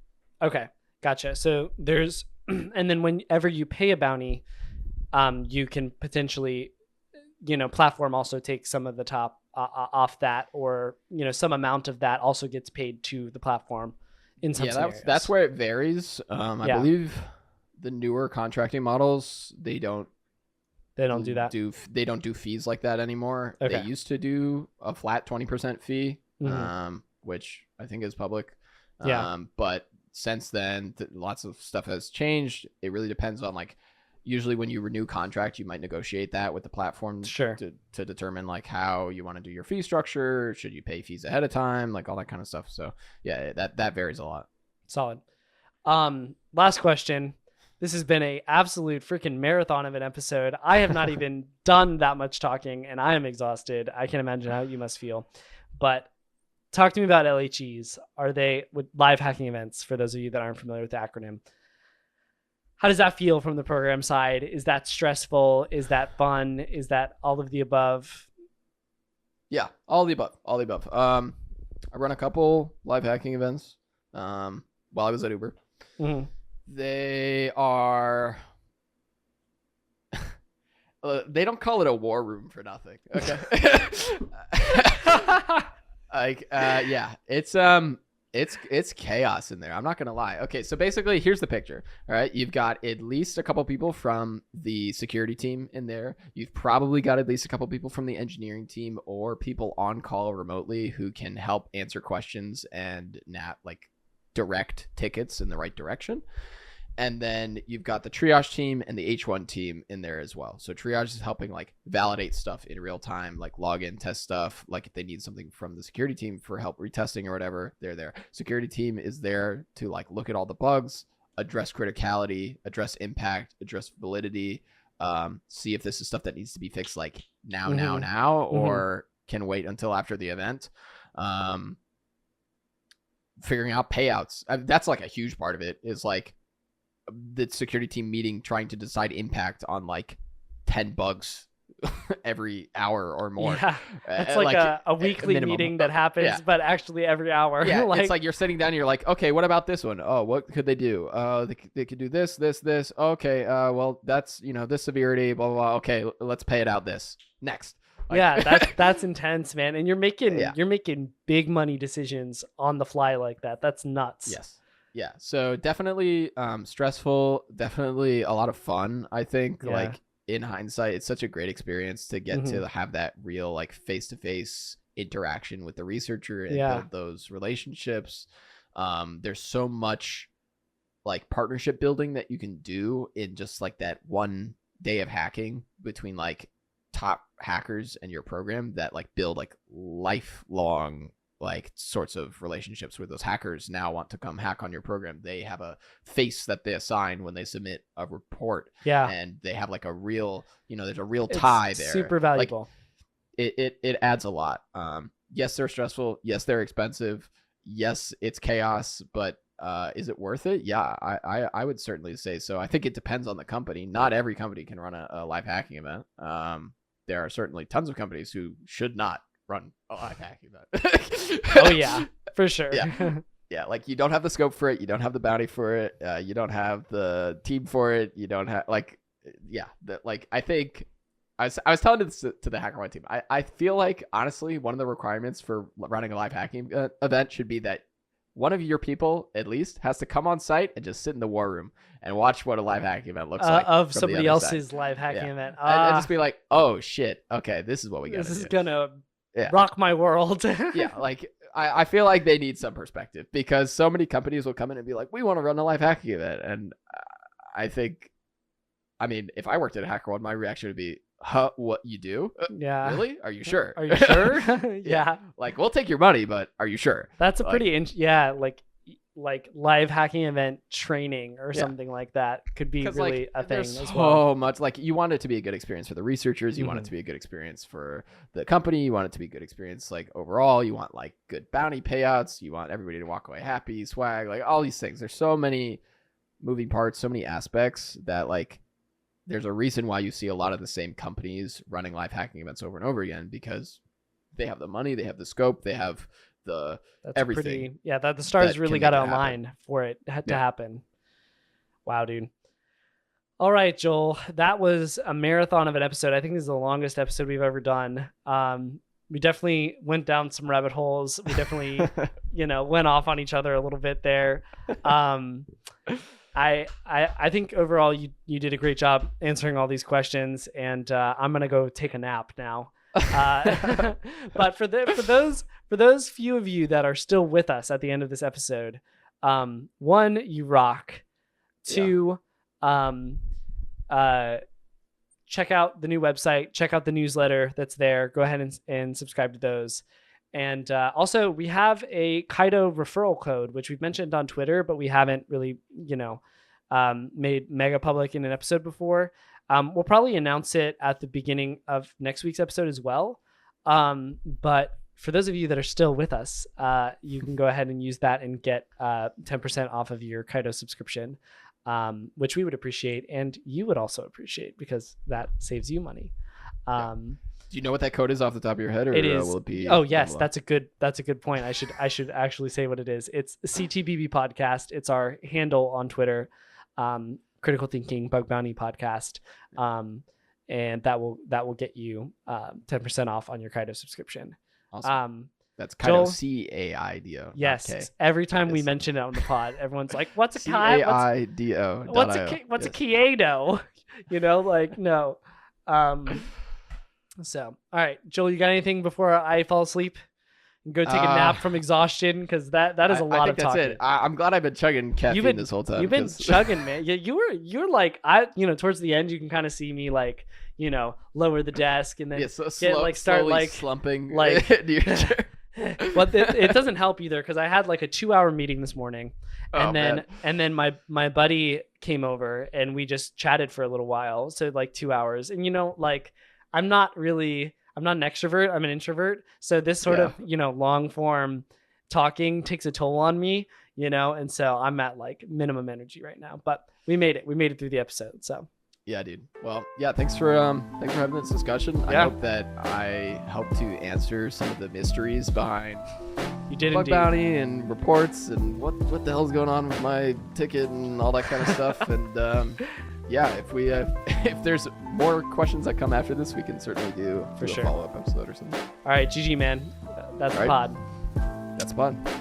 Okay. Gotcha. So there's, and then whenever you pay a bounty, you can potentially, you know, platform also takes some of the top off that, or, you know, some amount of that also gets paid to the platform in some scenarios. That's where it varies. I believe the newer contracting models, they don't do that. They don't do fees like that anymore. Okay. They used to do a flat 20% fee, which I think is public. But since then, lots of stuff has changed. It really depends on like, usually when you renew contract, you might negotiate that with the platform to determine like how you want to do your fee structure. Should you pay fees ahead of time? Like all that kind of stuff. So yeah, that varies a lot. Solid. Last question. This has been a absolute freaking marathon of an episode. I have not even done that much talking and I am exhausted. I can imagine how you must feel. But talk to me about LHEs. Are they with live hacking events, for those of you that aren't familiar with the acronym? How does that feel from the program side? Is that stressful? Is that fun? Is that all of the above? Yeah, all of the above. I run a couple live hacking events. while I was at Uber. Mm-hmm. They are. They don't call it a war room for nothing. Okay. Yeah, it's chaos in there. I'm not gonna lie. Okay, so basically, here's the picture. All right, you've got at least a couple people from the security team in there. You've probably got at least a couple people from the engineering team or people on call remotely who can help answer questions and direct tickets in the right direction. And then you've got the triage team and the H1 team in there as well. So triage is helping validate stuff in real time, log in, test stuff. If they need something from the security team for help retesting or whatever, they're there. Security team is there to look at all the bugs, address criticality, address impact, address validity, see if this is stuff that needs to be fixed now, or can wait until after the event. Figuring out payouts. That's a huge part of it is the security team meeting trying to decide impact on 10 bugs every hour or more. Yeah, it's a weekly meeting that happens, but actually every hour. Yeah, it's you're sitting down and you're okay, what about this one? Oh, what could they do? They could do this. Okay, well, that's, this severity, blah, blah, blah. Okay, let's pay it out this. Next. Yeah, that's intense, man. And you're making big money decisions on the fly like that. That's nuts. Yes. Yeah, so definitely stressful, definitely a lot of fun, I think. Yeah. In hindsight, it's such a great experience to get to have that real face-to-face interaction with the researcher and build those relationships. There's so much partnership building that you can do in just that one day of hacking between top hackers and your program that build lifelong sorts of relationships where those hackers now want to come hack on your program. They have a face that they assign when they submit a report. Yeah. And they have a real, there's a real tie there. Super valuable. It adds a lot. Yes, they're stressful. Yes, they're expensive. Yes, it's chaos, but is it worth it? Yeah, I would certainly say so. I think it depends on the company. Not every company can run a live hacking event. There are certainly tons of companies who should not run a live hacking event. Oh yeah, for sure. Yeah, you don't have the scope for it, you don't have the bounty for it, you don't have the team for it, you don't have I think I was telling this to the HackerOne team. I feel honestly one of the requirements for running a live hacking event should be that one of your people at least has to come on site and just sit in the war room and watch what a live hacking event looks like of somebody else's live hacking event. And just be oh shit, okay, this is what we got to do. This is gonna rock my world. Yeah, I feel they need some perspective because so many companies will come in and be we want to run a live hacking event. And I think, if I worked at a HackerOne, my reaction would be, huh, what you do? Yeah. Really? Are you sure? Are you sure? Yeah. We'll take your money, but are you sure? That's a pretty, live hacking event training or something like that could be really a thing as well. So much you want it to be a good experience for the researchers. You want it to be a good experience for the company. You want it to be a good experience overall. You want good bounty payouts. You want everybody to walk away happy, swag, all these things. There's so many moving parts, so many aspects that there's a reason why you see a lot of the same companies running live hacking events over and over again because they have the money, they have the scope, they have everything. The stars really got to align for it to happen. Wow, dude. All right, Joel, that was a marathon of an episode. I think this is the longest episode we've ever done. We definitely went down some rabbit holes. We definitely, went off on each other a little bit there. I think overall you did a great job answering all these questions, and I'm gonna go take a nap now. But for those few of you that are still with us at the end of this episode, one, you rock. Two, check out the new website, check out the newsletter that's there. Go ahead and subscribe to those. And also we have a Kaido referral code, which we've mentioned on Twitter, but we haven't really, made mega public in an episode before. We'll probably announce it at the beginning of next week's episode as well. But for those of you that are still with us, you can go ahead and use that and get 10% off of your Kaido subscription, which we would appreciate. And you would also appreciate because that saves you money. Do you know what that code is off the top of your head, or it is. will it be? Oh yes, that's a good point. I should actually say what it is. It's CTBB podcast. It's our handle on Twitter, Critical Thinking Bug Bounty Podcast, and that will get you 10% off on your Kaido subscription. Awesome. That's Kaido, CAIDO. Yes. Every time we mention it on the pod, everyone's like, "What's a CAIDO? What's a Kaido?" No. So, all right, Joel, you got anything before I fall asleep and go take a nap from exhaustion? Because that is a lot of talking. That's it. I'm glad I've been chugging caffeine this whole time. You've been chugging, man. Yeah, you're like towards the end, you can kind of see me lower the desk and then start slumping into your chair. But it doesn't help either because I had like a 2-hour meeting this morning, and then my buddy came over and we just chatted for a little while, so like 2 hours. And I'm not an extrovert, I'm an introvert, so this sort of long form talking takes a toll on me, and so I'm at like minimum energy right now. But we made it through the episode. So yeah, dude. Well, yeah, thanks for having this discussion. I hope that I helped to answer some of the mysteries behind bug bounty and reports and what the hell's going on with my ticket and all that kind of stuff. And if there's more questions that come after this, we can certainly do a follow-up episode or something. All right, GG, man. That's the pod. That's the pod.